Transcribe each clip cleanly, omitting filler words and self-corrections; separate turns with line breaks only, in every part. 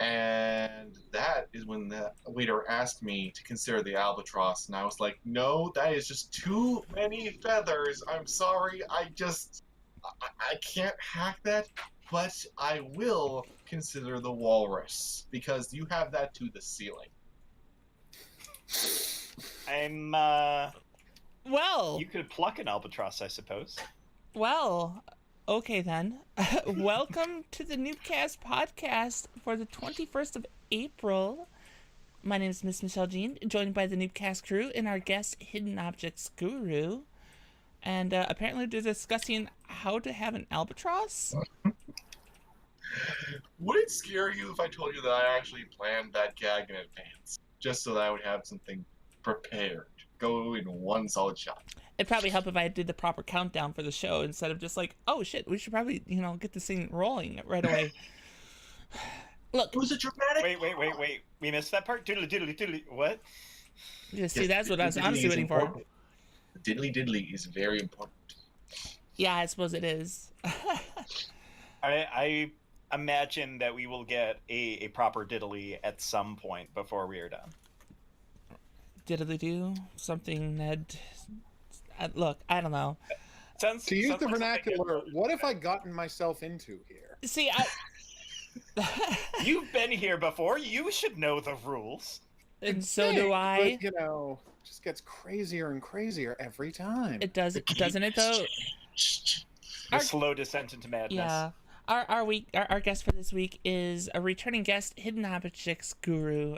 And that is when the waiter asked me to consider the albatross, and I was like, no, that is just too many feathers. I'm sorry, I can't hack that, but I will consider the walrus, because you have that to the ceiling.
Well,
you could pluck an albatross, I suppose.
Well, okay then. Welcome to the Newbcast podcast for the 21st of April. My name is Miss Michelle Jean, joined by the Newbcast crew and our guest, Hidden Objects Guru. And apparently they're discussing how to have an albatross.
Would it scare you if I told you that I actually planned that gag in advance, just so that I would have something prepared, go in one solid shot?
It'd probably help if I did the proper countdown for the show instead of just like, oh shit, we should probably, get this thing rolling right away. Look.
It was a dramatic.
Wait. We missed that part? Doodly. What?
Yeah, see, that's what I was honestly waiting for.
Diddly is very important.
Yeah, I suppose it is.
I imagine that we will get a proper diddly at some point before we are done.
Diddly do something that... Look, I don't know.
To use the vernacular, what have I gotten myself into here?
See,
You've been here before. You should know the rules.
And so do I.
But, just gets crazier and crazier every time.
It does, doesn't it, though?
The slow descent into madness.
Yeah. Our guest for this week is a returning guest, Hidden Objects Guru.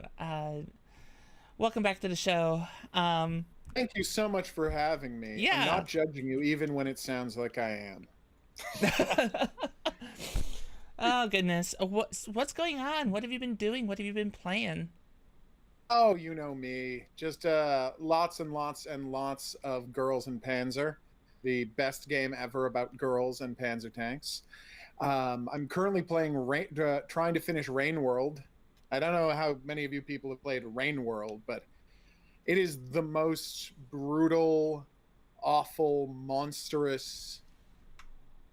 Welcome back to the show.
Thank you so much for having me.
Yeah.
I'm not judging you, even when it sounds like I am.
Oh, goodness. What's going on? What have you been doing? What have you been playing?
Oh, you know me. Just lots and lots and lots of Girls and Panzer. The best game ever about girls and panzer tanks. I'm currently playing, trying to finish Rain World. I don't know how many of you people have played Rain World, but it is the most brutal, awful, monstrous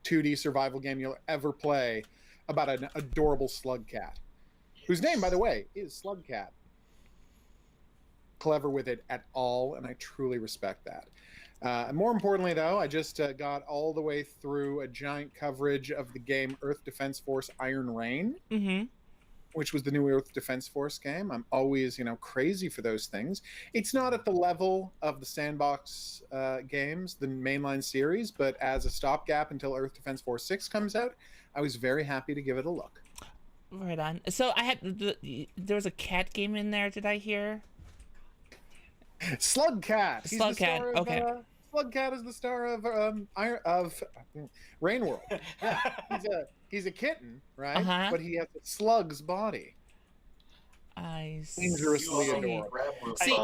2D survival game you'll ever play about an adorable slug cat, whose name, by the way, is Slug Cat. Clever with it at all, and I truly respect that. More importantly, though, I just got all the way through a giant coverage of the game Earth Defense Force Iron Rain, which was the new Earth Defense Force game. I'm always, crazy for those things. It's not at the level of the sandbox games, the mainline series, but as a stopgap until Earth Defense Force 6 comes out, I was very happy to give it a look.
Right on. So there was a cat game in there, did I hear?
Slug Cat.
Slug Cat. Okay.
Slug Cat is the star of Rain World. Yeah, he's a kitten, right?
Uh-huh.
But he has a slug's body.
I see.
Dangerously adorable.
See,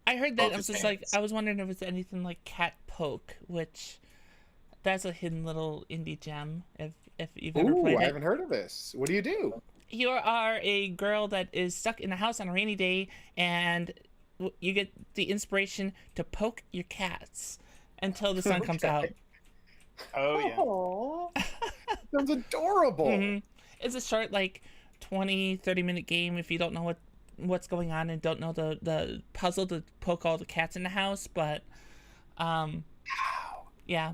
I heard that. I was just like, I was wondering if it's anything like Cat Poke, which that's a hidden little indie gem. If you've ever played it.
I haven't heard of this. What do you do?
You are a girl that is stuck in a house on a rainy day, and you get the inspiration to poke your cats until the sun comes out.
Oh, yeah.
Sounds adorable.
Mm-hmm. It's a short, 20-30 minute game if you don't know what's going on and don't know the puzzle to poke all the cats in the house, but yeah.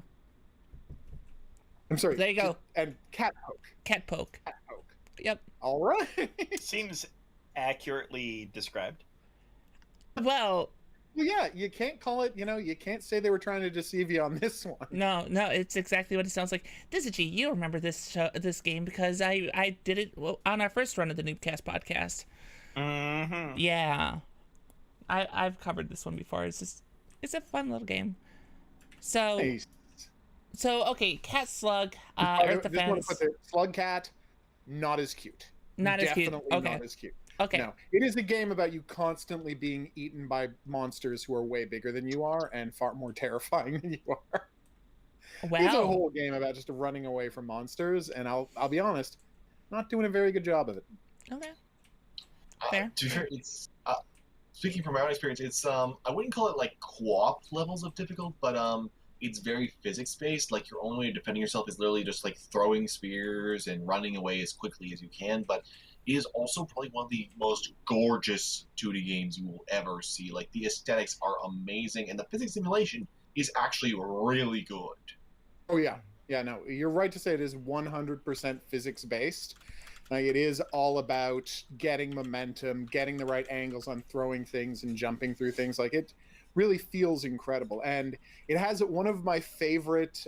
I'm sorry.
There you go.
And cat poke.
Cat poke.
Cat poke.
Yep.
All right.
Seems accurately described.
Well,
yeah, you can't call it, you can't say they were trying to deceive you on this one.
No, it's exactly what it sounds like. Dizzy, you remember this game because I did it on our first run of the Newbcast podcast.
Mm-hmm.
Yeah. I've covered this one before. It's a fun little game. So,
Nice.
Okay, Cat Slug, Earth Defense.
Slug Cat, not as cute.
Not as cute.
Definitely
Okay.
not as cute.
Okay.
No, it is a game about you constantly being eaten by monsters who are way bigger than you are and far more terrifying than you are.
Wow.
It's a whole game about just running away from monsters, and I'll be honest, not doing a very good job of it.
Okay. Fair.
It's speaking from my own experience, it's I wouldn't call it co-op levels of difficult, but it's very physics based. Your only way of defending yourself is literally just throwing spears and running away as quickly as you can. But it is also probably one of the most gorgeous 2D games you will ever see. Like, the aesthetics are amazing, and the physics simulation is actually really good.
Oh yeah, yeah. No, you're right to say it is 100% physics based. Like it is all about getting momentum, getting the right angles on throwing things and jumping through things. Like it really feels incredible, and it has one of my favorite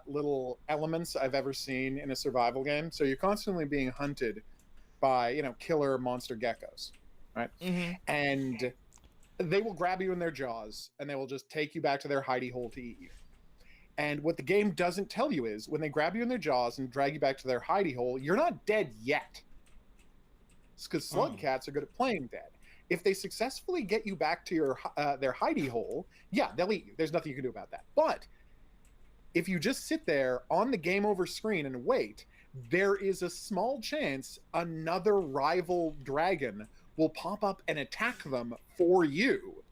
little elements I've ever seen in a survival game. So you're constantly being hunted by killer monster geckos, right?
Mm-hmm.
And they will grab you in their jaws, and they will just take you back to their hidey hole to eat you. And what the game doesn't tell you is when they grab you in their jaws and drag you back to their hidey hole, you're not dead yet. It's because slug cats are good at playing dead. If they successfully get you back to your their hidey hole, yeah, they'll eat you. There's nothing you can do about that. But if you just sit there on the game over screen and wait, there is a small chance another rival dragon will pop up and attack them for you.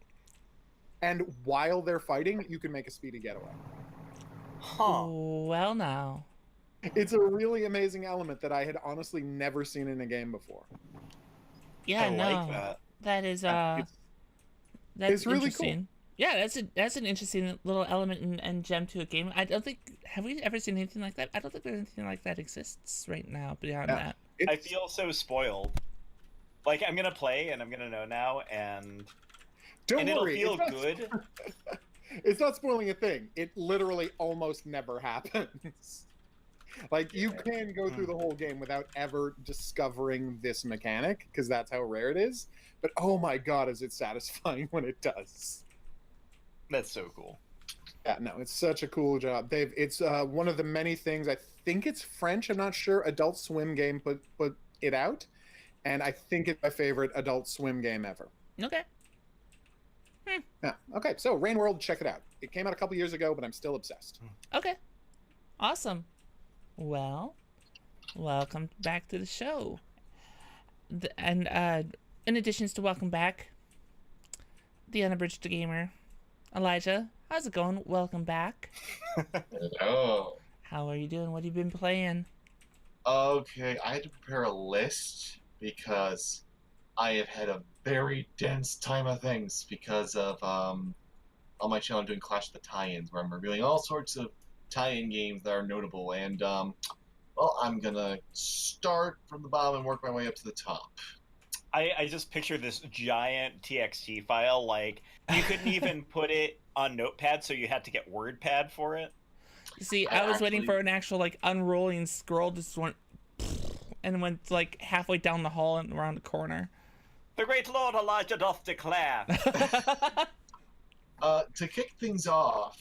And while they're fighting, you can make a speedy getaway.
Huh.
Well, now.
It's a really amazing element that I had honestly never seen in a game before.
Yeah,
I
no.
like that.
That is
It's
that's
really
interesting.
cool.
Yeah, that's an interesting little element and gem to a game. I don't think have we ever seen anything like that? I don't think there's anything like that exists right now beyond that.
I feel so spoiled. Like I'm gonna play and I'm gonna know now, and
Don't worry,
it'll feel good.
It's not spoiling a thing. It literally almost never happens. Like you can go through the whole game without ever discovering this mechanic because that's how rare it is. But oh my god, is it satisfying when it does?
That's so cool.
Yeah, no, it's such a cool job. It's one of the many things. I think it's French. I'm not sure. Adult Swim game put it out, and I think it's my favorite Adult Swim game ever.
Okay.
Yeah. Okay. So Rain World, check it out. It came out a couple years ago, but I'm still obsessed.
Okay. Awesome. Well, welcome back to the show. In addition to welcome back, the unabridged gamer, Elijah. How's it going? Welcome back.
Hello.
How are you doing? What have you been playing?
Okay, I had to prepare a list because I have had a very dense time of things because of on my channel I'm doing Clash of the Tie-ins where I'm reviewing all sorts of tie-in games that are notable, and well, I'm gonna start from the bottom and work my way up to the top.
I just picture this giant TXT file. Like you couldn't even put it on Notepad, so you had to get WordPad for it.
See, I was waiting for an actual like unrolling scroll, just went and went like halfway down the hall and around the corner.
The great Lord Elijah doth declare.
To kick things off,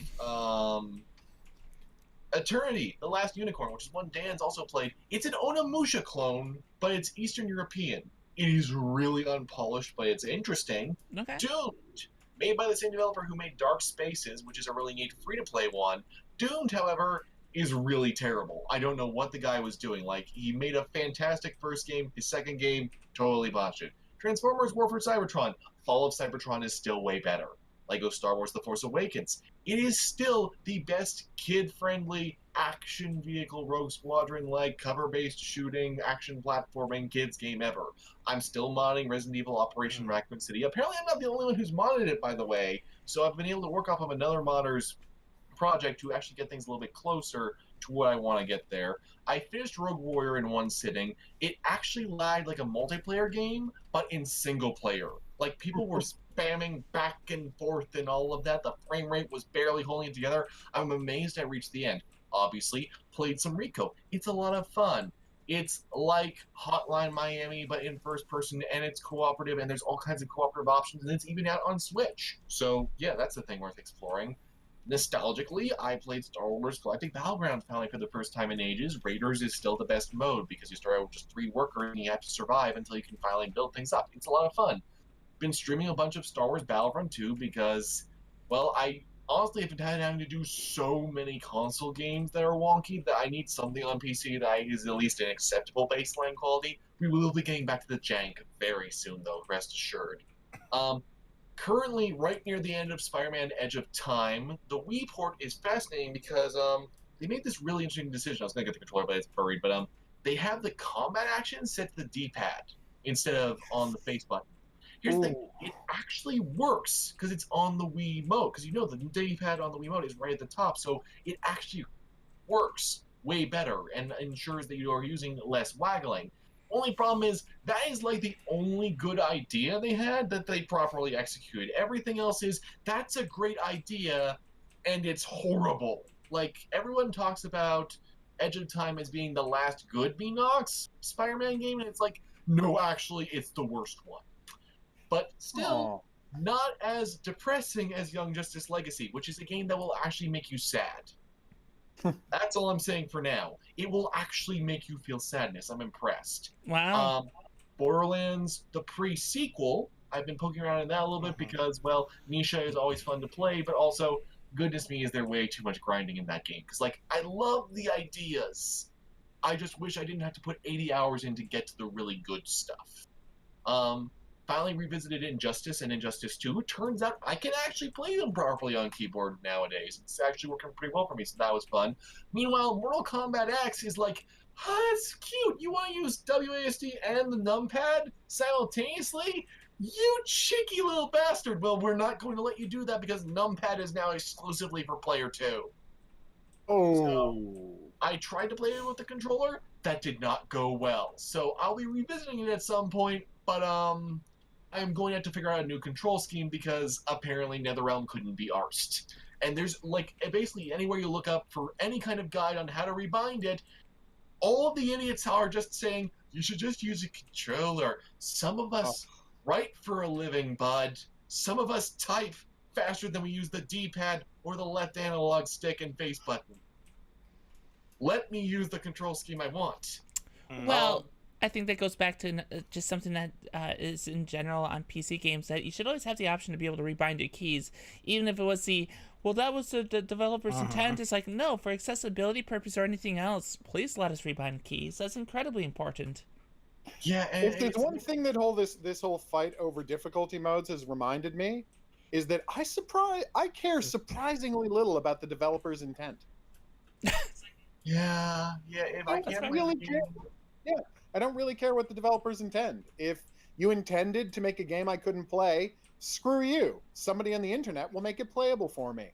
Eternity, The Last Unicorn, which is one Dan's also played. It's an Onimusha clone, but it's Eastern European. It is really unpolished, but it's interesting.
Okay.
Doomed, made by the same developer who made Dark Spaces, which is a really neat free-to-play one. Doomed, however, is really terrible. I don't know what the guy was doing. Like, he made a fantastic first game. His second game, totally botched it. Transformers War for Cybertron. Fall of Cybertron is still way better. Lego Star Wars The Force Awakens. It is still the best kid-friendly action vehicle Rogue Squadron-like cover-based shooting, action platforming kids game ever. I'm still modding Resident Evil Operation Raccoon City. Apparently I'm not the only one who's modded it, by the way, so I've been able to work off of another modder's project to actually get things a little bit closer to what I want to get there. I finished Rogue Warrior in one sitting. It actually lagged like a multiplayer game, but in single player. Like, people were spamming back and forth and all of that. The frame rate was barely holding it together. I'm amazed I reached the end. Obviously, played some Rico. It's a lot of fun. It's like Hotline Miami, but in first person, and it's cooperative, and there's all kinds of cooperative options, and it's even out on Switch. So, yeah, that's a thing worth exploring. Nostalgically, I played Star Wars Galactic Battleground finally for the first time in ages. Raiders is still the best mode because you start out with just 3 workers and you have to survive until you can finally build things up. It's a lot of fun. Been streaming a bunch of Star Wars Battlefront 2 because, well, I honestly have been having to do so many console games that are wonky that I need something on PC that is at least an acceptable baseline quality. We will be getting back to the jank very soon, though, rest assured. Currently, right near the end of Spider-Man Edge of Time, the Wii port is fascinating because they made this really interesting decision. I was going to get the controller, but it's buried. But they have the combat action set to the D-pad instead of on the face button. Here's the thing, it actually works because it's on the Wii Remote, because the D-pad on the Wii Remote is right at the top, so it actually works way better and ensures that you are using less waggling. Only problem is that is like the only good idea they had that they properly executed. Everything else is, that's a great idea and it's horrible. Like, everyone talks about Edge of Time as being the last good Beanox Spider-Man game, and it's like, no, actually, it's the worst one. But still, not as depressing as Young Justice Legacy, which is a game that will actually make you sad. That's all I'm saying for now. It will actually make you feel sadness. I'm impressed.
Wow.
Borderlands, the pre-sequel, I've been poking around in that a little bit because, well, Nisha is always fun to play, but also, goodness me, is there way too much grinding in that game. Because, like, I love the ideas. I just wish I didn't have to put 80 hours in to get to the really good stuff. Finally revisited Injustice and Injustice 2. Turns out I can actually play them properly on keyboard nowadays. It's actually working pretty well for me, so that was fun. Meanwhile, Mortal Kombat X is like, that's cute. You want to use WASD and the numpad simultaneously? You cheeky little bastard. Well, we're not going to let you do that because numpad is now exclusively for player 2. So, I tried to play it with the controller. That did not go well. So I'll be revisiting it at some point, but I'm going to have to figure out a new control scheme because apparently NetherRealm couldn't be arsed. And there's, like, basically anywhere you look up for any kind of guide on how to rebind it, all of the idiots are just saying, you should just use a controller. Some of us write for a living, bud. Some of us type faster than we use the D-pad or the left analog stick and face button. Let me use the control scheme I want.
Well, I think that goes back to just something that is in general on PC games, that you should always have the option to be able to rebind your keys, even if it was that was the developer's intent. It's like, no, for accessibility purpose or anything else, please let us rebind keys. That's incredibly important.
Yeah, and
if there's one thing that this whole fight over difficulty modes has reminded me, is that I care surprisingly little about the developer's intent.
Yeah, if I can't
really care. Yeah, I don't really care what the developers intend. If you intended to make a game I couldn't play, screw you. Somebody on the internet will make it playable for me.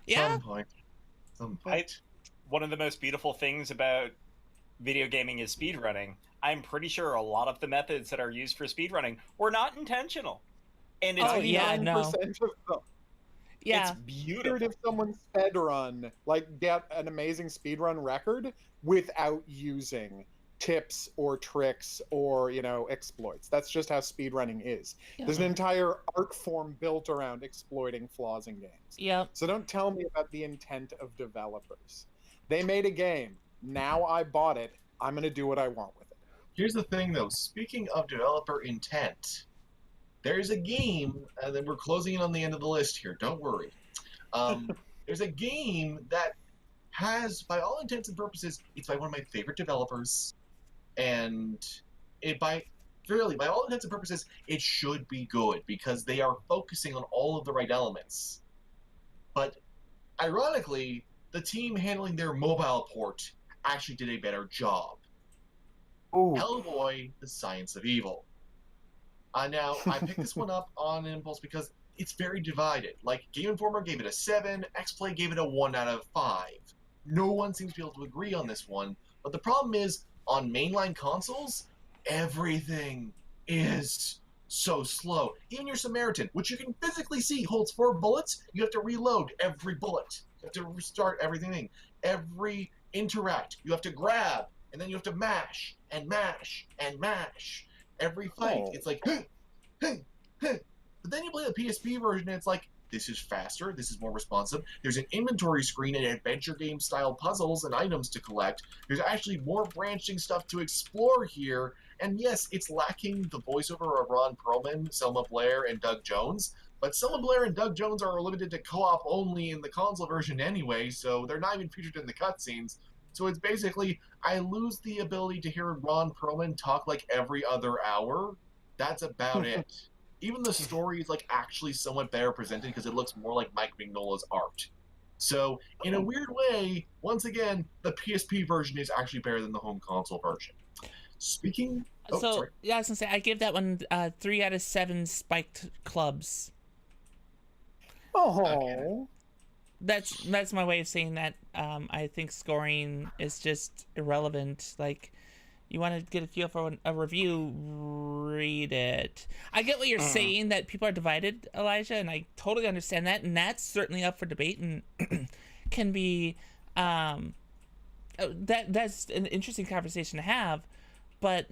Yeah.
Some point.
One of the most beautiful things about video gaming is speedrunning. I'm pretty sure a lot of the methods that are used for speedrunning were not intentional. And it's
Yeah.
It's beautiful.
If someone speedrun, like, get an amazing speedrun record without using tips or tricks or, exploits. That's just how speedrunning is. Yeah. There's an entire art form built around exploiting flaws in games.
Yeah.
So don't tell me about the intent of developers. They made a game. Now I bought it. I'm going to do what I want with it.
Here's the thing, though. Speaking of developer intent, there's a game, and then we're closing in on the end of the list here. Don't worry. There's a game that has, by all intents and purposes, it's by one of my favorite developers, and by all intents and purposes, it should be good because they are focusing on all of the right elements. But ironically, the team handling their mobile port actually did a better job. Hellboy: The Science of Evil. Now, I picked this one up on impulse because it's very divided. Like, Game Informer gave it a 7, XPlay gave it a 1 out of 5. No one seems to be able to agree on this one, but the problem is, on mainline consoles, everything is so slow. Even your Samaritan, which you can physically see holds 4 bullets, you have to reload every bullet. You have to restart everything. Every interact, you have to grab, and then you have to mash, and mash, and mash. Every fight, it's like, but then you play the PSP version, and it's like, this is faster, this is more responsive. There's an inventory screen and adventure game style puzzles and items to collect. There's actually more branching stuff to explore here. And yes, it's lacking the voiceover of Ron Perlman, Selma Blair, and Doug Jones. But Selma Blair and Doug Jones are limited to co-op only in the console version anyway, so they're not even featured in the cutscenes. So it's basically, I lose the ability to hear Ron Perlman talk like every other hour. That's about it. Even the story is like actually somewhat better presented because it looks more like Mike Mignola's art. So, in a weird way, once again, the PSP version is actually better than the home console version. Speaking... Oh,
So
sorry.
yeah, I was gonna say I give that one 3 out of 7 spiked clubs.
Oh,
Okay.
That's my way of saying that. I think scoring is just irrelevant. Like, you want to get a feel for a review, read it. I get what you're saying, that people are divided, Elijah, and I totally understand that, and that's certainly up for debate and can be that's an interesting conversation to have. But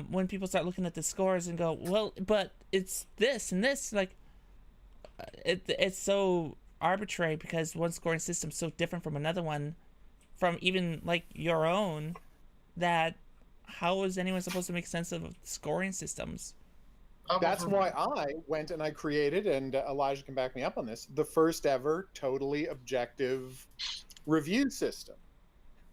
when people start looking at the scores and go, well, but it's this and this, like, it's so arbitrary because one scoring system's so different from another one, from even like your own, that how is anyone supposed to make sense of scoring systems?
that's why I went and I created, and Elijah can back me up on this, the first ever totally objective review system,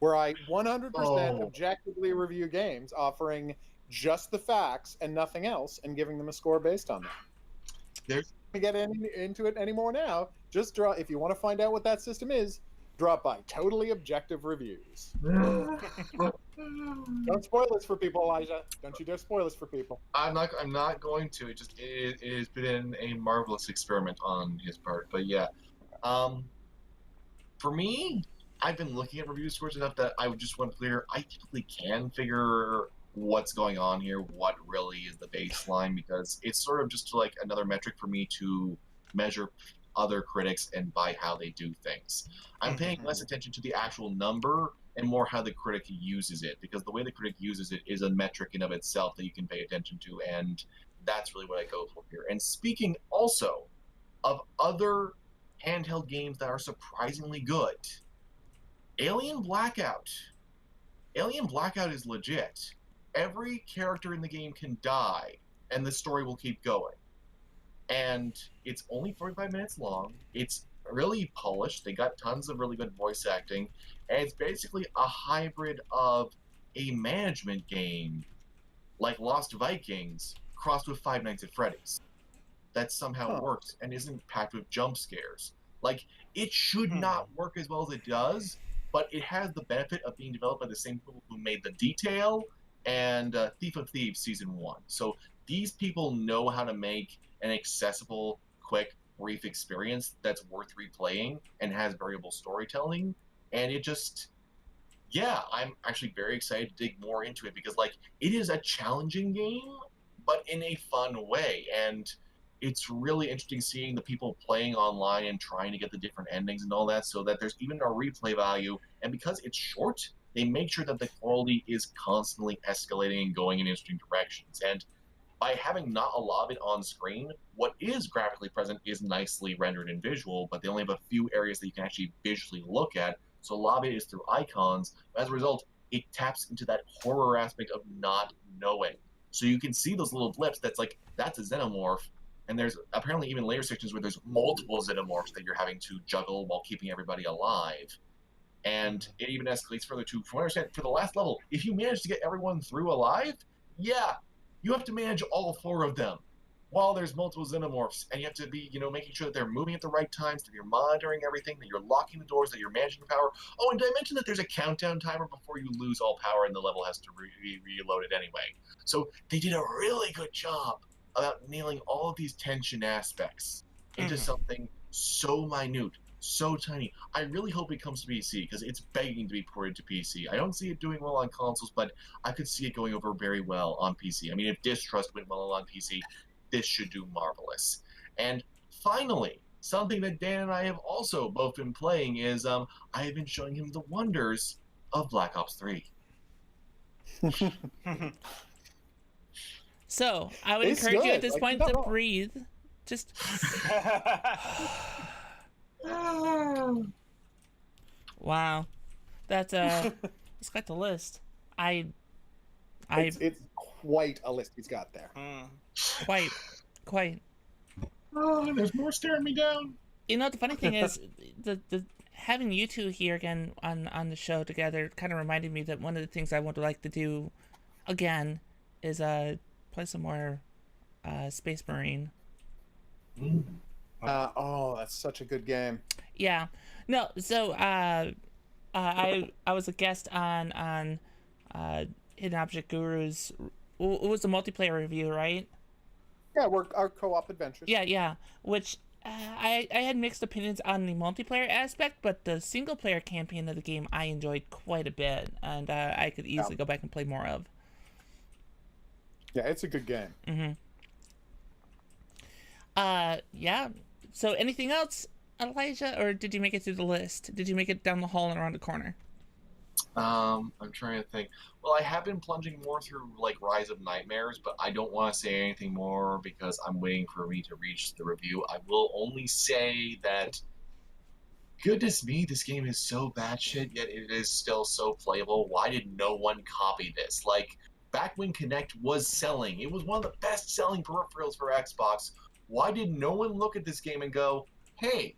where I 100% objectively review games, offering just the facts and nothing else, and giving them a score based on that.
There's...
To get into it anymore now, just draw. If you want to find out what that system is, drop by Totally Objective Reviews. Don't spoil this for people, Elijah. Don't you dare spoil this for people.
I'm not going to. It has been a marvelous experiment on his part. But yeah, for me, I've been looking at review scores enough that I just want to clear. I typically can figure what's going on here, what really is the baseline, because it's sort of just like another metric for me to measure other critics and by how they do things. I'm paying less attention to the actual number and more how the critic uses it, because the way the critic uses it is a metric in of itself that you can pay attention to, and that's really what I go for here. And speaking also of other handheld games that are surprisingly good, Alien Blackout. Alien Blackout is legit. Every character in the game can die, and the story will keep going. And it's only 45 minutes long. It's really polished. They got tons of really good voice acting. And it's basically a hybrid of a management game, like Lost Vikings, crossed with Five Nights at Freddy's. That somehow works and isn't packed with jump scares. Like, it should not work as well as it does, but it has the benefit of being developed by the same people who made The Detail and Thief of Thieves Season 1. So these people know how to make an accessible, quick, brief experience that's worth replaying and has variable storytelling. And it just... yeah, I'm actually very excited to dig more into it, because, like, it is a challenging game, but in a fun way. And it's really interesting seeing the people playing online and trying to get the different endings and all that, so that there's even a replay value. And because it's short, they make sure that the quality is constantly escalating and going in interesting directions. And by having not a lot of it on screen, what is graphically present is nicely rendered and visual, but they only have a few areas that you can actually visually look at. So a lot of it is through icons. As a result, it taps into that horror aspect of not knowing. So you can see those little blips that's like, that's a xenomorph. And there's apparently even later sections where there's multiple xenomorphs that you're having to juggle while keeping everybody alive. And it even escalates further to, from what I understand, for the last level, if you manage to get everyone through alive, yeah, you have to manage all 4 of them while there's multiple xenomorphs, and you have to be, making sure that they're moving at the right times, that you're monitoring everything, that you're locking the doors, that you're managing the power. Oh, and did I mention that there's a countdown timer before you lose all power and the level has to be reloaded anyway? So they did a really good job about nailing all of these tension aspects into something so minute, so tiny. I really hope it comes to PC, because it's begging to be ported to PC. I don't see it doing well on consoles, but I could see it going over very well on PC. I mean, if Distrust went well on PC, this should do marvelous. And finally, something that Dan and I have also both been playing is I have been showing him the wonders of Black Ops 3.
So I would
It's
encourage you
good.
at this
Like,
point
you're
to
not wrong.
breathe. Just wow, that's it's got the list.
It's quite a list he's got there.
Quite.
Oh, there's more staring me down.
The funny thing is, the having you two here again on the show together kind of reminded me that one of the things I would like to do again is play some more Space Marine.
That's such a good game.
Yeah. No, so I was a guest on Hidden Object Guru's. It was a multiplayer review, right?
Yeah, we're our co-op adventures.
Yeah. Which I had mixed opinions on the multiplayer aspect, but the single player campaign of the game I enjoyed quite a bit, and I could easily go back and play more of.
Yeah, it's a good game.
Mm-hmm. Yeah. So anything else, Elijah, or did you make it through the list? Did you make it down the hall and around the corner?
I'm trying to think. Well, I have been plunging more through like Rise of Nightmares, but I don't want to say anything more because I'm waiting for me to reach the review. I will only say that, goodness me, this game is so batshit, yet it is still so playable. Why did no one copy this? Like, back when Kinect was selling, it was one of the best-selling peripherals for Xbox. Why did no one look at this game and go, hey,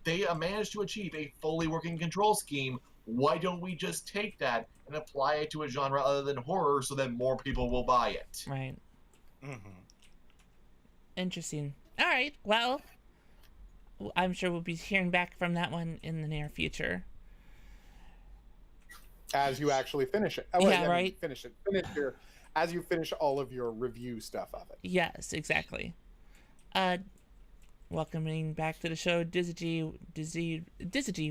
they managed to achieve a fully working control scheme. Why don't we just take that and apply it to a genre other than horror so that more people will buy it?
Right.
Mm-hmm.
Interesting. All right. Well, I'm sure we'll be hearing back from that one in the near future.
As you actually finish it.
Right.
Finish it. As you finish all of your review stuff of it.
Yes, exactly. Welcoming back to the show, Dizzy,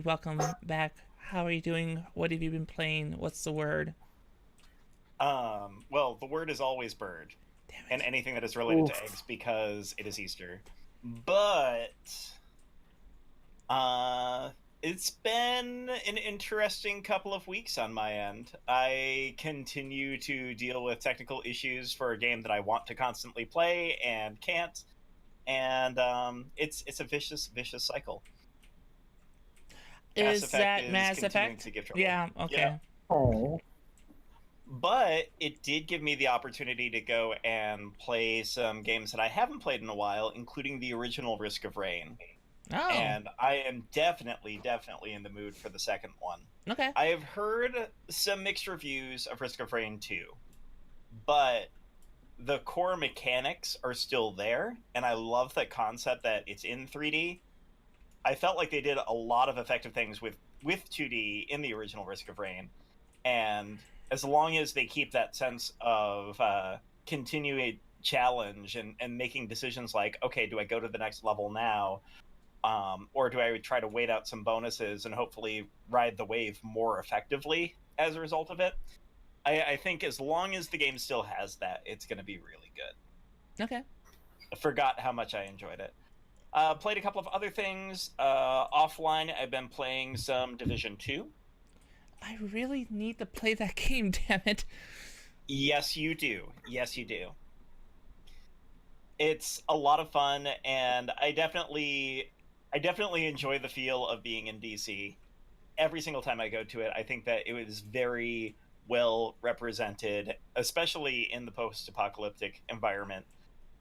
welcome back. How are you doing? What have you been playing? What's the word?
Well, the word is always bird, and anything that is related to eggs because it is Easter. But it's been an interesting couple of weeks on my end. I continue to deal with technical issues for a game that I want to constantly play and can't. And it's a vicious cycle.
Is that Mass Effect? Yeah, okay.
Yeah.
Oh.
But it did give me the opportunity to go and play some games that I haven't played in a while, including the original Risk of Rain.
Oh.
And I am definitely in the mood for the second one.
Okay.
I have heard some mixed reviews of Risk of Rain 2, but the core mechanics are still there, and I love the concept that it's in 3D. I felt like they did a lot of effective things with 2D in the original Risk of Rain, and as long as they keep that sense of continuing challenge and making decisions like, okay, do I go to the next level now, or do I try to wait out some bonuses and hopefully ride the wave more effectively as a result of it? I think as long as the game still has that, it's going to be really good.
Okay.
I forgot how much I enjoyed it. Played a couple of other things. Offline, I've been playing some Division 2.
I really need to play that game, damn it.
Yes, you do. It's a lot of fun, and I definitely enjoy the feel of being in DC. Every single time I go to it, I think that it was very well represented, especially in the post-apocalyptic environment.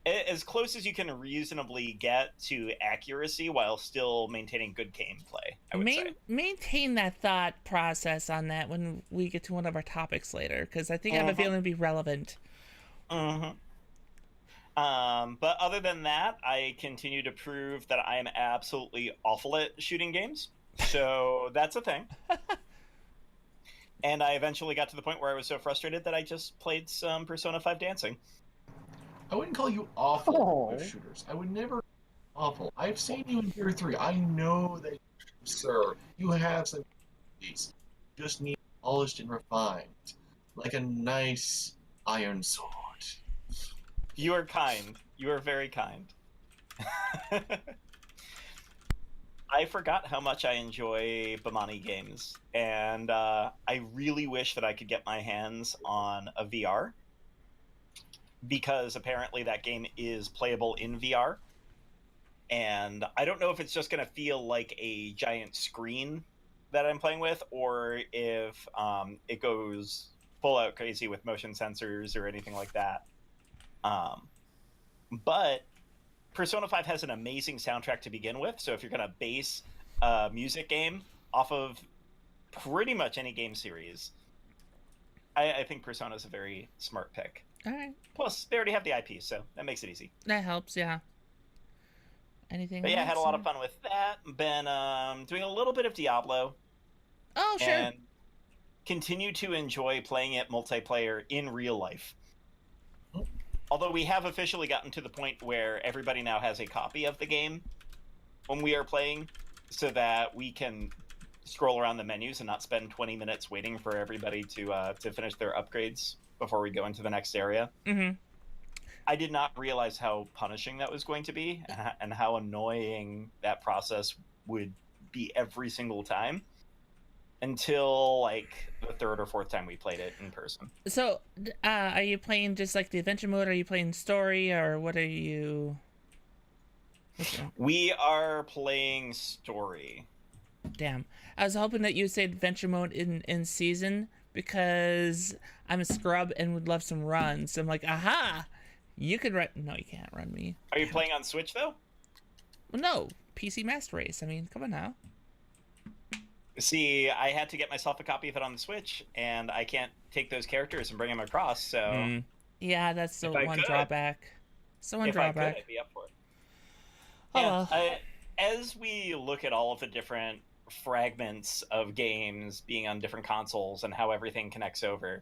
As close as you can reasonably get to accuracy while still maintaining good gameplay, I would say.
Maintain that thought process on that when we get to one of our topics later, because I think I have a feeling it'll be relevant.
But other than that, I continue to prove that I am absolutely awful at shooting games. So that's a thing. And I eventually got to the point where I was so frustrated that I just played some Persona 5 Dancing.
I wouldn't call you awful with shooters. I would never awful. I've seen you in Gear 3. I know that, sir, you have some qualities. You just need polished and refined. Like a nice iron sword.
You are kind. You are very kind. I forgot how much I enjoy Bamani games, and I really wish that I could get my hands on a VR, because apparently that game is playable in VR, and I don't know if it's just going to feel like a giant screen that I'm playing with, or if it goes full out crazy with motion sensors or anything like that. But Persona 5 has an amazing soundtrack to begin with, so if you're going to base a music game off of pretty much any game series, I think Persona is a very smart pick.
All right.
Plus, they already have the IP, so that makes it easy.
That helps, yeah. Anything
But yeah, I
else?
had a lot of fun with that. Been doing a little bit of Diablo.
Oh, sure.
And continue to enjoy playing it multiplayer in real life. Although we have officially gotten to the point where everybody now has a copy of the game when we are playing, so that we can scroll around the menus and not spend 20 minutes waiting for everybody to finish their upgrades before we go into the next area.
Mm-hmm.
I did not realize how punishing that was going to be and how annoying that process would be every single time until like the third or fourth time we played it in person.
So, are you playing just like the adventure mode? Are you playing story, or what are you?
We are playing story.
Damn, I was hoping that you would say adventure mode in season, because I'm a scrub and would love some runs. I'm like, aha, you could run. No, you can't run me.
Are you playing on Switch though?
Well, no, PC Master Race. I mean, come on now.
See, I had to get myself a copy of it on the Switch, and I can't take those characters and bring them across. So
yeah, that's the one drawback. So one
if
drawback.
I could, I'd be up for it.
Oh,
yeah,
well.
As we look at all of the different fragments of games being on different consoles and how everything connects over,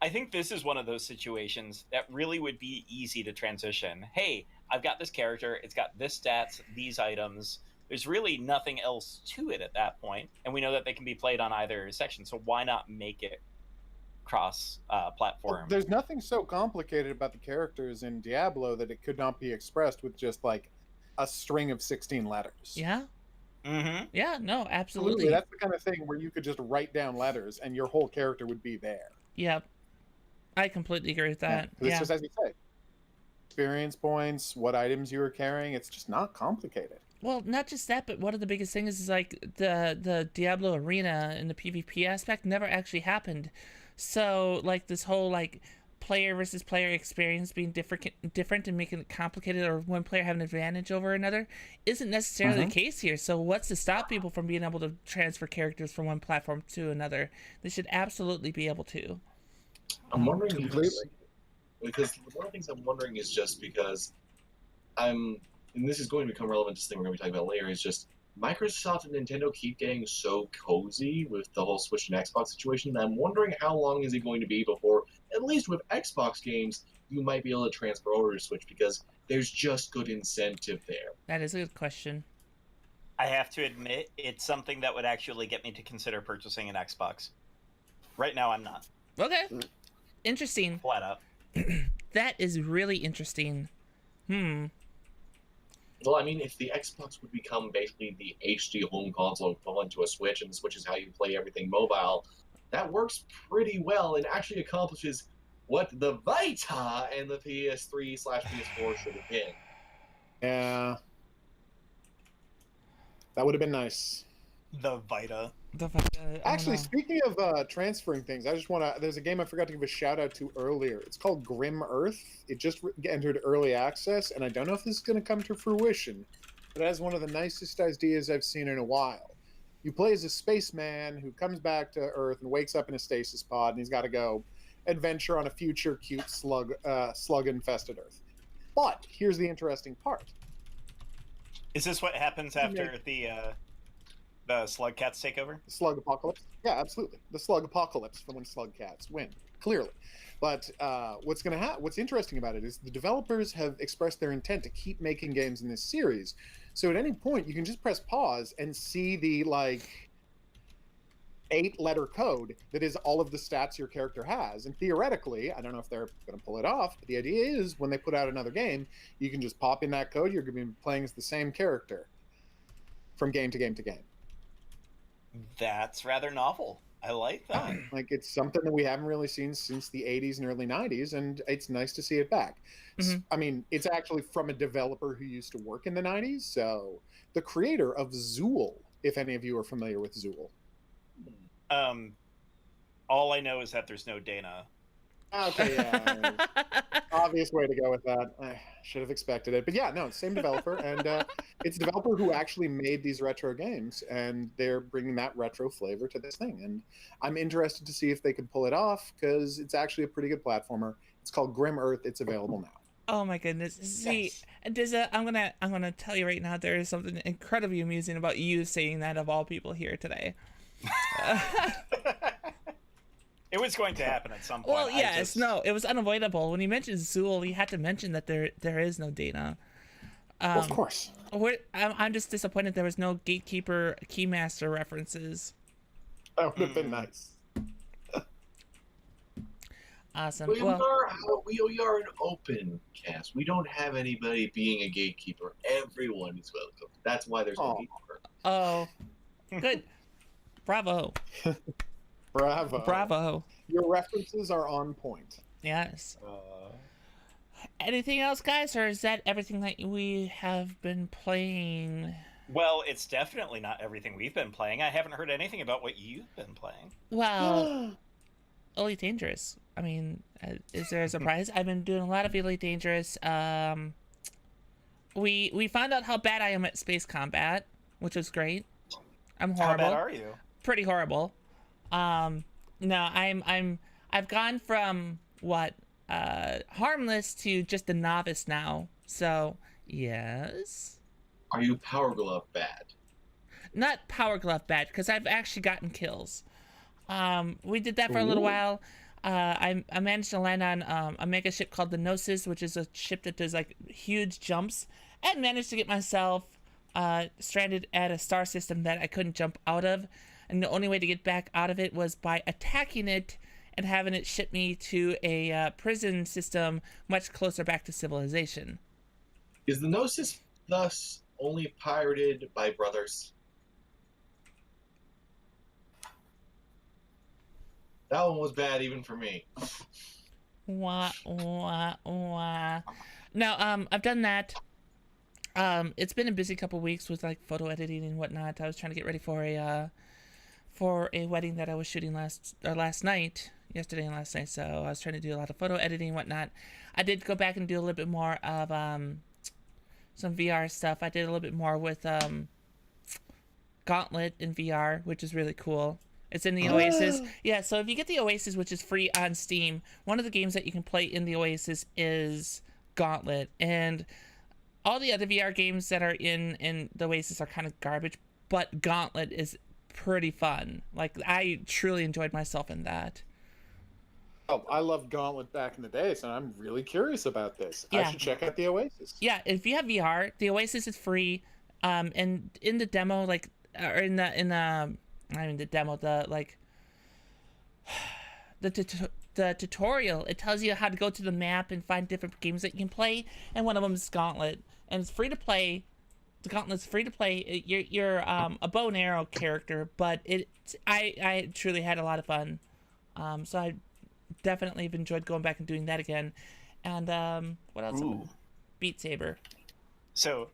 I think this is one of those situations that really would be easy to transition. Hey, I've got this character, it's got this stats, these items. There's really nothing else to it at that point, and we know that they can be played on either section, so why not make it cross-platform?
Well, there's nothing so complicated about the characters in Diablo that it could not be expressed with just like a string of 16 letters.
Yeah.
Mm-hmm.
Yeah, no, absolutely.
That's the kind of thing where you could just write down letters and your whole character would be there.
Yep. I completely agree with that.
Yeah. It's just as you say. Experience points, what items you were carrying, it's just not complicated.
Well, not just that, but one of the biggest things is like the Diablo arena and the PvP aspect never actually happened. So like this whole like player versus player experience being different and making it complicated, or one player having an advantage over another, isn't necessarily the case here. So what's to stop people from being able to transfer characters from one platform to another? They should absolutely be able to.
I'm wondering
Completely.
because one of the things I'm wondering is just because and this is going to become relevant to this thing we're going to be talking about later, is just Microsoft and Nintendo keep getting so cozy with the whole Switch and Xbox situation that I'm wondering how long is it going to be before, at least with Xbox games, you might be able to transfer over to Switch, because there's just good incentive there.
That is a good question.
I have to admit, it's something that would actually get me to consider purchasing an Xbox. Right now, I'm not.
Okay. Interesting.
Flat out.
That is really interesting.
Well, I mean, if the Xbox would become basically the HD home console equivalent to a Switch, and the Switch is how you play everything mobile, that works pretty well and actually accomplishes what the Vita and the PS3/PS4 should have been.
Yeah. That would have been nice.
The Vita.
Actually, speaking of transferring things, I just want to. There's a game I forgot to give a shout out to earlier. It's called Grim Earth. It just entered early access, and I don't know if this is going to come to fruition, but it has one of the nicest ideas I've seen in a while. You play as a spaceman who comes back to Earth and wakes up in a stasis pod, and he's got to go adventure on a future cute slug-infested Earth. But here's the interesting part.
Is this what happens after the slug cats take over?
The slug apocalypse? Yeah, absolutely. The slug apocalypse from when slug cats win, clearly. But what's interesting about it is the developers have expressed their intent to keep making games in this series. So at any point, you can just press pause and see the 8-letter code that is all of the stats your character has. And theoretically, I don't know if they're going to pull it off, but the idea is when they put out another game, you can just pop in that code. You're going to be playing as the same character from game to game to game.
That's rather novel. I like that.
It's something that we haven't really seen since the 80s and early 90s, and it's nice to see it back. I mean, it's actually from a developer who used to work in the 90s, so the creator of Zool, if any of you are familiar with Zool.
All I know is that there's no Dana.
Okay, yeah. Obvious way to go with that. I should have expected it. But yeah, no, same developer. And it's a developer who actually made these retro games. And they're bringing that retro flavor to this thing. And I'm interested to see if they can pull it off, because it's actually a pretty good platformer. It's called Grim Earth. It's available now.
Oh my goodness. See,
Yes.
Dizza, I'm gonna tell you right now, there is something incredibly amusing about you saying that of all people here today.
It was going to happen at some point.
Well, yes,
I just...
no, it was unavoidable. When you mentioned Zool, you had to mention that there is no data.
Of course.
I'm just disappointed there was no Gatekeeper Keymaster references.
That would have been nice.
Awesome.
We
Well,
are an open cast. We don't have anybody being a gatekeeper. Everyone is welcome. That's why there's no
Aw.
gatekeeper.
oh, good. Bravo.
Bravo.
Bravo.
Your references are on point.
Yes. Anything else, guys, or is that everything that we have been playing?
Well, it's definitely not everything we've been playing. I haven't heard anything about what you've been playing.
Well, Elite Dangerous. I mean, is there a surprise? I've been doing a lot of Elite Dangerous. We found out how bad I am at space combat, which was great. I'm horrible.
How bad are you?
Pretty horrible. No, I've gone from harmless to just a novice now. So yes.
Are you Power Glove bad?
Not Power Glove bad, because I've actually gotten kills. We did that for a little while. I managed to land on a mega ship called the Gnosis, which is a ship that does like huge jumps, and managed to get myself stranded at a star system that I couldn't jump out of. And the only way to get back out of it was by attacking it and having it ship me to a prison system much closer back to civilization.
Is the Gnosis thus only pirated by brothers? That one was bad even for me.
Wah, wah, wah. Now, I've done that. It's been a busy couple weeks with like photo editing and whatnot. I was trying to get ready for a wedding that I was shooting yesterday and last night. So I was trying to do a lot of photo editing and whatnot. I did go back and do a little bit more of some VR stuff. I did a little bit more with Gauntlet in VR, which is really cool. It's in the Oasis. Yeah, so if you get the Oasis, which is free on Steam, one of the games that you can play in the Oasis is Gauntlet. And all the other VR games that are in the Oasis are kind of garbage, but Gauntlet is pretty fun. Like, I truly enjoyed myself in that.
Oh, I loved Gauntlet back in the day, so I'm really curious about this.
Yeah.
I should check out the Oasis.
Yeah, if you have VR, the Oasis is free. And in the demo, like, or in the demo, the tutorial, it tells you how to go to the map and find different games that you can play, and one of them is Gauntlet, and it's free to play. The Gauntlet's free to play. You're a bow and arrow character, but I truly had a lot of fun. So I definitely have enjoyed going back and doing that again. And what else?
Ooh.
Beat Saber.
So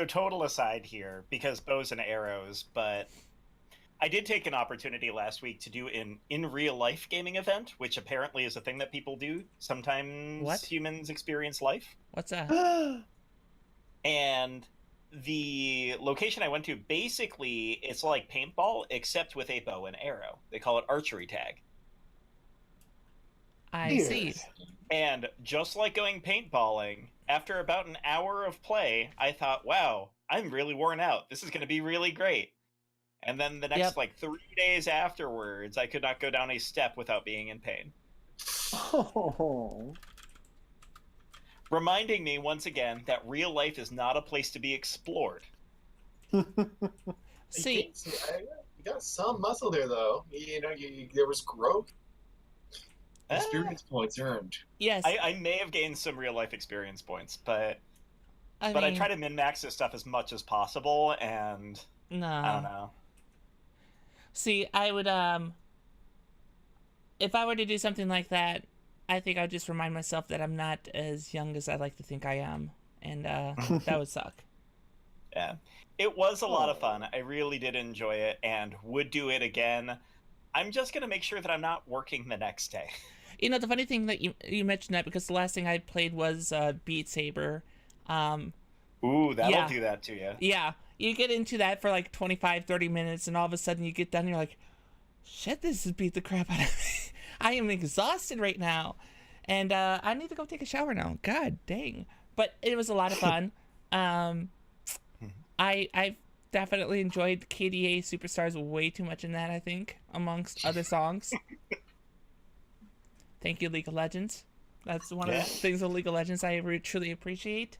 total aside here, because bows and arrows, but I did take an opportunity last week to do an in real life gaming event, which apparently is a thing that people do. Sometimes
What?
humans experience life.
What's that?
And the location I went to, basically, it's like paintball, except with a bow and arrow. They call it archery tag.
I see.
And just like going paintballing, after about an hour of play, I thought, wow, I'm really worn out. This is going to be really great. And then the next, 3 days afterwards, I could not go down a step without being in pain.
Oh.
Reminding me, once again, that real life is not a place to be explored.
See,
You got some muscle there, though. There was growth. Experience points earned.
yes.
I may have gained some real life experience points, but I try to min-max this stuff as much as possible, and
no.
I don't know.
See, I would, if I were to do something like that, I think I'd just remind myself that I'm not as young as I like to think I am, and that would suck.
Yeah. It was a lot of fun. I really did enjoy it and would do it again. I'm just going to make sure that I'm not working the next day.
You know, the funny thing that you mentioned that, because the last thing I played was Beat Saber.
Ooh, that'll do that to you.
Yeah, you get into that for like 25, 30 minutes, and all of a sudden you get done and you're like, shit, this has beat the crap out of me. I am exhausted right now. And I need to go take a shower now. God dang. But it was a lot of fun. I definitely enjoyed KDA Superstars way too much in that, I think, amongst other songs. Thank you, League of Legends. That's one of the things of League of Legends I truly appreciate.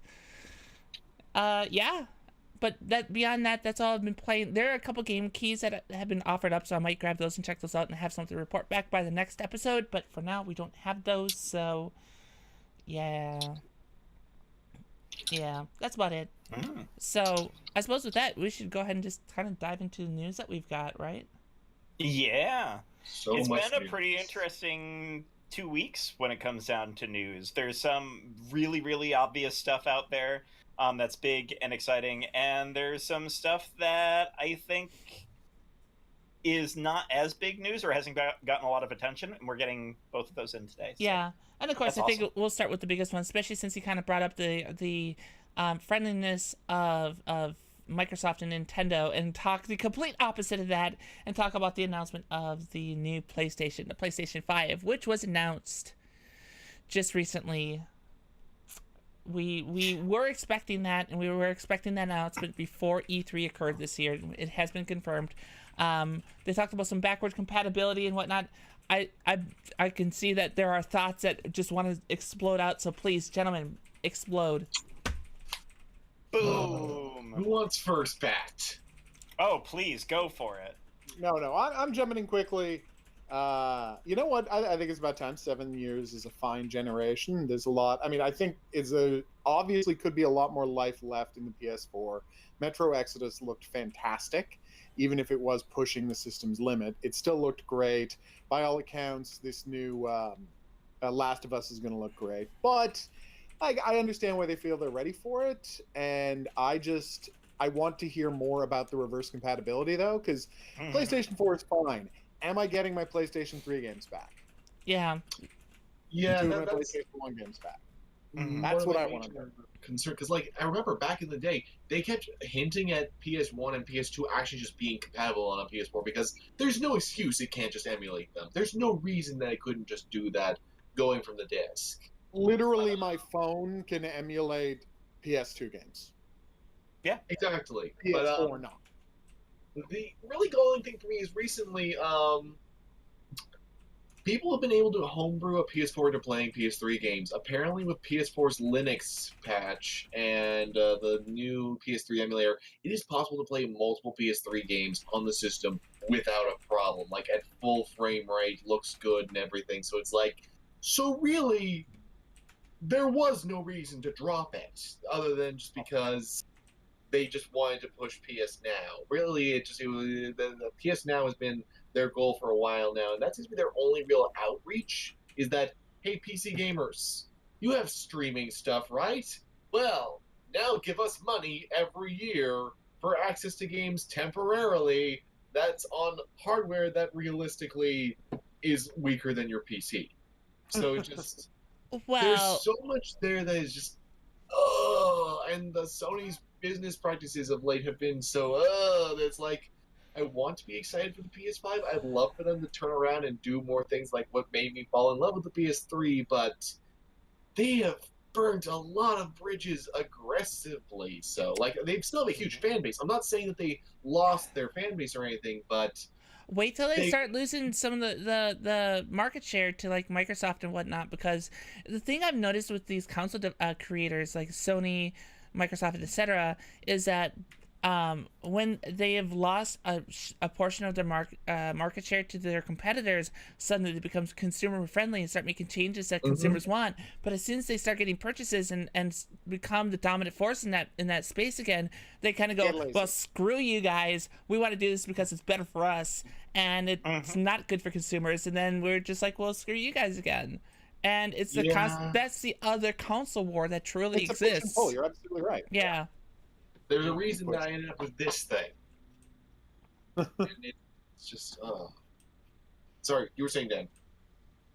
Yeah. But beyond that, that's all I've been playing. There are a couple game keys that have been offered up, so I might grab those and check those out and have something to report back by the next episode. But for now, we don't have those, so yeah. Yeah, that's about it. So I suppose with that, we should go ahead and just kind of dive into the news that we've got, right?
Yeah. It's
much
been a
news.
pretty interesting 2 weeks when it comes down to news. There's some really, really obvious stuff out there that's big and exciting, and there's some stuff that I think is not as big news or hasn't gotten a lot of attention, and we're getting both of those in today. So.
Yeah, and of course,
That's
I think we'll start with the biggest one, especially since you kind of brought up the friendliness of Microsoft and Nintendo, and talk the complete opposite of that, and talk about the announcement of the new PlayStation, the PlayStation 5, which was announced just recently. We were expecting that, and we were expecting that announcement before E3 occurred this year. It has been confirmed. They talked about some backwards compatibility and whatnot. I can see that there are thoughts that just want to explode out. So please, gentlemen, explode.
Boom!
Who wants first bat?
Oh, please, go for it.
No, I'm jumping in quickly. You know what? I think it's about time. 7 years is a fine generation. There's a lot. I mean, I think obviously could be a lot more life left in the PS4. Metro Exodus looked fantastic, even if it was pushing the system's limit. It still looked great. By all accounts, this new Last of Us is going to look great. But I understand why they feel they're ready for it, and I want to hear more about the reverse compatibility, though, because PlayStation 4 is fine. Am I getting my PlayStation 3 games back?
Yeah.
Yeah,
my
that's
PlayStation 1 games back.
That's
what I want to know.
Concern, because I remember back in the day, they kept hinting at PS1 and PS2 actually just being compatible on a PS4, because there's no excuse it can't just emulate them. There's no reason that it couldn't just do that going from the disc.
Literally, my phone can emulate PS2 games.
Yeah,
exactly.
PS4
but
not.
The really galling thing for me is recently, people have been able to homebrew a PS4 to playing PS3 games. Apparently, with PS4's Linux patch and the new PS3 emulator, it is possible to play multiple PS3 games on the system without a problem. Like, at full frame rate, looks good and everything. So it's like, so really, there was no reason to drop it, other than just because they just wanted to push PS Now. Really, the PS Now has been their goal for a while now, and that seems to be their only real outreach, is that, hey, PC gamers, you have streaming stuff, right? Well, now give us money every year for access to games temporarily that's on hardware that realistically is weaker than your PC. So just...
Well,
there's so much there that is just... and the Sony's business practices of late have been so that's like, I want to be excited for the PS5. I'd love for them to turn around and do more things like what made me fall in love with the PS3, but they have burnt a lot of bridges aggressively. So, like, they still have a huge fan base. I'm not saying that they lost their fan base or anything, but
wait till they start losing some of the market share to like Microsoft and whatnot, because the thing I've noticed with these console creators like Sony, Microsoft, etc., is that when they have lost a portion of their market share to their competitors, suddenly it becomes consumer friendly and start making changes that consumers want. But as soon as they start getting purchases and become the dominant force in that space again, they kind of go, well, screw you guys, we want to do this because it's better for us, and it's not good for consumers. And then we're just like, well, screw you guys again. And it's that's the other console war that truly exists.
Push and pull. You're absolutely right.
Yeah.
There's a reason that I ended up with this thing. And it's just, sorry, you were saying, Dan.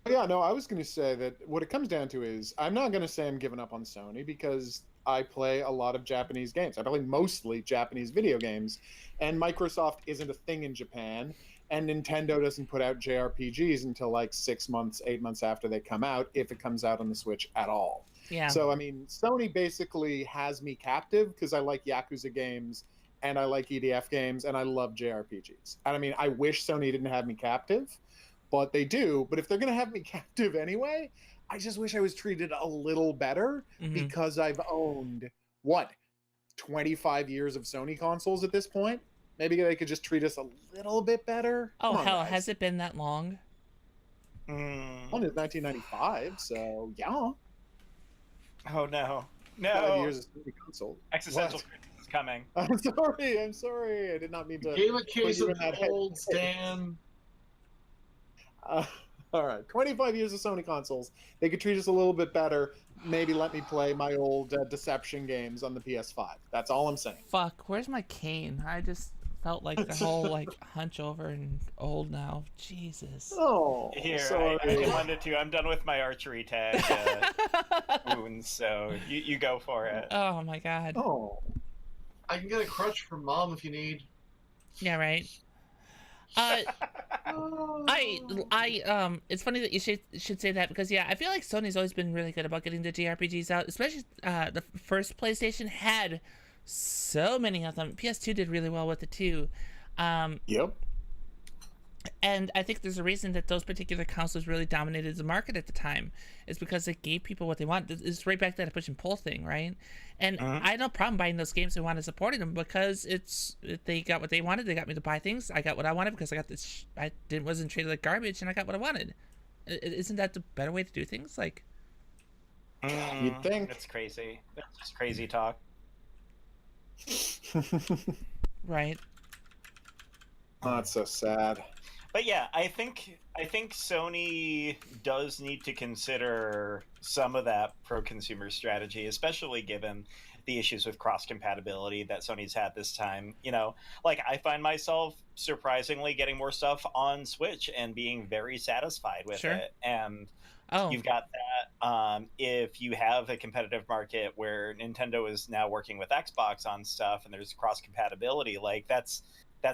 Yeah, no, I was going to say that what it comes down to is, I'm not going to say I'm giving up on Sony, because I play a lot of Japanese games. I play mostly Japanese video games, and Microsoft isn't a thing in Japan. and Nintendo doesn't put out JRPGs until like 6 months, 8 months after they come out, if it comes out on the Switch at all.
Yeah.
So, I mean, Sony basically has me captive because I like Yakuza games and I like EDF games and I love JRPGs. And I mean, I wish Sony didn't have me captive, but they do. But if they're going to have me captive anyway, I just wish I was treated a little better because I've owned, 25 years of Sony consoles at this point? Maybe they could just treat us a little bit better.
Oh, hell,
guys.
has it been that long?
One is 1995, so yeah.
Oh no.
5 years of Sony console.
Existential crisis is coming.
I'm sorry. I did not mean to.
Gave a case
put you
of
in that
old
head.
Stan.
All right, 25 years of Sony consoles. They could treat us a little bit better. Maybe let me play my old Deception games on the PS5. That's all I'm saying.
Fuck, where's my cane? I just felt like the whole like hunch over and old now. Jesus.
Oh,
Here,
sorry.
I can lend it to you. I'm done with my archery tag wounds, so you go for it.
Oh my god.
Oh,
I can get a crutch from Mom if you need.
Yeah, right. It's funny that you should say that because yeah, I feel like Sony's always been really good about getting the JRPGs out, especially the first PlayStation had so many of them. PS2 did really well with it too.
Yep.
And I think there's a reason that those particular consoles really dominated the market at the time. It's because they gave people what they want. It's right back to that push and pull thing, right? And I had no problem buying those games and wanted supporting them because they got what they wanted. They got me to buy things. I got what I wanted because I got this. Wasn't treated like garbage, and I got what I wanted. Isn't that the better way to do things? Like,
You'd think.
That's crazy. That's just crazy talk.
right?
Oh, it's so sad.
But yeah, I think Sony does need to consider some of that pro-consumer strategy, especially given the issues with cross-compatibility that Sony's had this time. You know, like I find myself surprisingly getting more stuff on Switch and being very satisfied with it. And you've got that. If you have a competitive market where Nintendo is now working with Xbox on stuff and there's cross-compatibility, like that's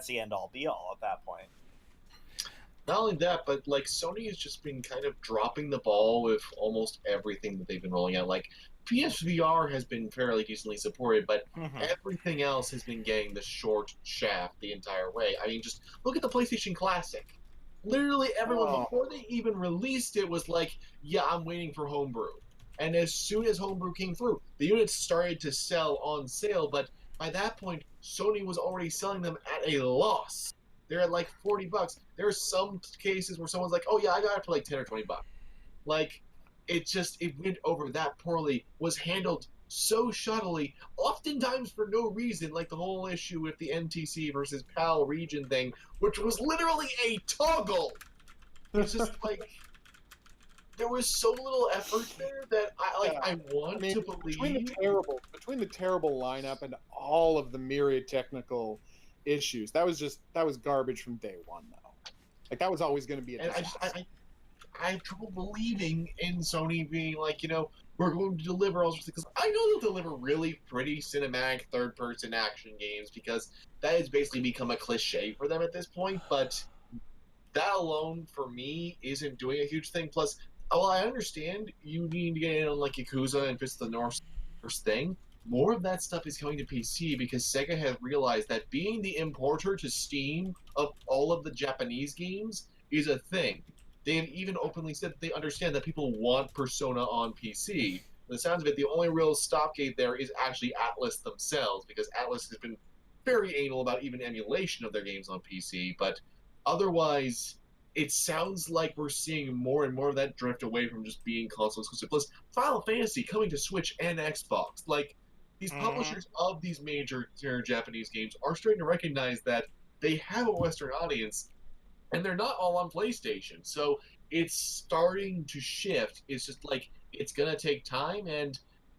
the end-all be-all at that point.
Not only that, but like Sony has just been kind of dropping the ball with almost everything that they've been rolling out. Like PSVR has been fairly decently supported, but everything else has been getting the short shaft the entire way. I mean, just look at the PlayStation Classic. Literally everyone, before they even released it, was like, yeah, I'm waiting for Homebrew. And as soon as Homebrew came through, the units started to sell on sale, but by that point, Sony was already selling them at a loss. They're at like $40. There are some cases where someone's like, "Oh yeah, I got it for like $10 or $20." Like, it went over that poorly. Was handled so shoddily, oftentimes for no reason. Like the whole issue with the NTC versus PAL region thing, which was literally a toggle. It's just like there was so little effort there that I want to believe
between the terrible lineup and all of the myriad technical issues. That was garbage from day one, though. Like that was always going to be a disaster.
I have trouble believing in Sony being like, you know, we're going to deliver all sorts of things. I know they'll deliver really pretty cinematic third-person action games because that has basically become a cliche for them at this point. But that alone, for me, isn't doing a huge thing. Plus, while I understand you need to get in on like Yakuza and Fist of the North first thing, more of that stuff is coming to PC because Sega has realized that being the importer to Steam of all of the Japanese games is a thing. They have even openly said that they understand that people want Persona on PC. From the sounds of it, the only real stopgate there is actually Atlus themselves, because Atlus has been very anal about even emulation of their games on PC. But otherwise, it sounds like we're seeing more and more of that drift away from just being console exclusive. Plus, Final Fantasy coming to Switch and Xbox. Like, these publishers of these major Japanese games are starting to recognize that they have a Western audience, and they're not all on PlayStation. So it's starting to shift. It's just like, it's going to take time, and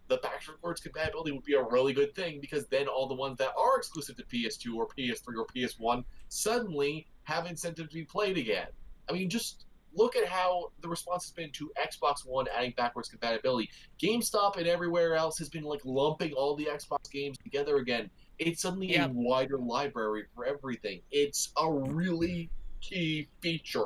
the backwards compatibility would be a really good thing, because then all the ones that are exclusive to PS2 or PS3 or PS1 suddenly have incentive to be played again. I mean, just look at how the response has been to Xbox One adding backwards compatibility. GameStop and everywhere else has been like lumping all the Xbox games together again. It's suddenly a wider library for everything. It's a really key feature.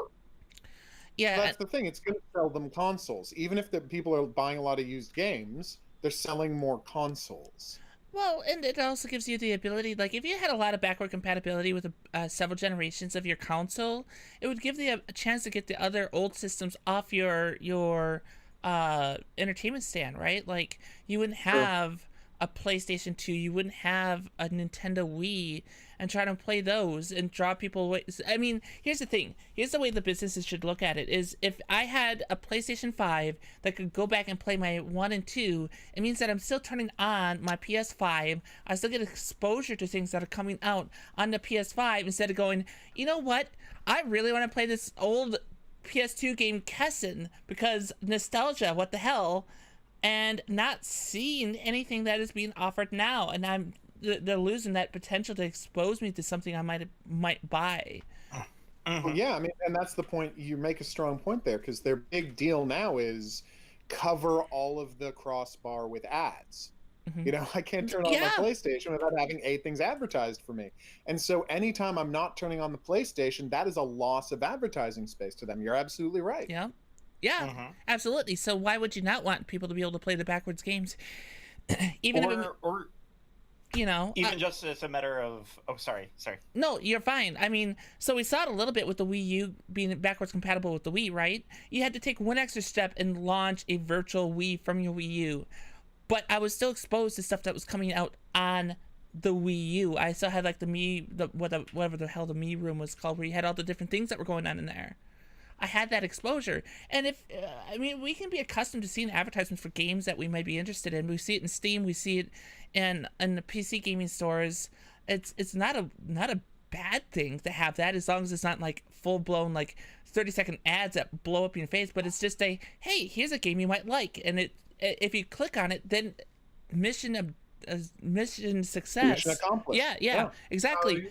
Yeah,
That's the thing. It's going to sell them consoles. Even if the people are buying a lot of used games, they're selling more consoles.
well, and it also gives you the ability, like, if you had a lot of backward compatibility with several generations of your console, it would give you a chance to get the other old systems off your entertainment stand, right? Like, you wouldn't have a PlayStation 2, you wouldn't have a Nintendo Wii, and try to play those and draw people away. I mean, here's the thing. Here's the way the businesses should look at it: is if I had a PlayStation 5 that could go back and play my 1 and 2, it means that I'm still turning on my PS5. I still get exposure to things that are coming out on the PS5 instead of going, you know what? I really want to play this old PS2 game Kessen because nostalgia, what the hell? And not seeing anything that is being offered now, and they're losing that potential to expose me to something I might buy.
Well, yeah, I mean, and that's the point. You make a strong point there, because their big deal now is cover all of the crossbar with ads.
Mhm.
You know, I can't turn on
Yeah.
my PlayStation without having 8 things advertised for me. And so anytime I'm not turning on the PlayStation, that is a loss of advertising space to them. You're absolutely right.
Yeah. Yeah, absolutely. So why would you not want people to be able to play the backwards games? Even
or
you know,
even just as a matter of sorry.
no, you're fine. I mean, so we saw it a little bit with the Wii U being backwards compatible with the Wii, right? You had to take one extra step and launch a virtual Wii from your Wii U. But I was still exposed to stuff that was coming out on the Wii U. I still had like the Mii, whatever the hell the Mii room was called, where you had all the different things that were going on in there. I had that exposure. And if I mean, we can be accustomed to seeing advertisements for games that we might be interested in. We see it in Steam, we see it in the PC gaming stores. It's not a bad thing to have that, as long as it's not like full blown like 30-second ads that blow up in your face, but it's just a, hey, here's a game you might like, and if you click on it, then mission success.
Mission accomplished.
Yeah, exactly.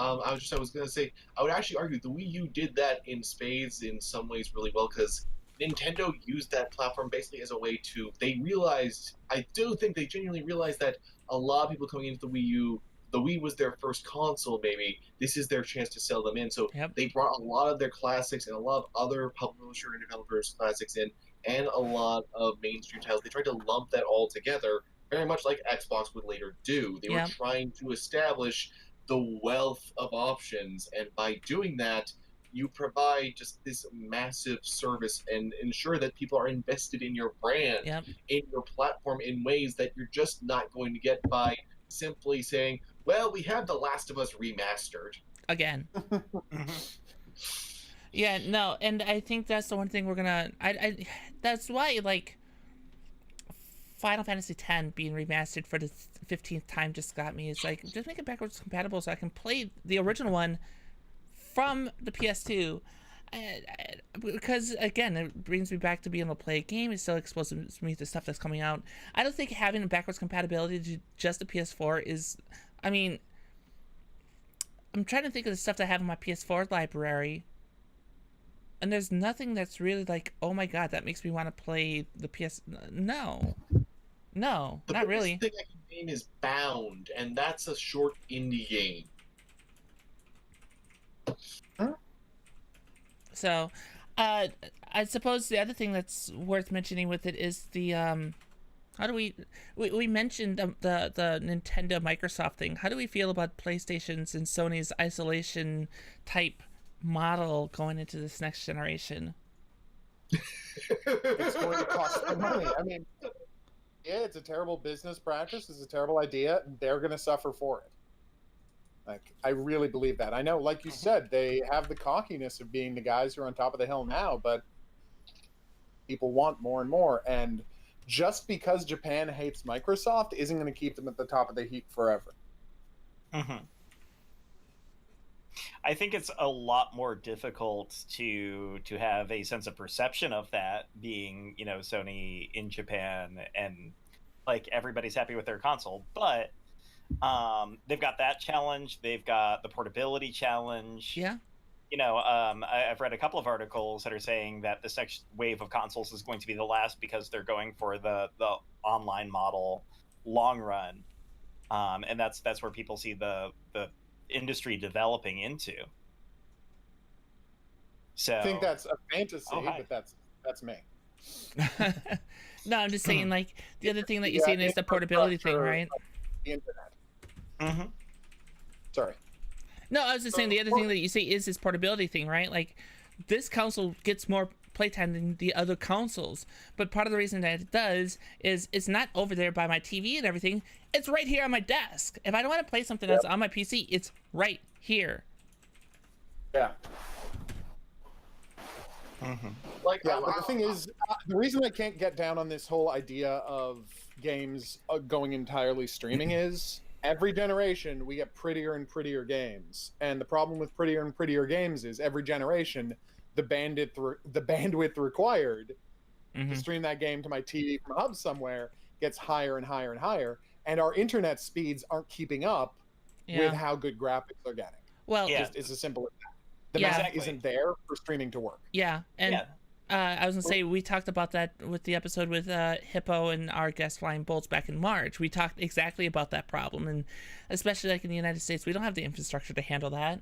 I was gonna say, I would actually argue the Wii U did that in spades in some ways really well, because Nintendo used that platform basically as a way to. They realized, I do think they genuinely realized that a lot of people coming into the Wii U, the Wii was their first console. Maybe this is their chance to sell them in. So they brought a lot of their classics and a lot of other publisher and developers' classics in, and a lot of mainstream titles. They tried to lump that all together, very much like Xbox would later do. They were trying to establish the wealth of options, and by doing that, you provide just this massive service and ensure that people are invested in your brand, in your platform, in ways that you're just not going to get by simply saying, well, we have The Last of Us remastered
Again. Yeah, no, and I think that's the one thing we're gonna that's why, like, Final Fantasy X being remastered for the 15th time just got me. It's like, just make it backwards compatible so I can play the original one from the PS2. Because, again, it brings me back to being able to play a game. It still exposes me to stuff that's coming out. I don't think having a backwards compatibility to just the PS4 is... I mean, I'm trying to think of the stuff that I have in my PS4 library, and there's nothing that's really like, oh my god, that makes me want to play the PS... No, not really.
The thing I can name is Bound, and that's a short indie game.
Huh? So, I suppose the other thing that's worth mentioning with it is the how do we mentioned the Nintendo Microsoft thing. How do we feel about PlayStation's and Sony's isolation type model going into this next generation?
It's going to cost them money. I mean, yeah, it's a terrible business practice. It's a terrible idea. And they're going to suffer for it. Like, I really believe that. I know, like you said, they have the cockiness of being the guys who are on top of the hill now, but people want more and more. And just because Japan hates Microsoft isn't going to keep them at the top of the heap forever.
I think it's a lot more difficult to have a sense of perception of that, being, you know, Sony in Japan and like everybody's happy with their console, but they've got that challenge. They've got the portability challenge.
Yeah.
You know, I've read a couple of articles that are saying that this next wave of consoles is going to be the last because they're going for the online model long run, and that's where people see the industry developing into. So
I think that's a fantasy,
Oh, hi.
but that's me.
No, I'm just saying, like, the other thing that you're
Yeah,
seeing is the portability thing,
infrastructure
right?
of the internet.
hmm
Sorry.
No, I was just saying the other thing that you say is this portability thing, right? Like, this console gets more playtime than the other consoles, but part of the reason that it does is it's not over there by my TV and everything. It's right here on my desk. If I don't want to play something that's on my PC, it's right here.
Yeah.
Like,
Yeah, but the thing is, the reason I can't get down on this whole idea of games going entirely streaming is every generation we get prettier and prettier games, and the problem with prettier and prettier games is every generation the bandwidth required to stream that game to my TV from a hub somewhere gets higher and higher and higher, and our internet speeds aren't keeping up with how good graphics are getting.
Well,
Yeah.
Just, it's as simple as that. The
Yeah.
math
Exactly.
isn't there for streaming to work.
yeah, and
Yeah.
I was gonna say we talked about that with the episode with Hippo and our guest Flying Bolts back in March. We talked exactly about that problem, and especially like in the United States, we don't have the infrastructure to handle that.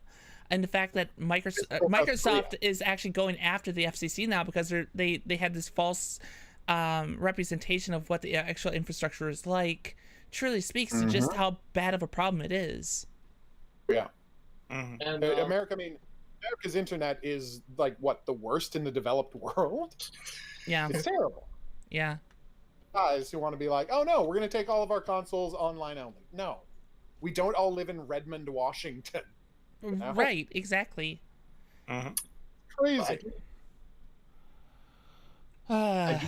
And the fact that Microsoft is actually going after the FCC now because they had this false representation of what the actual infrastructure is like truly speaks to just how bad of a problem it is.
Yeah.
Mhm.
and
America's internet is like what, the worst in the developed world?
Yeah,
It's terrible.
yeah,
Guys who want to be like, oh no, we're going to take all of our consoles online only. No, we don't all live in Redmond, Washington. know?
right, exactly.
Crazy.
I do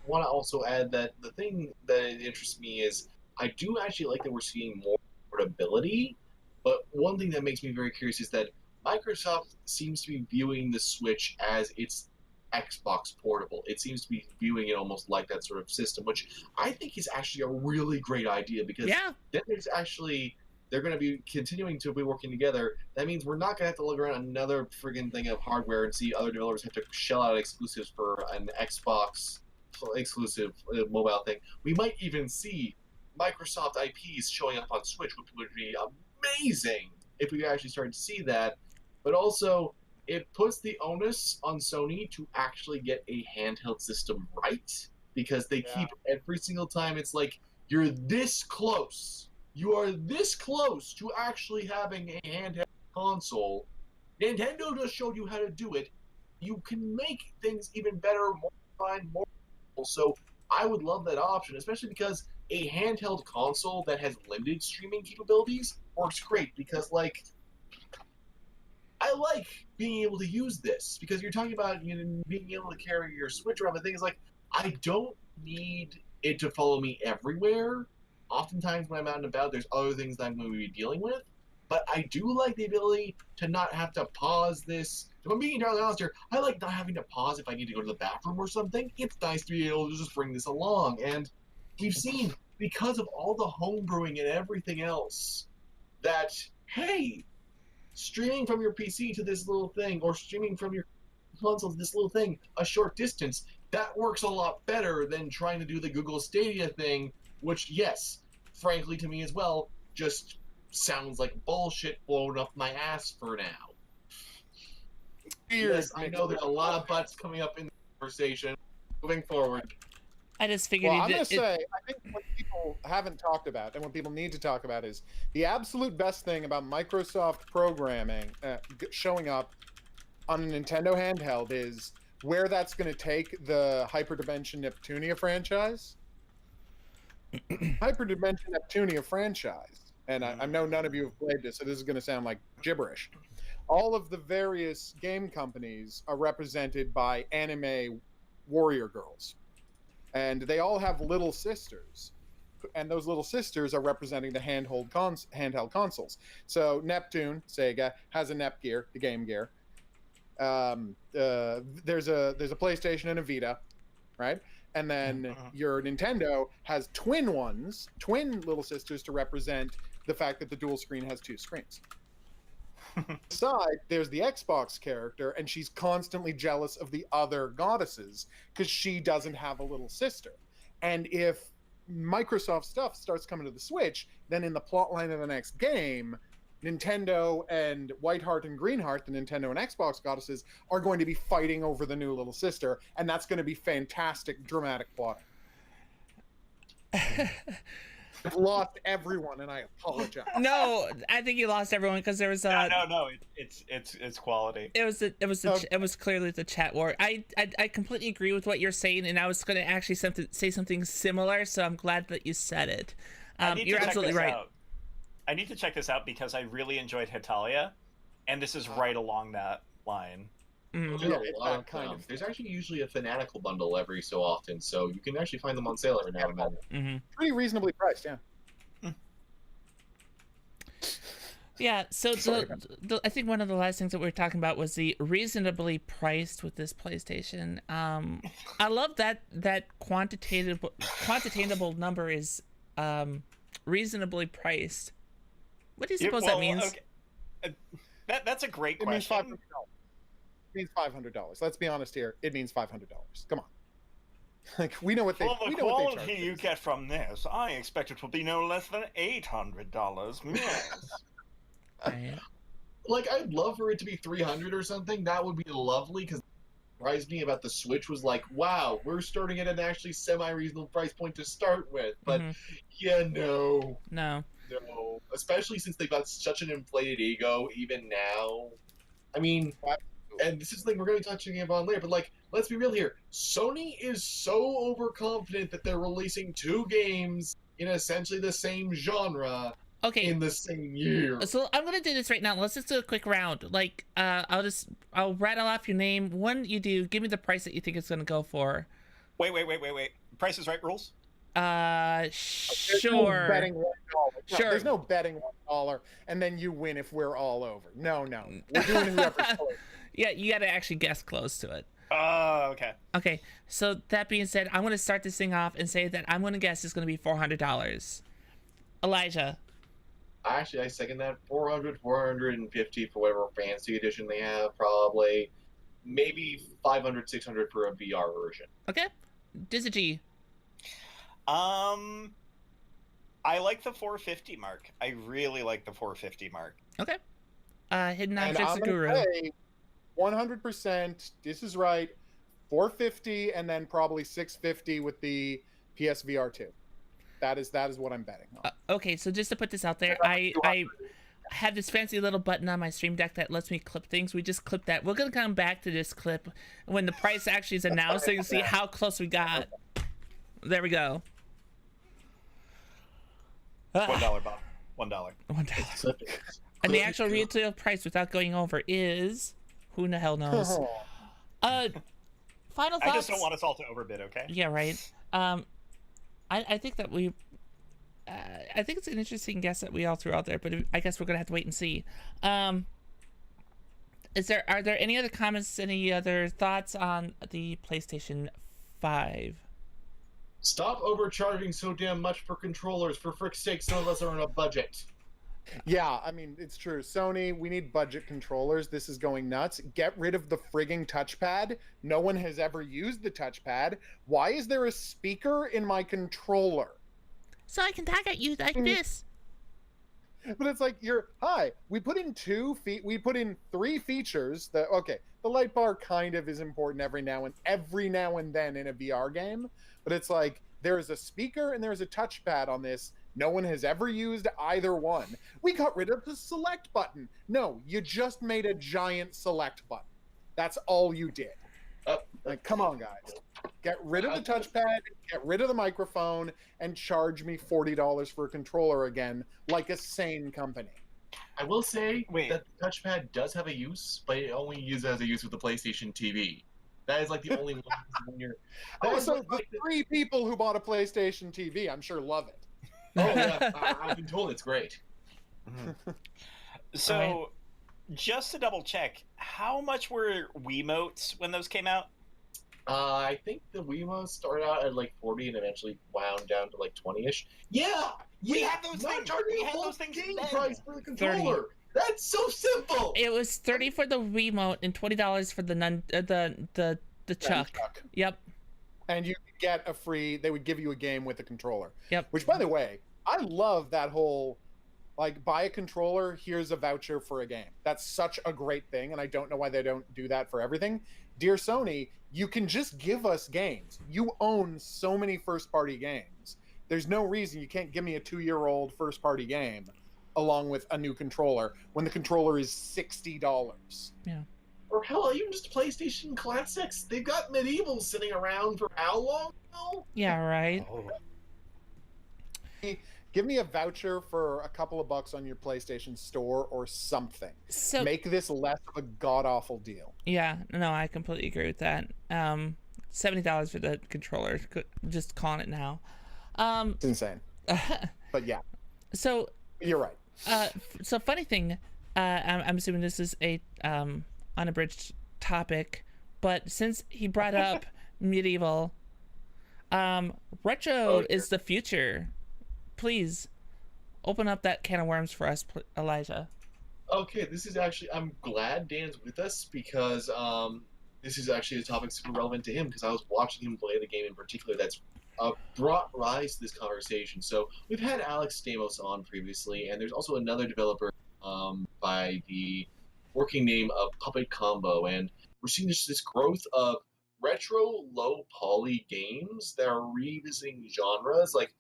want to also add that the thing that interests me is I do actually like that we're seeing more portability, but one thing that makes me very curious is that Microsoft seems to be viewing the Switch as its Xbox portable. It seems to be viewing it almost like that sort of system, which I think is actually a really great idea because
Yeah,
then it's actually they're going to be continuing to be working together. That means we're not going to have to look around another friggin' thing of hardware and see other developers have to shell out exclusives for an Xbox exclusive mobile thing. We might even see Microsoft IPs showing up on Switch, which would be amazing if we actually started to see that. But also, it puts the onus on Sony to actually get a handheld system right, because they keep every single time it's like, you're this close. You are this close to actually having a handheld console. Nintendo just showed you how to do it. You can make things even better, more fun, more cool. So I would love that option, especially because a handheld console that has limited streaming capabilities works great because, like, I like being able to use this because you're talking about being able to carry your Switch around. The thing is, like, I don't need it to follow me everywhere. Oftentimes when I'm out and about, there's other things that I'm going to be dealing with. But I do like the ability to not have to pause this. If I'm being entirely honest here, I like not having to pause if I need to go to the bathroom or something. It's nice to be able to just bring this along. And we've seen, because of all the homebrewing and everything else, that, hey, streaming from your PC to this little thing, or streaming from your console to this little thing, a short distance, that works a lot better than trying to do the Google Stadia thing, which, yes, frankly to me as well, just sounds like bullshit blown up my ass for now. Yes, I know there's a lot of butts coming up in the conversation. Moving forward.
I just figured.
Well, I'm going to say, I think what people haven't talked about and what people need to talk about is the absolute best thing about Microsoft programming showing up on a Nintendo handheld is where that's going to take the Hyperdimension Neptunia franchise. Hyperdimension Neptunia franchise, and I know none of you have played this, so this is going to sound like gibberish. All of the various game companies are represented by anime warrior girls. And they all have little sisters. And those little sisters are representing the handheld consoles. So Neptune, Sega, has a Nep Gear, the Game Gear. There's a PlayStation and a Vita, right? And then your Nintendo has twin little sisters to represent the fact that the dual screen has two screens. Side, there's the Xbox character, and she's constantly jealous of the other goddesses because she doesn't have a little sister. And if Microsoft stuff starts coming to the Switch, then in the plot line of the next game, Nintendo and Whiteheart and Greenheart, the Nintendo and Xbox goddesses, are going to be fighting over the new little sister, and that's going to be fantastic dramatic plotting. I've lost everyone, and I apologize.
No, I think you lost everyone because there was
No, it's quality.
It was clearly the chat war. I completely agree with what you're saying, and I was going to actually say something similar. So I'm glad that you said it. You're absolutely right.
I need to check this out because I really enjoyed Hetalia, and this is right along that line.
There's a lot of kind of. There's actually usually a Fanatical bundle every so often, so you can actually find them on sale every now and then.
Pretty reasonably priced, yeah.
Yeah, so I think one of the last things that we were talking about was the reasonably priced with this PlayStation. I love that quantitative number is reasonably priced. What do you suppose that means?
Okay. That's a great
It means
question.
$500. It means $500. Let's be honest here. It means $500. Come on. Like, we know what they.
For the
we know what they
quality
charge
you
us.
get from this, I expect it will be no less than $800. Yes.
Right.
Like, I'd love for it to be 300 or something. That would be lovely, because what surprised me about the Switch was like, wow, we're starting at an actually semi-reasonable price point to start with. But yeah, no. Especially since they've got such an inflated ego even now. I mean, and this is the thing we're going to be touching upon later, but like, let's be real here. Sony is so overconfident that they're releasing 2 games in essentially the same genre in the same year.
So I'm gonna do this right now. Let's just do a quick round. Like, I'll rattle off your name. When you do, give me the price that you think it's gonna go for.
Wait. Price is Right rules?
Sure.
No betting $1.
Sure.
There's no betting $1 and then you win if we're all over. No. We're doing whoever's close.
Yeah, you gotta actually guess close to it.
Oh, okay.
Okay, so that being said, I'm gonna start this thing off and say that I'm gonna guess it's gonna be $400. Elijah.
Actually, I second that. 400, 450 for whatever fancy edition they have, probably. Maybe 500, 600 for a VR version.
Okay. Dizzy.
I like the 450 mark. I really like the 450 mark.
Okay. Hidden
And
Objects
I'm
Guru.
gonna say 100%. This is right. 450 and then probably 650 with the PSVR 2. That is what I'm betting on.
Okay, so just to put this out there, I have this fancy little button on my Stream Deck that lets me clip things. We just clipped that. We're gonna come back to this clip when the price actually is announced, so you can see how close we got. There we go.
$1, Bob. $1.
$1. And the actual retail price, without going over, is who the hell knows. Final thoughts.
I just don't want us all to overbid. Okay.
Yeah, right. I think that I think it's an interesting guess that we all threw out there, but I guess we're gonna have to wait and see. Are there any other comments, any other thoughts on the PlayStation 5?
Stop overcharging so damn much for controllers. For frick's sake, some of us are on a budget.
Yeah, I mean, it's true. Sony, we need budget controllers. This is going nuts. Get rid of the frigging touchpad. No one has ever used the touchpad. Why is there a speaker in my controller?
So I can talk at you like this.
But it's like, we put in 3 features that, okay, the light bar kind of is important every now and then in a VR game, but it's like, there's a speaker and there's a touchpad on this. No one has ever used either one. We got rid of the select button. No, you just made a giant select button. That's all you did. Like, come on, guys. Get rid of the touchpad, get rid of the microphone, and charge me $40 for a controller again, like a sane company.
I will say that the touchpad does have a use, but it only has a use with the PlayStation TV. That is like the only one when you're...
Also, the 3 people who bought a PlayStation TV, I'm sure love it.
Oh, yeah. I've been told it's great.
So, just to double check, how much were Wiimotes when those came out?
I think the Wiimotes started out at like 40 and eventually wound down to like 20-ish. Yeah!
We had those things.
We had those things game price for the controller. 30. That's so simple.
It was $30 for the Wiimote and $20 for the Chuck. Yep.
And you could get they would give you a game with a controller.
Yep.
Which, by the way, I love that whole Like, buy a controller, here's a voucher for a game. That's such a great thing, and I don't know why they don't do that for everything. Dear Sony, you can just give us games. You own so many first-party games. There's no reason you can't give me a 2-year-old first-party game along with a new controller when the controller is $60.
Yeah.
Or hell, even just PlayStation Classics. They've got Medieval sitting around for how long now?
Yeah, right.
Oh.
Give me a voucher for a couple of bucks on your PlayStation Store or something.
So
Make this less of a god-awful deal.
yeah, no, I completely agree with that. $70 for the controller. Just calling it now.
It's insane. But yeah,
So
you're right.
so funny thing, I'm assuming this is a unabridged topic, but since he brought up medieval, retro is the future. Please open up that can of worms for us, Elijah.
Okay, this is actually, I'm glad Dan's with us because this is actually a topic super relevant to him because I was watching him play the game in particular that's brought rise to this conversation. So we've had Alex Stamos on previously, and there's also another developer by the working name of Puppet Combo, and we're seeing this growth of retro low poly games that are revisiting genres. Like,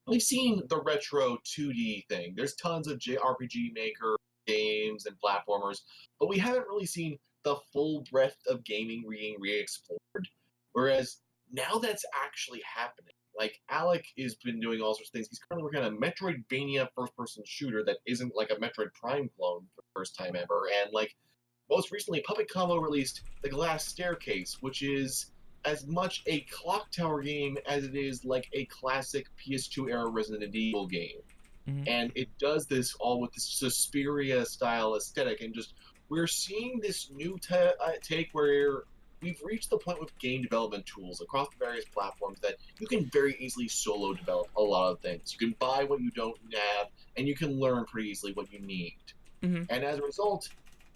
we've seen the retro 2D thing. There's tons of JRPG Maker games and platformers, but we haven't really seen the full breadth of gaming being re-explored. Whereas now that's actually happening. Like, Alec has been doing all sorts of things. He's currently working on a Metroidvania first-person shooter that isn't like a Metroid Prime clone for the first time ever. And like, most recently, Puppet Combo released The Glass Staircase, which is as much a clock tower game as it is like a classic PS2 era Resident Evil game.
Mhm.
And it does this all with this Suspiria style aesthetic, and just we're seeing this new take where we've reached the point with game development tools across the various platforms that you can very easily solo develop a lot of things. You can buy what you don't have, and you can learn pretty easily what you need.
Mhm.
And as a result,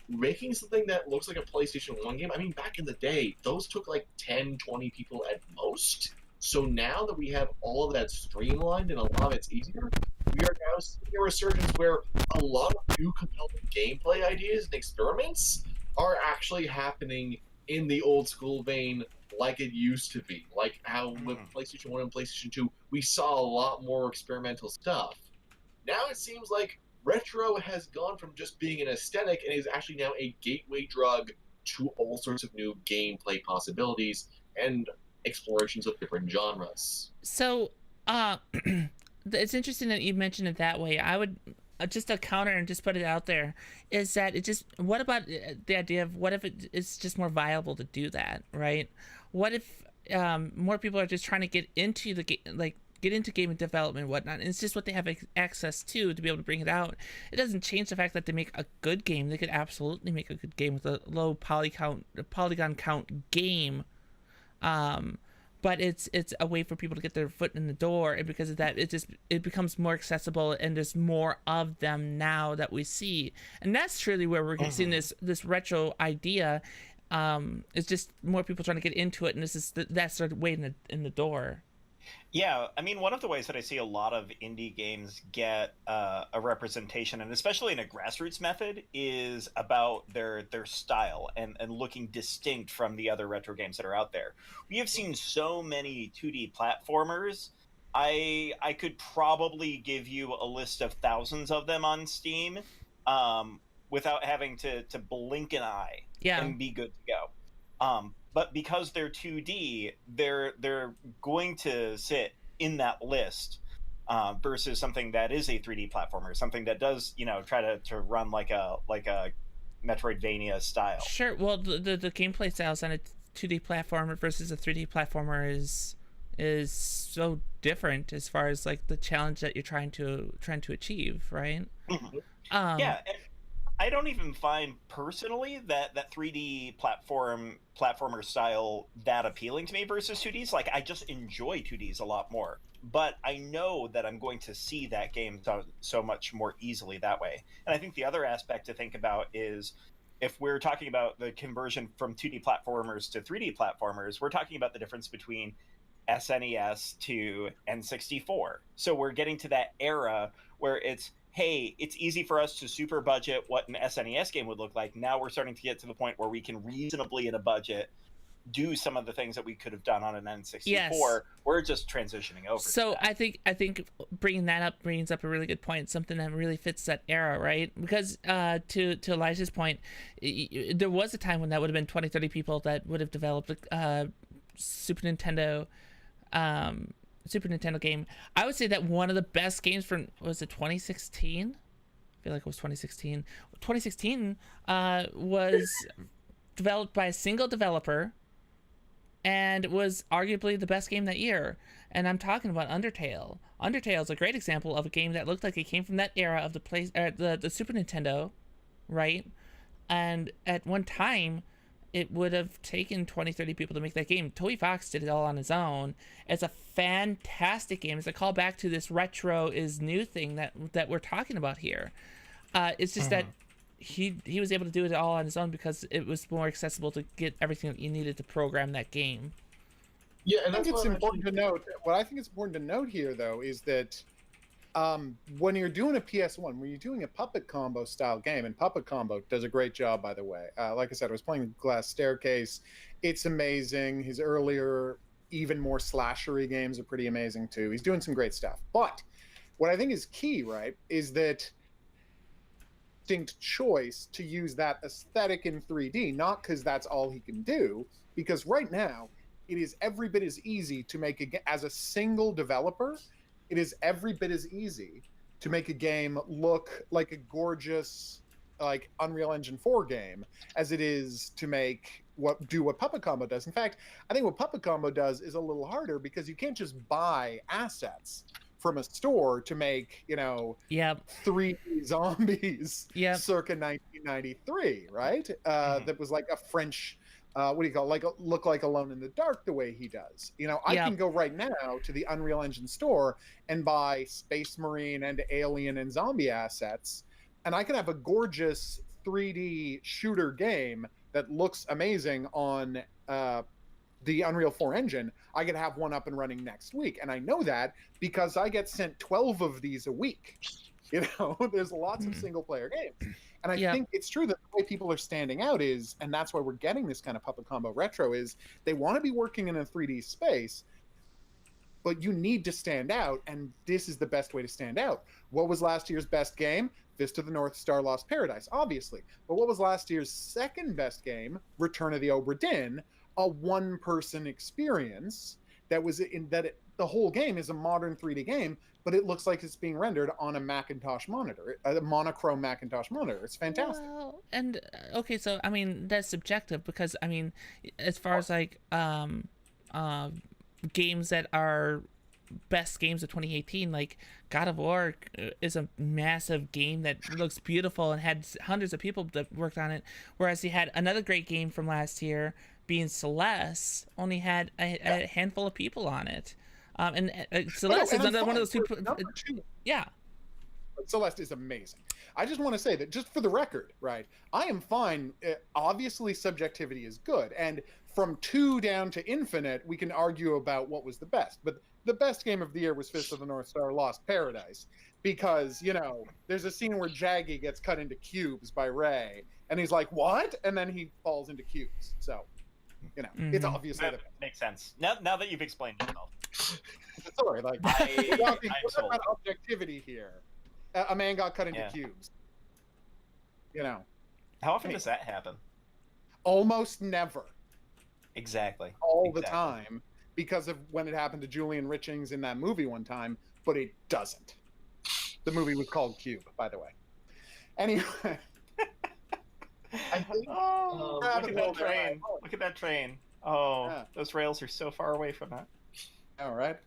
making something that looks like a PlayStation 1 game, I mean, back in the day, those took like 10, 20 people at most. So now that we have all of that streamlined and a lot of it's easier, we are now seeing a resurgence where a lot of new compelling gameplay ideas and experiments are actually happening in the old school vein like it used to be. Like how with PlayStation 1 and PlayStation 2, we saw a lot more experimental stuff. Now it seems like retro has gone from just being an aesthetic and is actually now a gateway drug to all sorts of new gameplay possibilities and explorations of different genres.
So, it's interesting that you mentioned it that way. I would just a counter and just put it out there is that it just. What about the idea of what if it's just more viable to do that, right? What if more people are just trying to get into the game, get into game development and whatnot, and it's just what they have access to be able to bring it out. It doesn't change the fact that they make a good game. They could absolutely make a good game with a low polygon count game. But it's a way for people to get their foot in the door, and because of that, it becomes more accessible, and there's more of them now that we see, and that's truly where we're seeing this retro idea. It's just more people trying to get into it, and that's their way in the door.
Yeah, I mean, one of the ways that I see a lot of indie games get a representation, and especially in a grassroots method, is about their style and looking distinct from the other retro games that are out there. We have seen so many 2D platformers. I could probably give you a list of thousands of them on Steam without having to blink an eye and be good to go. But because they're 2D, they're going to sit in that list versus something that is a 3D platformer, something that does try to run like a Metroidvania style.
Sure. Well, the gameplay styles on a 2D platformer versus a 3D platformer is so different as far as like the challenge that you're trying to achieve, right?
Mm-hmm. Yeah. And I don't even find personally that 3D platformer style that appealing to me versus 2Ds. Like, I just enjoy 2Ds a lot more. But I know that I'm going to see that game so much more easily that way. And I think the other aspect to think about is if we're talking about the conversion from 2D platformers to 3D platformers, we're talking about the difference between SNES to N64. So we're getting to that era where it's, hey, it's easy for us to super budget what an SNES game would look like. Now we're starting to get to the point where we can reasonably, in a budget, do some of the things that we could have done on an N64.
Yes.
We're just transitioning over.
So
to that.
I think bringing that up brings up a really good point, something that really fits that era, right? Because to Elijah's point, there was a time when that would have been 20, 30 people that would have developed a Super Nintendo game. I would say that one of the best games from, was it 2016? I feel like it was 2016. 2016 was developed by a single developer, and was arguably the best game that year. And I'm talking about Undertale. Undertale is a great example of a game that looked like it came from that era of the Super Nintendo, right? And at one time, it would have taken 20, 30 people to make that game. Toby Fox did it all on his own. It's a fantastic game. It's a call back to this retro is new thing that we're talking about here. It's just that he was able to do it all on his own because it was more accessible to get everything that you needed to program that game.
Yeah, and
I
that's
think it's
what
important to note. What I think is important to note here, though, is that when you're doing a PS1, when you're doing a Puppet Combo style game, and Puppet Combo does a great job, by the way. Like I said, I was playing Glass Staircase. It's amazing. His earlier, even more slashery games are pretty amazing too. He's doing some great stuff. But what I think is key, right, is that distinct choice to use that aesthetic in 3D, not because that's all he can do, because right now it is every bit as easy to make as a single developer, it is every bit as easy to make a game look like a gorgeous, like Unreal Engine 4 game as it is to make what Puppet Combo does. In fact, I think what Puppet Combo does is a little harder because you can't just buy assets from a store to make, 3 zombies circa 1993, right? That was like a French, look like Alone in the Dark the way he does. I can go right now to the Unreal Engine store and buy Space Marine and Alien and zombie assets, and I can have a gorgeous 3D shooter game that looks amazing on the Unreal 4 engine. I could have one up and running next week. And I know that because I get sent 12 of these a week. There's lots of single player games. And I think it's true that the way people are standing out is, and that's why we're getting this kind of Puppet Combo retro, is they want to be working in a 3D space, but you need to stand out. And this is the best way to stand out. What was last year's best game? Fist of the North Star Lost Paradise, obviously. But what was last year's second best game? Return of the Obra Dinn, a one-person experience that was the whole game is a modern 3D game, but it looks like it's being rendered on a Macintosh monitor, a monochrome Macintosh monitor. It's fantastic.
Well, and okay, so I mean that's subjective because I mean, as far as like games that are best games of 2018, like God of War is a massive game that looks beautiful and had hundreds of people that worked on it, whereas you had another great game from last year being Celeste, only had a handful of people on it. And Celeste is another one of those people. Yeah.
Celeste is amazing. I just want to say that, just for the record, right? I am fine. Obviously, subjectivity is good. And from 2 down to infinite, we can argue about what was the best. But the best game of the year was Fist of the North Star Lost Paradise. Because, there's a scene where Jaggy gets cut into cubes by Ray. And he's like, what? And then he falls into cubes. So, it's obviously
that makes sense. Now that you've explained yourself.
Sorry, like, we're talking about objectivity here. A man got cut into cubes.
How often does that happen?
Almost never.
Exactly.
All the time, because of when it happened to Julian Richings in that movie one time, but it doesn't. The movie was called Cube, by the way. Anyway.
I think,
look at that train. Look at that train. Oh, those rails are so far away from that.
All right.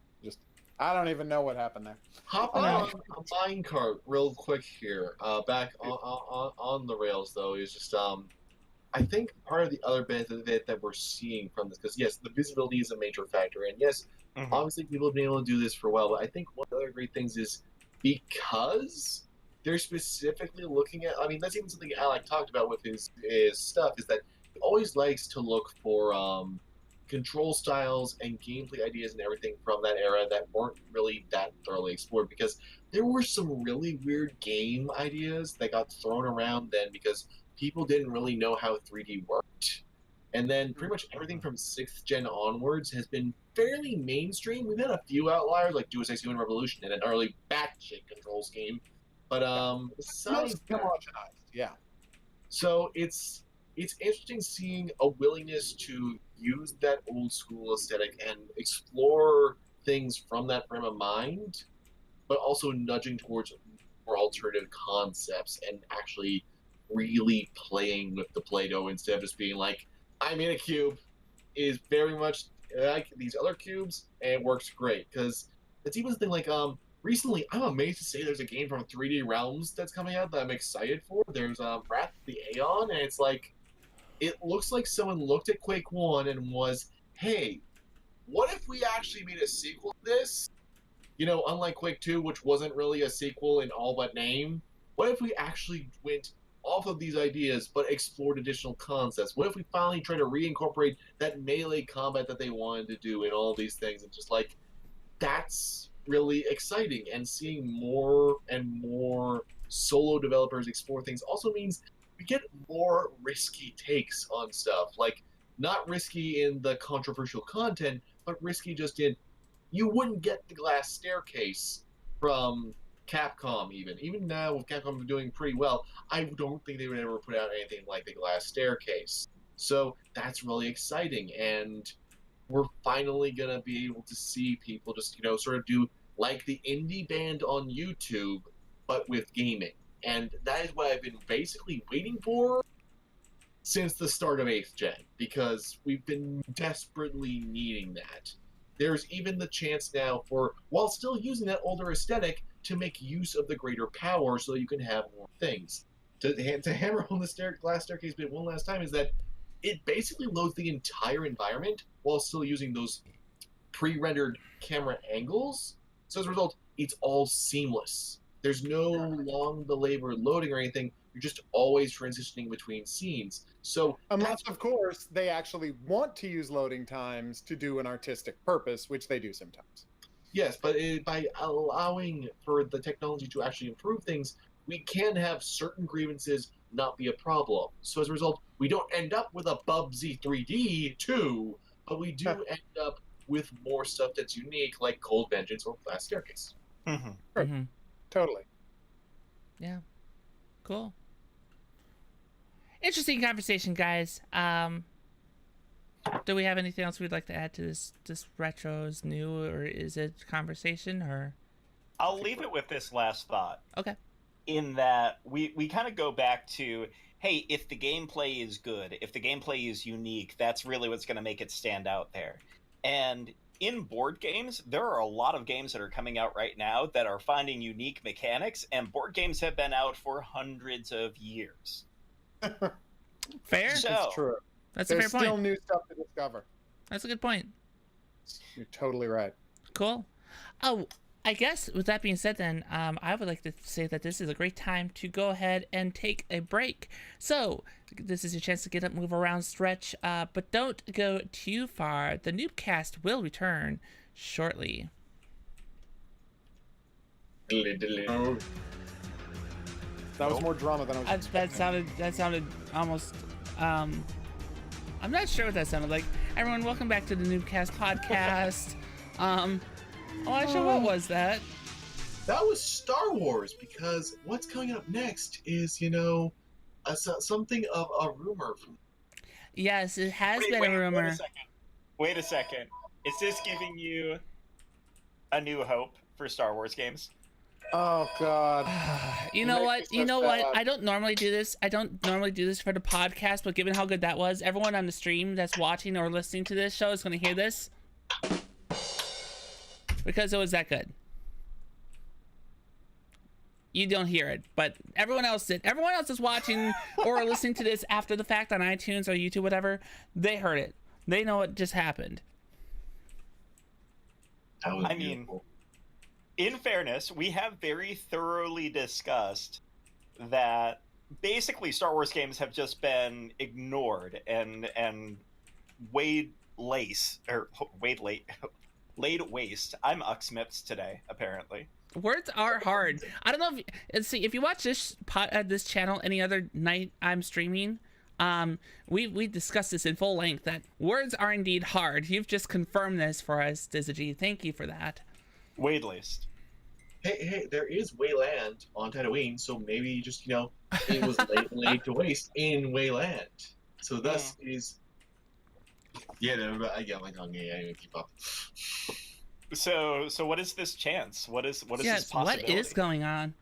I don't even know what happened there.
Hop on a minecart real quick here. Back on the rails, though, is just I think part of the other benefit that we're seeing from this, because yes, the visibility is a major factor, and yes, obviously people have been able to do this for a while, but I think one of the other great things is because they're specifically looking at, I mean, that's even something Alec talked about with his stuff, is that he always likes to look for control styles and gameplay ideas and everything from that era that weren't really that thoroughly explored, because there were some really weird game ideas that got thrown around then because people didn't really know how 3D worked. And then pretty much everything from 6th gen onwards has been fairly mainstream. We've had a few outliers like Deus Ex Human Revolution and an early batshit control scheme. But besides
Most
that,
homogenized, yeah.
so it's interesting seeing a willingness to use that old school aesthetic and explore things from that frame of mind, but also nudging towards more alternative concepts and actually really playing with the Play-Doh instead of just being like, I made a cube, is very much like these other cubes, and it works great. Because it's even the thing like, recently, I'm amazed to say there's a game from 3D Realms that's coming out that I'm excited for. There's Wrath of the Aeon, and it's like, it looks like someone looked at Quake 1 and was, hey, what if we actually made a sequel to this? You know, unlike Quake 2, which wasn't really a sequel in all but name, what if we actually went off of these ideas but explored additional concepts? What if we finally tried to reincorporate that melee combat that they wanted to do and all these things? And just like, that's really exciting. And seeing more and more solo developers explore things also means we get more risky takes on stuff. Like, not risky in the controversial content, but risky just in, you wouldn't get the glass staircase from Capcom even. Even now, with Capcom doing pretty well, I don't think they would ever put out anything like the glass staircase. So that's really exciting, and we're finally going to be able to see people just, sort of do like the indie band on YouTube, but with gaming. And that is what I've been basically waiting for since the start of 8th gen, because we've been desperately needing that. There's even the chance now for, while still using that older aesthetic, to make use of the greater power so you can have more things. To hammer on the glass staircase bit one last time is that it basically loads the entire environment while still using those pre-rendered camera angles. So as a result, it's all seamless. There's no long belabored loading or anything. You're just always transitioning between scenes. So
unless, of course, they actually want to use loading times to do an artistic purpose, which they do sometimes.
Yes, but by allowing for the technology to actually improve things, we can have certain grievances not be a problem. So as a result, we don't end up with a Bubsy 3D 2, but we do end up with more stuff that's unique, like Cold Vengeance or Glass Staircase.
Mm-hmm.
Right.
Mm-hmm.
Totally.
Yeah. Cool. Interesting conversation, guys. Do we have anything else we'd like to add to this retro's new, or is it conversation, or?
I'll leave it with this last thought.
Okay.
In that we kind of go back to, hey, if the gameplay is good, if the gameplay is unique, that's really what's going to make it stand out there. And in board games, there are a lot of games that are coming out right now that are finding unique mechanics, and board games have been out for hundreds of years.
Fair.
So,
That's true.
That's
There's
a fair point.
still new stuff to discover.
That's a good point.
You're totally right.
Cool. Oh, I guess with that being said, then I would like to say that this is a great time to go ahead and take a break. So this is your chance to get up, move around, stretch, but don't go too far. The Newbcast will return shortly.
That was more drama than I was expecting.
That sounded almost. I'm not sure what that sounded like. Everyone, welcome back to the Newbcast podcast. Actually, what was that?
That was Star Wars, because what's coming up next is, something of a rumor.
Yes, it has been a rumor.
Wait a second. Is this giving you a new hope for Star Wars games?
Oh God.
You know what? I don't normally do this. I don't normally do this for the podcast, but given how good that was, everyone on the stream that's watching or listening to this show is going to hear this. Because it was that good. You don't hear it, but everyone else did. Everyone else is watching or listening to this after the fact on iTunes or YouTube, whatever. They heard it. They know what just happened.
That was beautiful.
In fairness, we have very thoroughly discussed that basically Star Wars games have just been ignored and weighed laid waste. I'm Uxmips today, apparently.
Words are hard. I don't know if you watch this channel any other night I'm streaming, we discussed this in full length that words are indeed hard. You've just confirmed this for us, Dizzy. Thank you for that.
Wade list.
Hey, there is Wayland on Tatooine, so maybe just, it was laid to waste in Wayland. So thus is... Yeah, no, I get my tongue. Yeah, I didn't keep up.
So what is this chance? What is this possibility?
What is going on?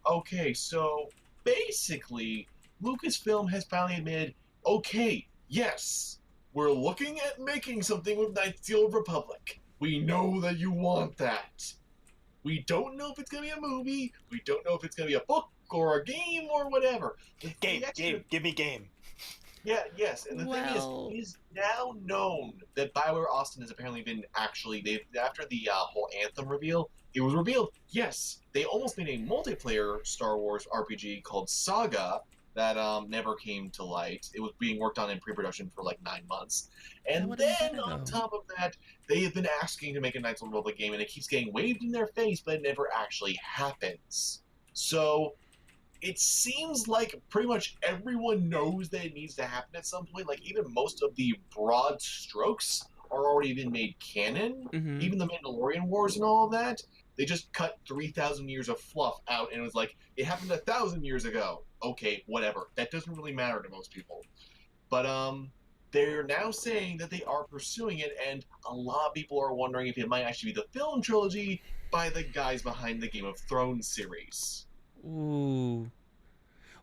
Okay, so basically, Lucasfilm has finally admitted, okay, yes, we're looking at making something with Knights of the Old Republic. We know that you want that. We don't know if it's going to be a movie. We don't know if it's going to be a book or a game or whatever.
Game. Give me game.
Yeah, yes, and the thing is, it is now known that BioWare Austin has apparently been after the whole Anthem reveal, it was revealed, yes, they almost made a multiplayer Star Wars RPG called Saga that never came to light. It was being worked on in pre-production for like 9 months. And then, on top of that, they have been asking to make a Knights of the Republic game, and it keeps getting waved in their face, but it never actually happens. So... it seems like pretty much everyone knows that it needs to happen at some point. Like, even most of the broad strokes are already been made canon.
Mm-hmm.
Even the Mandalorian Wars and all of that. They just cut 3,000 years of fluff out, and it was like, it happened 1,000 years ago. Okay, whatever. That doesn't really matter to most people. But, they're now saying that they are pursuing it, and a lot of people are wondering if it might actually be the film trilogy by the guys behind the Game of Thrones series.
Ooh.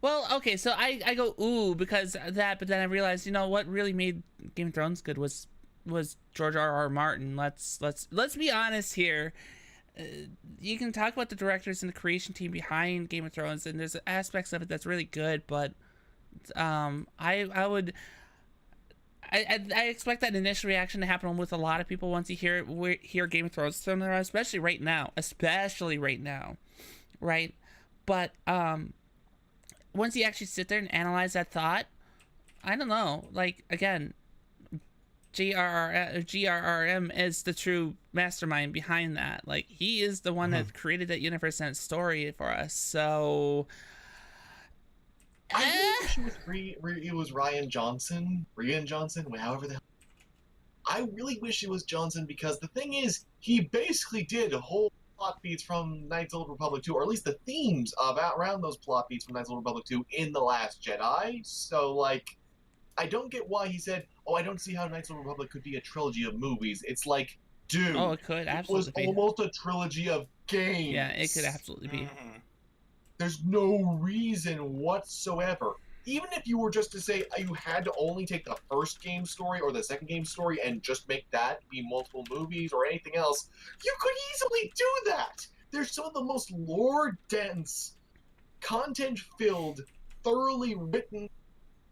Well, okay, so I go ooh because of that, but then I realized, what really made Game of Thrones good was George R.R. Martin. Let's be honest here. You can talk about the directors and the creation team behind Game of Thrones, and there's aspects of it that's really good, but I expect that initial reaction to happen with a lot of people once you hear Game of Thrones, especially right now, right? But once you actually sit there and analyze that thought, I don't know. Like, again, GRRM is the true mastermind behind that. Like, he is the one that created that universe and story for us. So
I really wish it was Rian Johnson, however the hell. I really wish it was Johnson, because the thing is, he basically did a whole plot beats from Knights of the Old Republic 2, or at least the themes around those plot beats from Knights of the Old Republic 2 in The Last Jedi. So, like, I don't get why he said, I don't see how Knights of the Republic could be a trilogy of movies. It's like, dude,
it could absolutely
be. Almost a trilogy of games.
Yeah, it could absolutely be.
Mm-hmm.
There's no reason whatsoever. Even if you were just to say you had to only take the first game story or the second game story and just make that be multiple movies or anything else, you could easily do that. There's some of the most lore-dense, content-filled, thoroughly written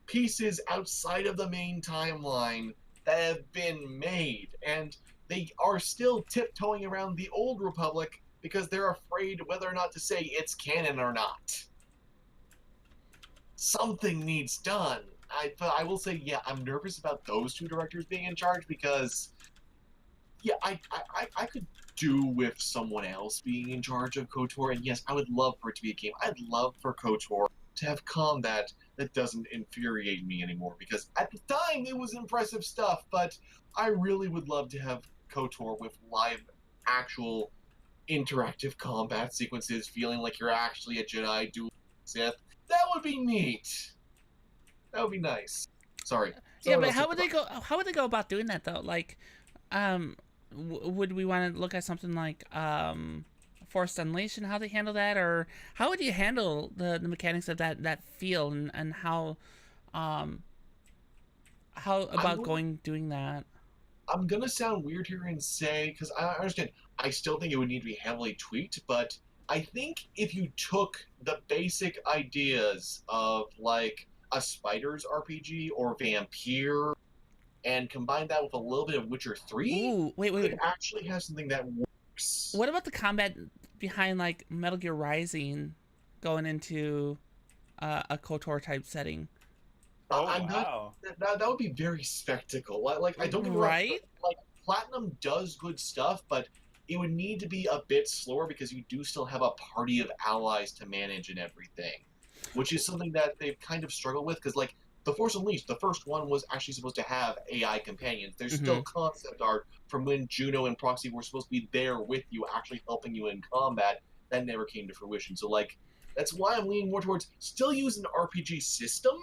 pieces outside of the main timeline that have been made, and they are still tiptoeing around the Old Republic because they're afraid whether or not to say it's canon or not. Something needs done. But I will say, yeah, I'm nervous about those two directors being in charge because, yeah, I could do with someone else being in charge of KotOR, and yes, I would love for it to be a game. I'd love for KotOR to have combat that doesn't infuriate me anymore, because at the time it was impressive stuff, but I really would love to have KotOR with live, actual, interactive combat sequences, feeling like you're actually a Jedi dueling Sith. That would be neat. That would be nice. Sorry.
Yeah, but how would they go about doing that though? Like, would we want to look at something like Force Unleashed, how they handle that, or how would you handle the mechanics of that feel, and how about doing that?
I'm gonna sound weird here and say, because I understand, I still think it would need to be heavily tweaked, but I think if you took the basic ideas of like a Spiders RPG or Vampire and combined that with a little bit of Witcher 3,
Ooh, wait.
It actually has something that works.
What about the combat behind like Metal Gear Rising going into a KotOR type setting?
Oh,
I'm not.
wow.
That would be very spectacle. I don't get me wrong.
Right?
Like Platinum does good stuff, but it would need to be a bit slower because you do still have a party of allies to manage and everything, which is something that they've kind of struggled with. Because like the Force Unleashed, the first one was actually supposed to have AI companions. There's still concept art from when Juno and Proxy were supposed to be there with you, actually helping you in combat. That never came to fruition. So like that's why I'm leaning more towards still use an RPG system,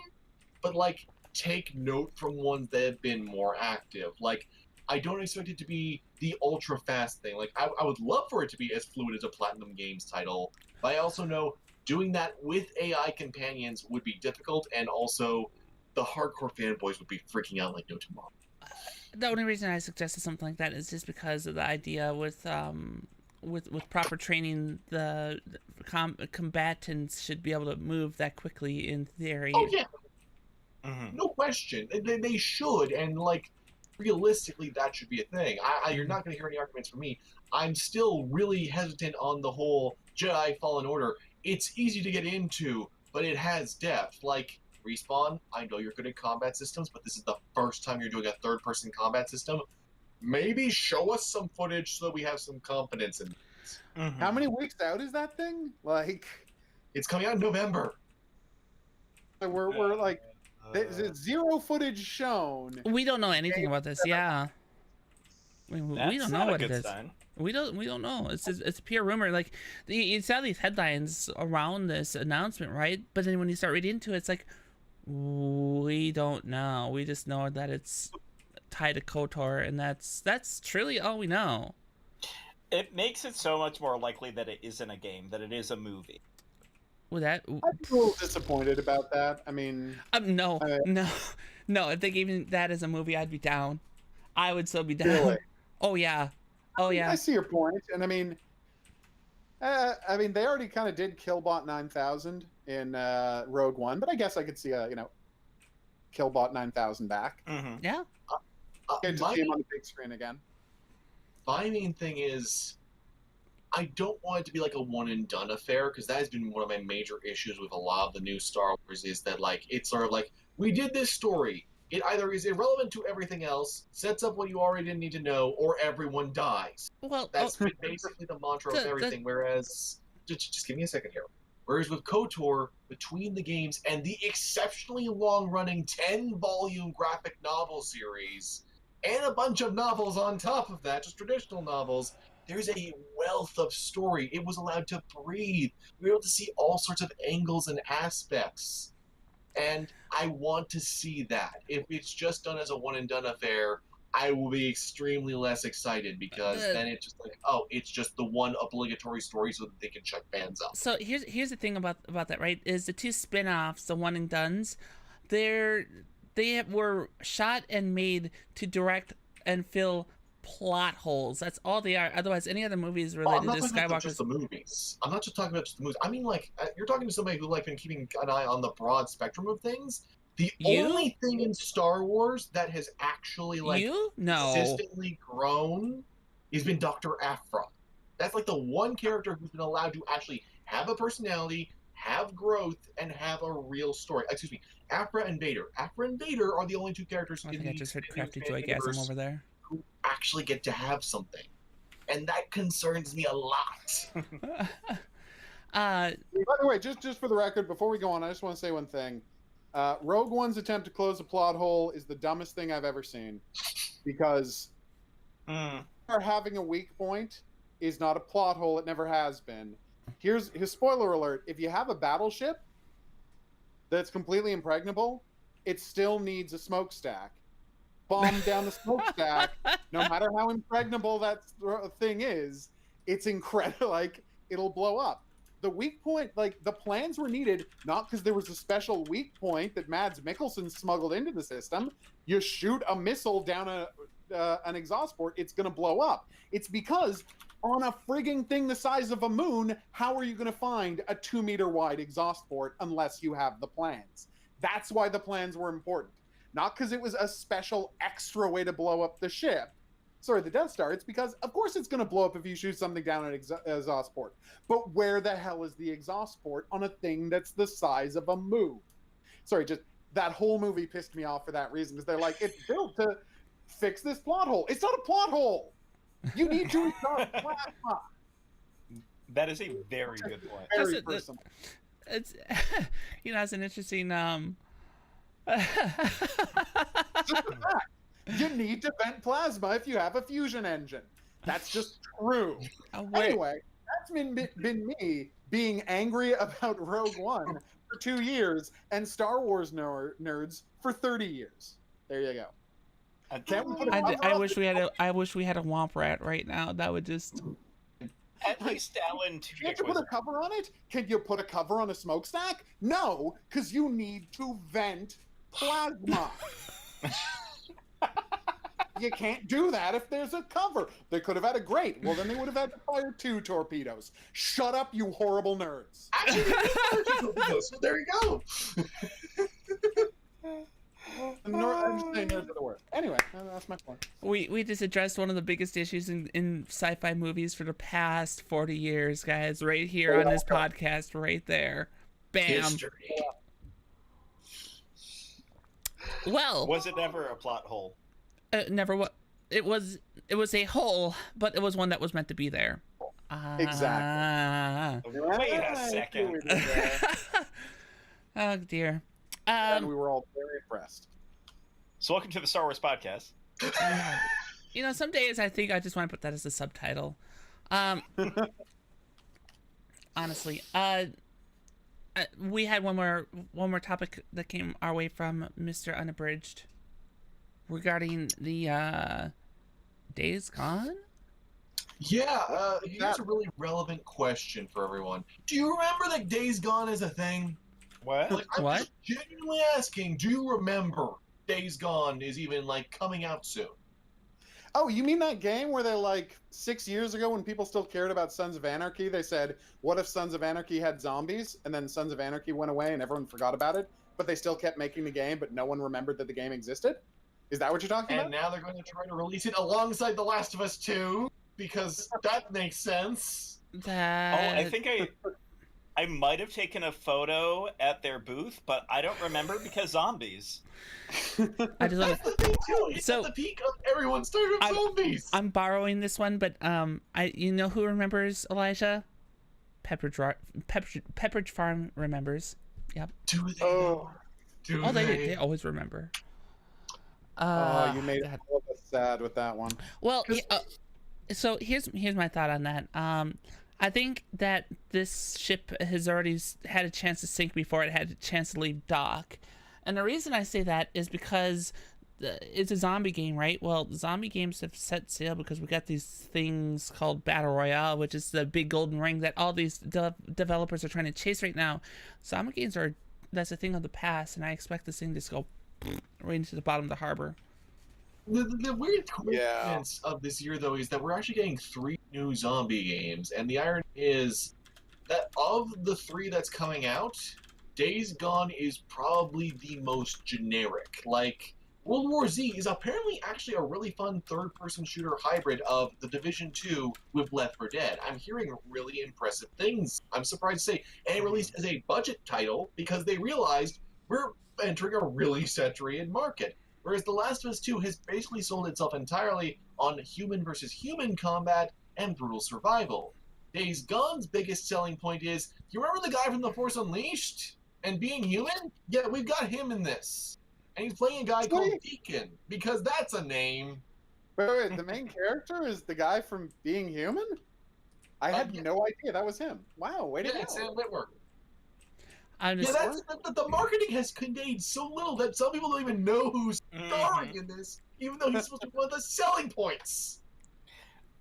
but like take note from ones that have been more active. Like I don't expect it to be the ultra fast thing. Like I would love for it to be as fluid as a Platinum Games title, but I also know doing that with AI companions would be difficult, and also the hardcore fanboys would be freaking out like no tomorrow.
The only reason I suggested something like that is just because of the idea with proper training, the combatants should be able to move that quickly in theory.
Oh yeah, no question. They should, and like realistically, that should be a thing. You're not going to hear any arguments from me. I'm still really hesitant on the whole Jedi Fallen Order. It's easy to get into, but it has depth. Like Respawn, I know you're good at combat systems, but this is the first time you're doing a third-person combat system. Maybe show us some footage so that we have some confidence in this.
How many weeks out is that thing? Like,
it's coming out in November.
We're like, there's zero footage shown.
We don't know anything about this. Yeah, we don't know what it is.
Sign.
We don't know. It's a pure rumor. Like you saw these headlines around this announcement, right? But then when you start reading into it, it's like we don't know. We just know that it's tied to KotOR, and that's truly all we know.
It makes it so much more likely that it isn't a game, that it is a movie.
With that,
I'm a little disappointed about that. I mean,
no. If they gave me that as a movie, I'd be down. I would still be down.
Really?
Oh yeah. Oh yeah.
I see your point, and I mean, they already kind of did Killbot 9000 in Rogue One, but I guess I could see a Killbot 9000 back.
Yeah.
Good to see him on the big screen again.
My main thing is, I don't want it to be like a one and done affair, because that has been one of my major issues with a lot of the new Star Wars, is that like it's sort of like, we did this story, it either is irrelevant to everything else, sets up what you already didn't need to know, or everyone dies.
Well,
That's been basically the mantra of everything. Whereas, just give me a second here. Whereas with KotOR, between the games and the exceptionally long-running 10-volume graphic novel series, and a bunch of novels on top of that, just traditional novels, there's a wealth of story. It was allowed to breathe. We were able to see all sorts of angles and aspects. And I want to see that. If it's just done as a one-and-done affair, I will be extremely less excited, because then it's just like, oh, it's just the one obligatory story so that they can shut fans up.
So here's the thing about that, right? Is the two spin-offs, the one and dones, they were shot and made to direct and fill plot holes. That's all they are. Otherwise, any other movies related to Skywalker.
Just the movies. I'm not just talking about just the movies. I mean, like, you're talking to somebody who like been keeping an eye on the broad spectrum of things. The only thing in Star Wars that has actually consistently grown has been Dr. Aphra. That's like the one character who's been allowed to actually have a personality, have growth, and have a real story. Excuse me, Aphra and Vader. Aphra and Vader are the only two characters
I think I just heard Crafty Joygasm over there,
who actually get to have something. And that concerns me a lot.
By the way, just for the record, before we go on, I just want to say one thing. Rogue One's attempt to close a plot hole is the dumbest thing I've ever seen. Because having a weak point is not a plot hole. It never has been. Here's spoiler alert. If you have a battleship that's completely impregnable, it still needs a smokestack. Bomb down the smokestack, no matter how impregnable that thing is, it's incredible. Like, it'll blow up. The weak point, like, the plans were needed, not because there was a special weak point that Mads Mikkelsen smuggled into the system. You shoot a missile down an exhaust port, it's going to blow up. It's because on a frigging thing the size of a moon, how are you going to find a 2-meter wide exhaust port unless you have the plans? That's why the plans were important. Not because it was a special extra way to blow up the ship. Sorry, the Death Star. It's because, of course, it's going to blow up if you shoot something down an exhaust port. But where the hell is the exhaust port on a thing that's the size of a moon? Sorry, just that whole movie pissed me off for that reason, because they're like, it's built to fix this plot hole. It's not a plot hole. You need to restart plasma.
That is a very good point.
Very personal.
It's that's an interesting
Just a fact. You need to vent plasma if you have a fusion engine. That's just true. Anyway, that's been me being angry about Rogue One for 2 years and Star Wars nerds for 30 years. There you go.
I wish we had a Womp Rat right now. That would just.
At least Alan Tudyk
Can't you put a cover on it? Can you put a cover on a smokestack? No, because you need to vent plasma. You can't do that if there's a cover. They could have had a grate. Well, then they would have had to fire 2 torpedoes. Shut up, you horrible nerds.
Actually, they did fire 2 torpedoes, so there you go.
I'm just saying nerds are the worst. Anyway, that's my point.
We just addressed one of the biggest issues in sci-fi movies for the past 40 years, guys. Right here on this podcast, right there. Bam.
History.
Well,
was it ever a plot hole?
Never. What it was a hole, but it was one that was meant to be there.
Exactly.
Wait a second.
Oh dear.
And we were all very impressed.
So welcome to the Star Wars podcast.
Some days I think I just want to put that as a subtitle. Honestly, we had one more topic that came our way from Mr. Unabridged regarding the Days Gone.
Yeah, here's a really relevant question for everyone. Do you remember that Days Gone is a thing?
What?
I'm
What?
just genuinely asking, do you remember Days Gone is even, coming out soon?
Oh, you mean that game where they 6 years ago, when people still cared about Sons of Anarchy, they said, what if Sons of Anarchy had zombies? And then Sons of Anarchy went away and everyone forgot about it, but they still kept making the game, but no one remembered that the game existed? Is that what you're talking
And
about?
now they're going to try to release it alongside The Last of Us 2, because that makes sense.
That...
Oh, I think I might have taken a photo at their booth, but I don't remember because zombies.
I just want
That's the thing too. It's at the peak of everyone's tired of zombies.
I'm borrowing this one, but you know who remembers Elijah? Pepperidge Farm remembers. Yep.
Do they?
Oh,
They always remember.
you made all of us sad with that one.
Well, so here's my thought on that. I think that this ship has already had a chance to sink before it had a chance to leave dock. And the reason I say that is because it's a zombie game, right? Well, zombie games have set sail because we got these things called Battle Royale, which is the big golden ring that all these developers are trying to chase right now. Zombie games that's a thing of the past, and I expect this thing to just go right into the bottom of the harbor.
The weird coincidence of this year, though, is that we're actually getting 3 new zombie games, and the irony is that of the 3 that's coming out, Days Gone is probably the most generic. World War Z is apparently actually a really fun third-person shooter hybrid of The Division 2 with Left 4 Dead. I'm hearing really impressive things, I'm surprised to say, and it released as a budget title because they realized we're entering a really saturated market. Whereas The Last of Us 2 has basically sold itself entirely on human versus human combat and brutal survival. Days Gone's biggest selling point is, you remember the guy from The Force Unleashed? And being human? Yeah, we've got him in this. And he's playing a guy called Deacon, because that's a name.
Wait, the main character is the guy from Being Human? I had no idea that was him. Wow, way to go.
It's Sam Witwer.
That's
the marketing has conveyed so little that some people don't even know who's starring in this, even though he's supposed to be one of the selling points.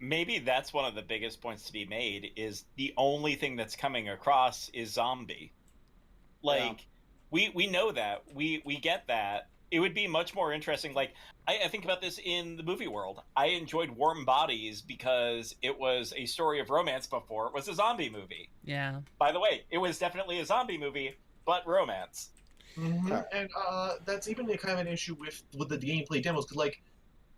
Maybe that's one of the biggest points to be made, is the only thing that's coming across is zombie. We know that. We get that. It would be much more interesting. I think about this in the movie world. I enjoyed Warm Bodies because it was a story of romance before it was a zombie movie.
Yeah.
By the way, it was definitely a zombie movie, but romance.
Mm-hmm. And that's even kind of an issue with the gameplay demos, because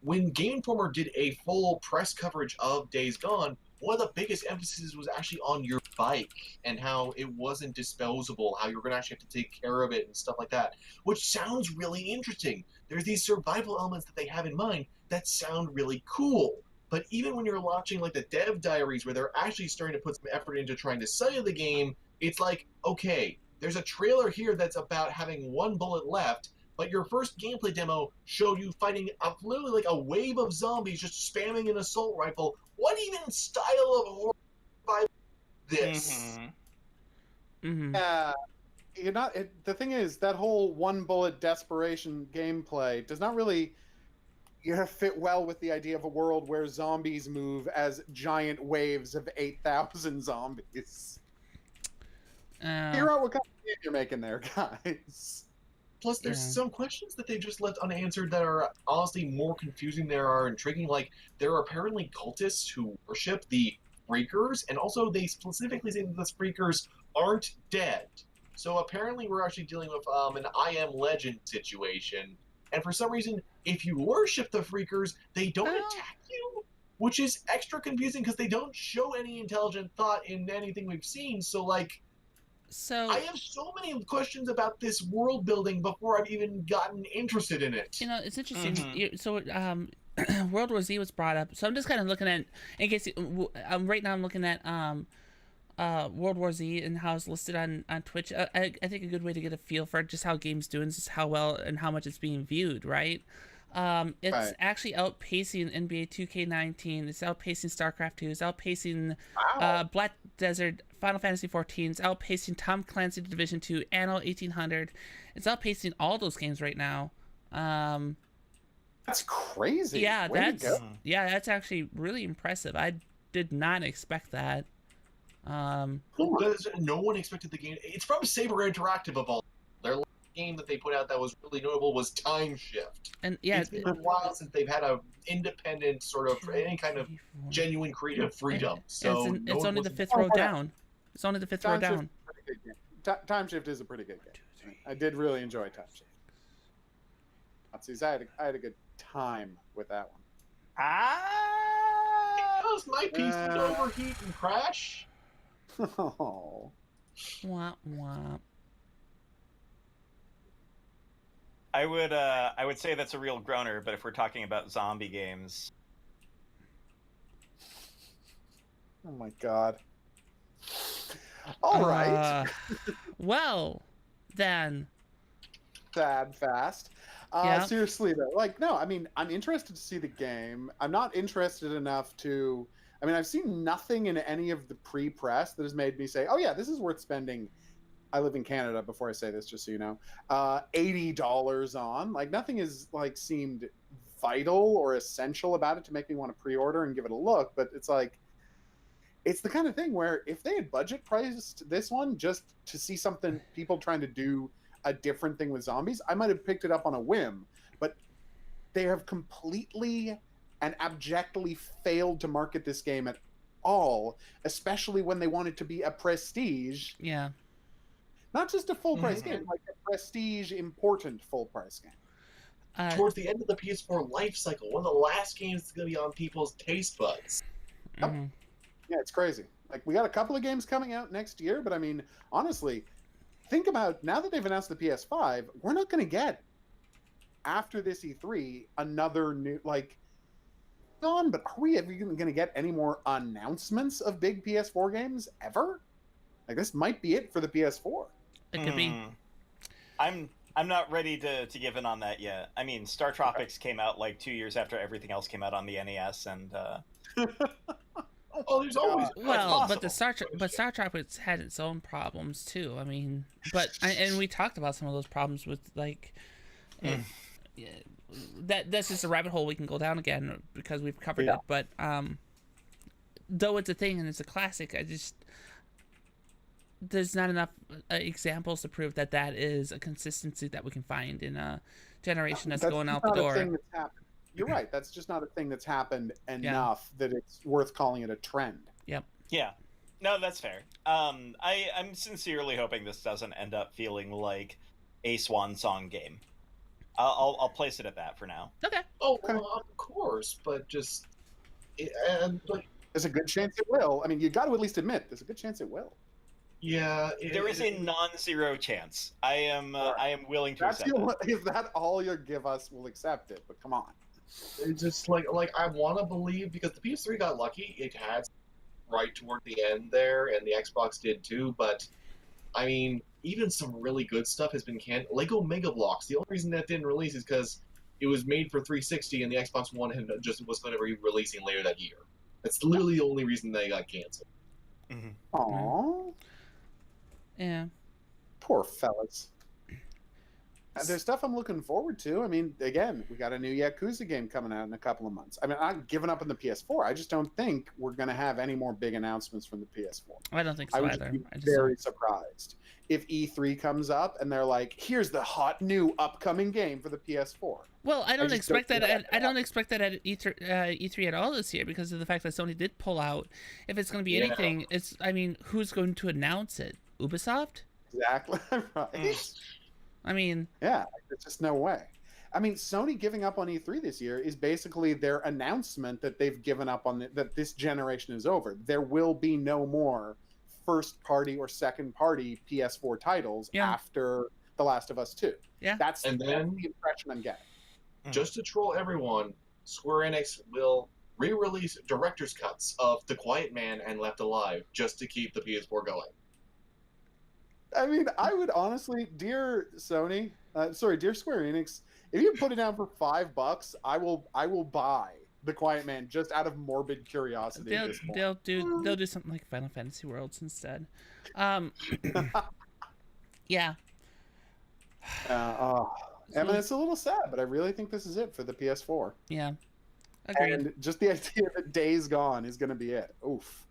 when Game Informer did a full press coverage of Days Gone, one of the biggest emphases was actually on your bike and how it wasn't disposable, how you're going to actually have to take care of it and stuff like that, which sounds really interesting. There's these survival elements that they have in mind that sound really cool. But even when you're watching like the dev diaries where they're actually starting to put some effort into trying to sell you the game, it's like, okay, there's a trailer here that's about having one bullet left, but your first gameplay demo showed you fighting literally like a wave of zombies just spamming an assault rifle. What even style of horror survival is this?
Yeah, you're not. The thing is, that whole one bullet desperation gameplay does not really fit well with the idea of a world where zombies move as giant waves of 8,000 zombies. Figure out what kind of game you're making there, guys.
Plus, there's some questions that they just left unanswered that are honestly more confusing than they are intriguing. Like, there are apparently cultists who worship the Freakers, and also they specifically say that the Freakers aren't dead. So apparently we're actually dealing with an I Am Legend situation. And for some reason, if you worship the Freakers, they don't attack you, which is extra confusing because they don't show any intelligent thought in anything we've seen. So, like, I have so many questions about this world building before I've even gotten interested in it.
You know, it's interesting. So, World War Z was brought up. So I'm just kind of looking at, in case right now I'm looking at World War Z and how it's listed on Twitch. I think a good way to get a feel for just how games doing is just how well and how much it's being viewed, right? It's actually outpacing NBA 2K19. It's outpacing StarCraft 2. It's outpacing Black Desert, Final Fantasy 14. It's outpacing Tom Clancy Division 2, Anno 1800. It's outpacing all those games right now.
That's crazy.
Yeah, that's actually really impressive. I did not expect that.
Because no one expected the game. It's from Saber Interactive of all. Their last game that they put out that was really notable was Time Shift.
And yeah,
it's been a while since they've had a independent sort of any kind of genuine creative freedom. So
it's only the fifth row down. It's only the fifth row down.
Time Shift is a pretty good game. I did really enjoy Time Shift. I had a good time with that one.
Because my PC would overheat and crash.
Oh.
Wah, wah.
I would say that's a real groaner, but if we're talking about zombie games,
oh my god. All right.
Well, then.
Sad fast. Seriously though, like, no, I mean, I'm interested to see the game. I'm not interested enough to. I mean, I've seen nothing in any of the pre-press that has made me say, "Oh yeah, this is worth spending." I live in Canada. Before I say this, just so you know, $80 on. Like, nothing is like seemed vital or essential about it to make me want to pre-order and give it a look. But it's like, it's the kind of thing where if they had budget priced this one just to see something, people trying to do a different thing with zombies, I might have picked it up on a whim. But they have completely and abjectly failed to market this game at all, especially when they want it to be a prestige.
Yeah.
Not just a full-price game, like a prestige, important full-price game.
Towards the end of the PS4 life cycle, one of the last games that's going to be on people's taste buds.
Mm-hmm.
Yeah, it's crazy. Like, we got a couple of games coming out next year, but I mean, honestly, think about, now that they've announced the PS5, we're not going to get, after this E3, another new, like, but are we ever going to get any more announcements of big PS4 games ever? Like, this might be it for the PS4.
It could be.
I'm not ready to give in on that yet. I mean, Star Tropics came out like 2 years after everything else came out on the NES, and
there's always
but Star Tropics had its own problems too. I mean, and we talked about some of those problems with like. That's just a rabbit hole we can go down again because we've covered it. But though it's a thing and it's a classic, there's not enough examples to prove that is a consistency that we can find in a generation that's going out the door.
You're right. That's just not a thing that's happened enough that it's worth calling it a trend.
Yep.
Yeah. No, that's fair. I'm sincerely hoping this doesn't end up feeling like a swan song game. I'll place it at that for now.
Okay.
Oh, well, of course, but just
There's a good chance it will. I mean, you got to at least admit there's a good chance it will.
Yeah,
There is a non-zero chance. I am willing to accept that.
If that all you give us, we'll accept it. But come on.
it's just like I want to believe because the PS3 got lucky. It had right toward the end there, and the Xbox did too. But I mean, even some really good stuff has been canned. Lego Mega Bloks. The only reason that didn't release is because it was made for 360, and the Xbox One had just was going to be releasing later that year. That's literally the only reason they got canceled.
Mm-hmm.
Aww.
Yeah.
Poor fellas. There's stuff I'm looking forward to. I mean, again, we got a new Yakuza game coming out in a couple of months. I mean, I'm giving up on the PS4. I just don't think we're going to have any more big announcements from the PS4.
I don't think so
I would
either.
be
I just
very surprised if E3 comes up and they're like, "Here's the hot new upcoming game for the PS4."
Well, I don't
just
expect
don't
that.
feel
I don't expect that at E3 at all this year because of the fact that Sony did pull out. If it's going to be anything, it's. I mean, who's going to announce it? Ubisoft?
Exactly right.
I mean,
yeah, there's just no way. I mean, Sony giving up on E3 this year is basically their announcement that they've given up on that this generation is over. There will be no more first party or second party PS4 titles after The Last of Us 2.
Yeah.
That's the impression I'm getting.
Just to troll everyone, Square Enix will re-release director's cuts of The Quiet Man and Left Alive just to keep the PS4 going.
I mean, I would honestly, dear Sony, dear Square Enix, if you put it down for $5, I will buy The Quiet Man just out of morbid curiosity.
They'll do something like Final Fantasy Worlds instead. Yeah.
I mean, it's a little sad, but I really think this is it for the PS4.
Yeah. Agreed.
And just the idea that Days Gone is going to be it. Oof.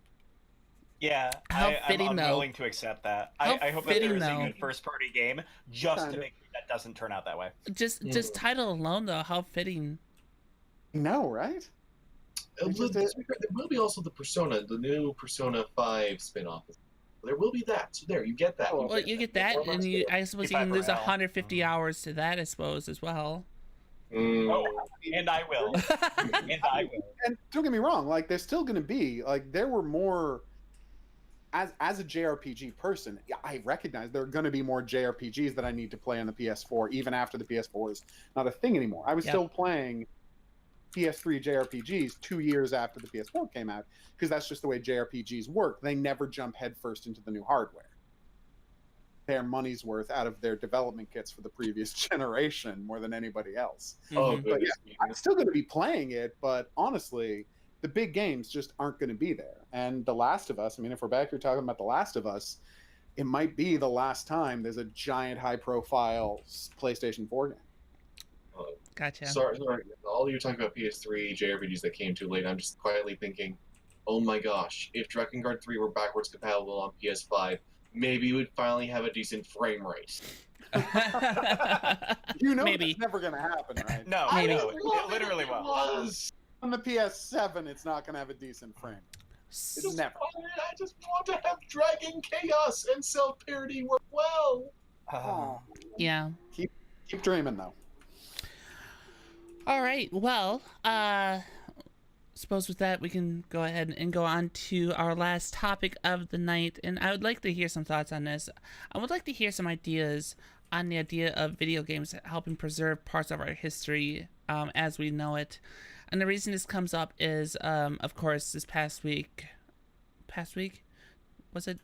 Yeah,
How fitting,
I'm
though.
willing to accept that.
How
I hope that there
fitting,
is a
though.
good first-party game just
Kind
to
of.
make sure that doesn't turn out that way.
Just title alone, though, how fitting.
No, right?
There will be also the new Persona 5 spin-off. There will be that. So there, you get that.
Well, you get that, and I suppose you can lose 150 hours to that, I suppose, as well.
Oh, and I will. And I will.
And don't get me wrong, like there's still going to be there were more. As a JRPG person, I recognize there are going to be more JRPGs that I need to play on the PS4, even after the PS4 is not a thing anymore. I was still playing PS3 JRPGs 2 years after the PS4 came out, because that's just the way JRPGs work. They never jump headfirst into the new hardware. Their money's worth out of their development kits for the previous generation more than anybody else.
Mhm.
But yeah, I'm still going to be playing it, but honestly, the big games just aren't going to be there. And The Last of Us, I mean, if we're back here talking about The Last of Us, it might be the last time there's a giant high-profile PlayStation 4 game.
Gotcha.
Sorry. All you're talking about PS3 JRPGs that came too late, I'm just quietly thinking, oh my gosh, if Dragon Guard 3 were backwards compatible on PS5, maybe we'd finally have a decent frame rate.
You know
Maybe.
that's never going to happen, right?
No,
Maybe.
no, it literally will.
On the PS7, it's not going to have a decent frame. It's never.
I just want to have Dragon Chaos and self-parody work well.
Oh,
Yeah.
keep dreaming, though.
All right. Well, suppose with that we can go ahead and go on to our last topic of the night, and I would like to hear some thoughts on this. I would like to hear some ideas on the idea of video games helping preserve parts of our history as we know it. And the reason this comes up is, of course, this past week, was it?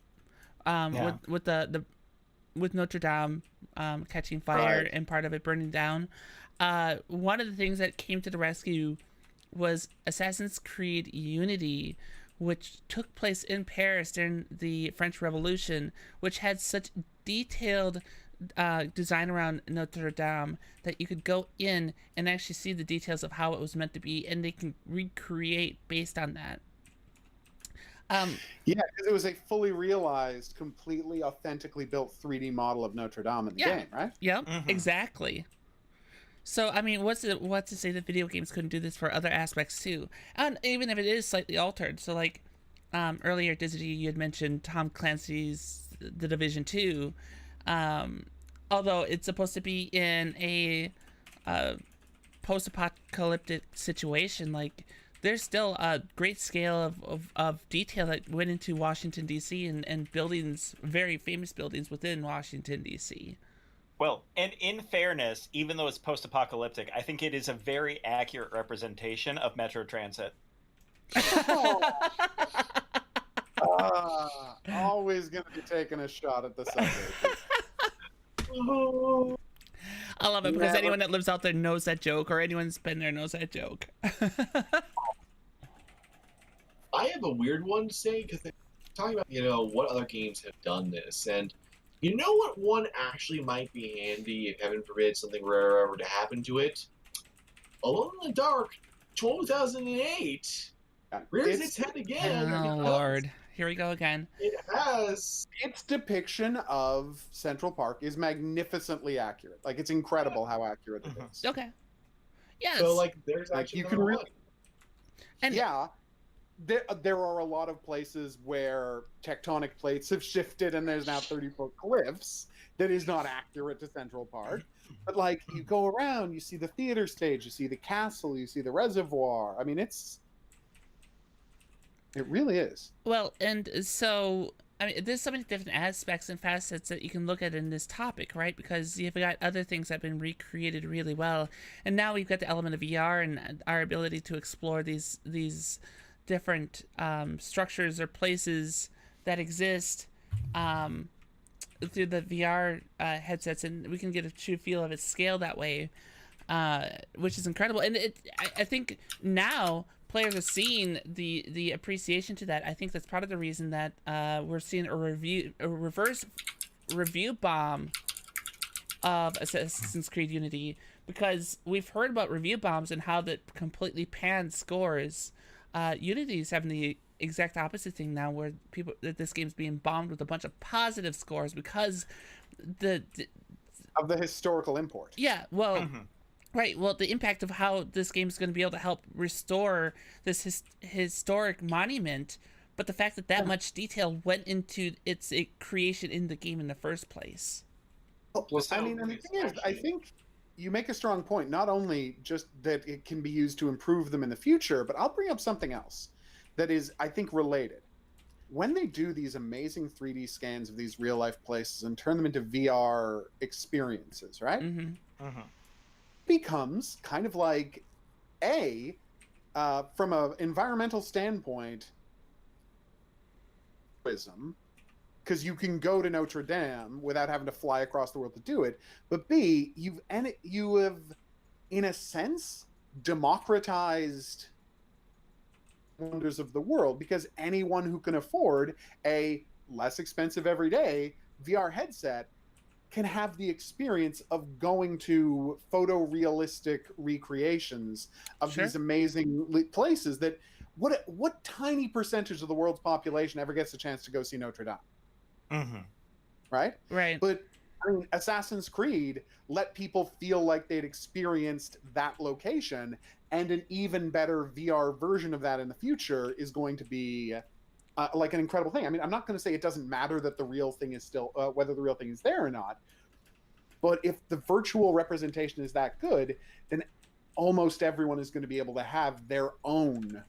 With Notre Dame catching fire
Right.
and part of it burning down. One of the things that came to the rescue was Assassin's Creed Unity, which took place in Paris during the French Revolution, which had such detailed design around Notre Dame that you could go in and actually see the details of how it was meant to be, and they can recreate based on that.
Yeah, because it was a fully realized, completely authentically built 3D model of Notre Dame in the game, right?
Yep, exactly. So, I mean, what's to say that video games couldn't do this for other aspects too? And even if it is slightly altered. So, like, earlier, Disney, you had mentioned Tom Clancy's The Division 2. Although it's supposed to be in a post-apocalyptic situation, like, there's still a great scale of detail that went into Washington D.C. and buildings, very famous buildings within Washington D.C.
Well, and in fairness, even though it's post-apocalyptic, I think it is a very accurate representation of Metro Transit.
Always going to be taking a shot at the subway.
I love it because
Never.
anyone that lives out there knows that joke, or anyone that's been there knows that joke.
I have a weird one to say because they're talking about, what other games have done this. And you know what one actually might be handy if, heaven forbid, something rare ever to happen to it? Alone in the Dark 2008 rears its head again.
Oh, Lord. Here we go again.
It has.
Its depiction of Central Park is magnificently accurate. Like, it's incredible how accurate it is.
Okay. Yes.
So, there's actually
you can really...
one.
And
yeah. There are a lot of places where tectonic plates have shifted and there's now 30-foot cliffs that is not accurate to Central Park. But, you go around, you see the theater stage, you see the castle, you see the reservoir. I mean, it really is.
Well, and so, there's so many different aspects and facets that you can look at in this topic, right? Because you've got other things that have been recreated really well. And now we've got the element of VR and our ability to explore these different structures or places that exist through the VR headsets, and we can get a true feel of its scale that way, which is incredible. And I think now players are seeing the appreciation to that. I think that's part of the reason that we're seeing a reverse review bomb of Assassin's Creed Unity, because we've heard about review bombs and how that completely panned scores. Unity is having the exact opposite thing now, where this game's being bombed with a bunch of positive scores because
of the historical import.
Yeah, well, right. Well, the impact of how this game is going to be able to help restore this historic monument, but the fact that much detail went into its creation in the game in the first place.
And the thing is, I think you make a strong point, not only just that it can be used to improve them in the future, but I'll bring up something else that is, I think, related. When they do these amazing 3D scans of these real-life places and turn them into VR experiences, right? Becomes kind of like, from an environmental standpoint, because you can go to Notre Dame without having to fly across the world to do it. But B, you have, in a sense, democratized wonders of the world, because anyone who can afford a less expensive everyday VR headset can have the experience of going to photorealistic recreations of these amazing places that what tiny percentage of the world's population ever gets a chance to go see Notre Dame? Right? But Assassin's Creed let people feel like they'd experienced that location, and an even better VR version of that in the future is going to be an incredible thing. I'm not going to say it doesn't matter that the real thing is still whether the real thing is there or not, but if the virtual representation is that good, then almost everyone is going to be able to have their own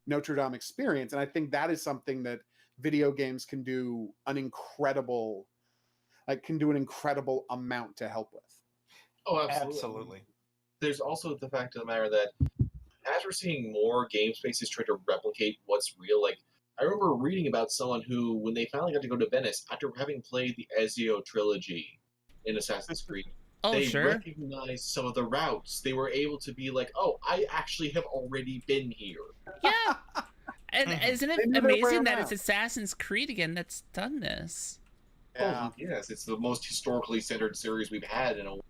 Notre Dame experience. And I think that is something that video games can do an incredible amount to help with.
Oh, absolutely. There's also the fact of the matter that as we're seeing more game spaces try to replicate what's real, I remember reading about someone who, when they finally got to go to Venice, after having played the Ezio trilogy in Assassin's Creed, they recognized some of the routes. They were able to be like, oh, I actually have already been here.
Yeah. And isn't it amazing that it's Assassin's Creed again that's done this?
Yeah. Oh, yes, it's the most historically centered series we've had in a while.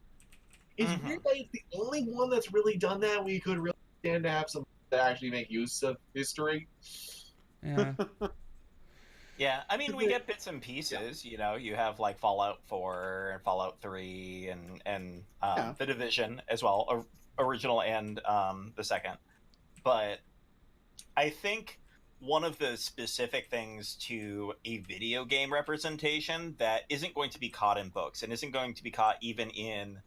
It's weird that it's the only one that's really done that. We could really stand to have some that actually make use of history.
Yeah.
Yeah, we get bits and pieces. You have Fallout 4 and Fallout 3 and The Division as well, original and the second. But I think one of the specific things to a video game representation that isn't going to be caught in books and isn't going to be caught even in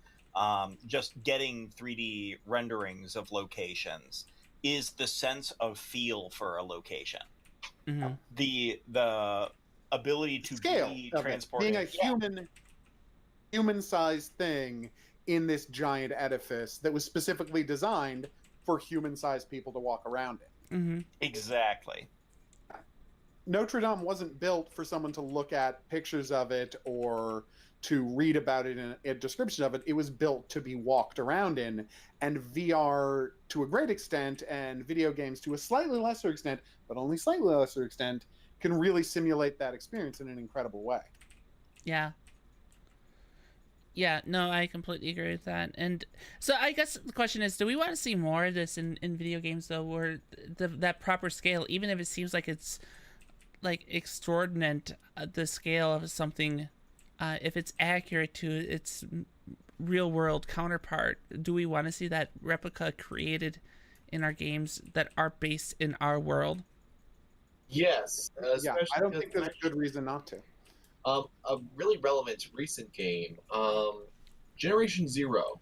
just getting 3D renderings of locations is the sense of feel for a location.
Mm-hmm.
The ability to
Scale
be
of it,
transported.
being a human-sized thing in this giant edifice that was specifically designed for human-sized people to walk around in.
Mm-hmm.
Exactly.
Notre Dame wasn't built for someone to look at pictures of it or to read about it in a description of it. It was built to be walked around in, and VR to a great extent, and video games to a slightly lesser extent, but only slightly lesser extent, can really simulate that experience in an incredible way.
Yeah. Yeah, no, I completely agree with that. And so I guess the question is, do we want to see more of this in video games, though, where that proper scale, even if it seems like it's like extraordinary, the scale of something, if it's accurate to its real world counterpart, do we want to see that replica created in our games that are based in our world?
Yes,
Yeah, I don't think there's a good reason not to.
A really relevant recent game, Generation Zero.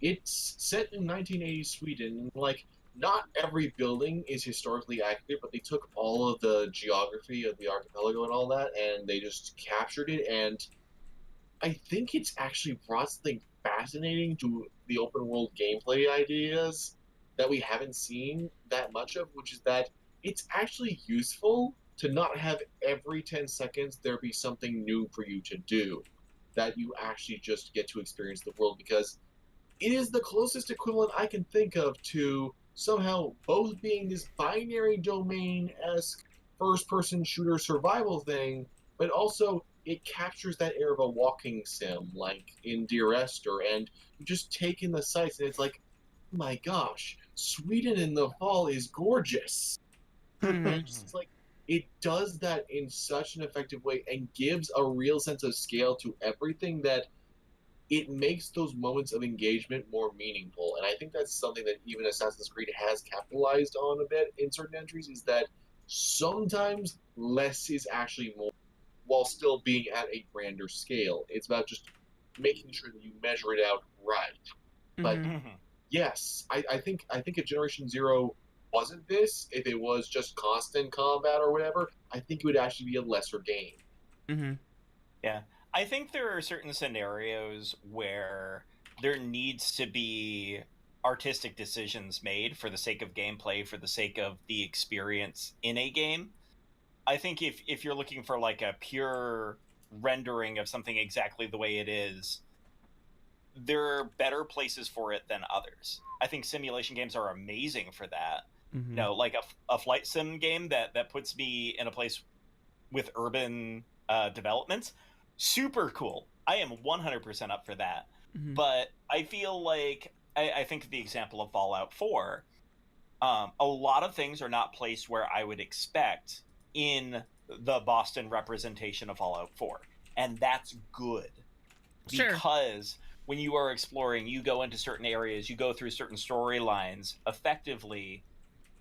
It's set in 1980s Sweden. Like, not every building is historically accurate, but they took all of the geography of the archipelago and all that, and they just captured it. And I think it's actually brought something fascinating to the open world gameplay ideas that we haven't seen that much of, which is that it's actually useful to not have every 10 seconds there be something new for you to do, that you actually just get to experience the world, because it is the closest equivalent I can think of to somehow both being this binary domain-esque first-person shooter survival thing, but also it captures that air of a walking sim, like in Dear Esther, and you just take in the sights, and it's like, oh my gosh, Sweden in the fall is gorgeous. It's like, it does that in such an effective way and gives a real sense of scale to everything, that it makes those moments of engagement more meaningful. And I think that's something that even Assassin's Creed has capitalized on a bit in certain entries, is that sometimes less is actually more, while still being at a grander scale. It's about just making sure that you measure it out right. But yes, I think if Generation Zero wasn't this, if it was just constant combat or whatever, I think it would actually be a lesser game.
Yeah. I think there are certain scenarios where there needs to be artistic decisions made for the sake of gameplay, for the sake of the experience in a game. I think if you're looking for like a pure rendering of something exactly the way it is, there are better places for it than others. I think simulation games are amazing for that. You know, like a flight sim game that puts me in a place with urban developments, super cool. I am 100% up for that. But I feel like, I think of the example of Fallout 4. A lot of things are not placed where I would expect in the Boston representation of Fallout 4. And that's good.
Sure.
Because when you are exploring, you go into certain areas, you go through certain storylines effectively,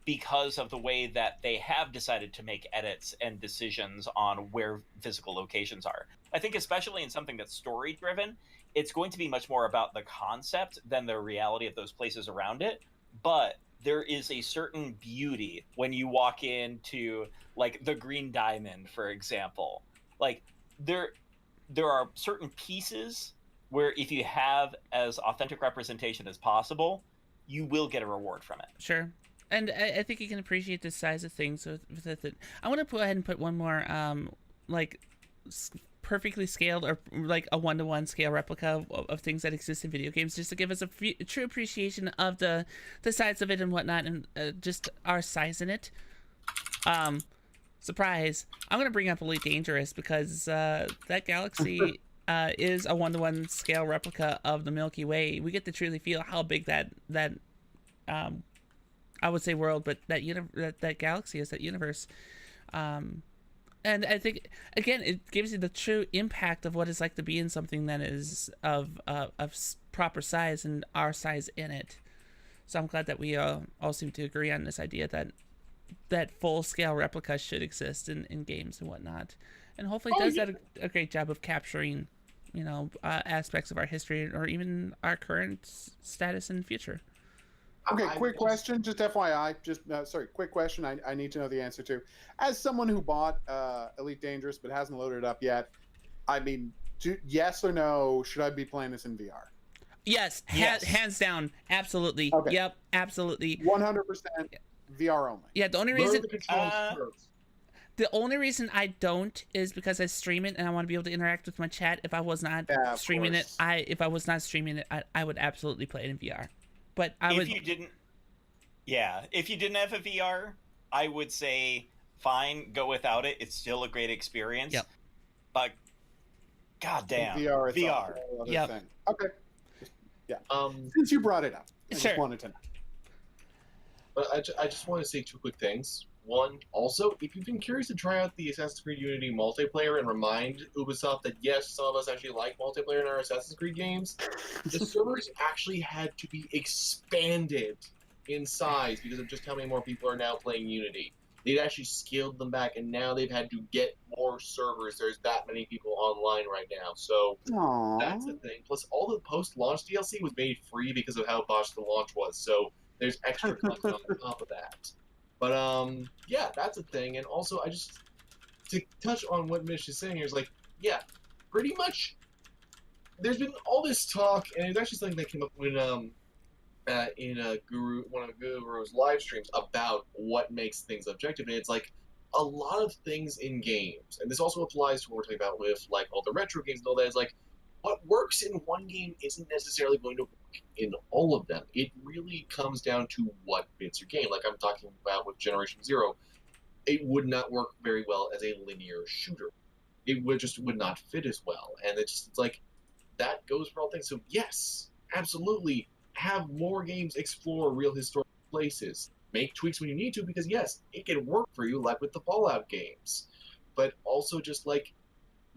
because of the way that they have decided to make edits and decisions on where physical locations are. I think especially in something that's story-driven, it's going to be much more about the concept than the reality of those places around it. But there is a certain beauty when you walk into, like, the Green Diamond, for example. Like, there are certain pieces where if you have as authentic representation as possible, you will get a reward from it.
Sure. And I think you can appreciate the size of things with it. I want to go ahead and put one more, like, perfectly scaled or like a 1-to-1 scale replica of things that exist in video games, just to give us a true appreciation of the size of it and whatnot, and just our size in it. Surprise! I'm gonna bring up Elite Dangerous, because that galaxy is a 1-to-1 scale replica of the Milky Way. We get to truly feel how big that I would say world, but that galaxy is, that universe. And I think, again, it gives you the true impact of what it's like to be in something that is of proper size and our size in it. So I'm glad that we all seem to agree on this idea that full-scale replica should exist in games and whatnot. And hopefully it does a great job of capturing, aspects of our history or even our current status and future.
Okay,
I
quick
just-
question, just FYI. Quick question. I need to know the answer to. As someone who bought Elite Dangerous but hasn't loaded it up yet, I mean, yes or no? Should I be playing this in VR?
Yes,
Yes.
hands down, absolutely.
Okay.
Yep, absolutely.
100% VR only.
Yeah, the only
Learn
reason
the controls first.
the only reason I don't is because I stream it and I want to be able to interact with my chat. If I was not
Yeah, of
streaming it,
course.
if I was not streaming it, I would absolutely play it in VR. But I would.
If you didn't have a VR, I would say fine, go without it. It's still a great experience.
Yep.
But goddamn,
VR. It's a
VR.
whole other
Yep.
thing. Okay. Yeah.
Um,
Since you brought it up, I
Sure.
just wanted to know.
but I just want to say two quick things. One, also, if you've been curious to try out the Assassin's Creed Unity multiplayer and remind Ubisoft that yes, some of us actually like multiplayer in our Assassin's Creed games, the servers actually had to be expanded in size because of just how many more people are now playing Unity. They'd actually scaled them back, and now they've had to get more servers. There's that many people online right now, so
Aww.
that's the thing. Plus, all the post-launch DLC was made free because of how botched the launch was. So there's extra content on top of that. But yeah, that's a thing. And also, I just to touch on what Mish is saying here is like, yeah, pretty much. There's been all this talk, and it's actually something that came up when in one of Guru's live streams about what makes things objective, and it's like a lot of things in games, and this also applies to what we're talking about with like all the retro games and all that. Is like what works in one game isn't necessarily going to work in all of them. It really comes down to what fits your game. Like I'm talking about with Generation Zero, it would not work very well as a linear shooter. It would not fit as well, and it's like that goes for all things. So yes, absolutely, have more games explore real historical places. Make tweaks when you need to, because yes, it can work for you, like with the Fallout games. But also just like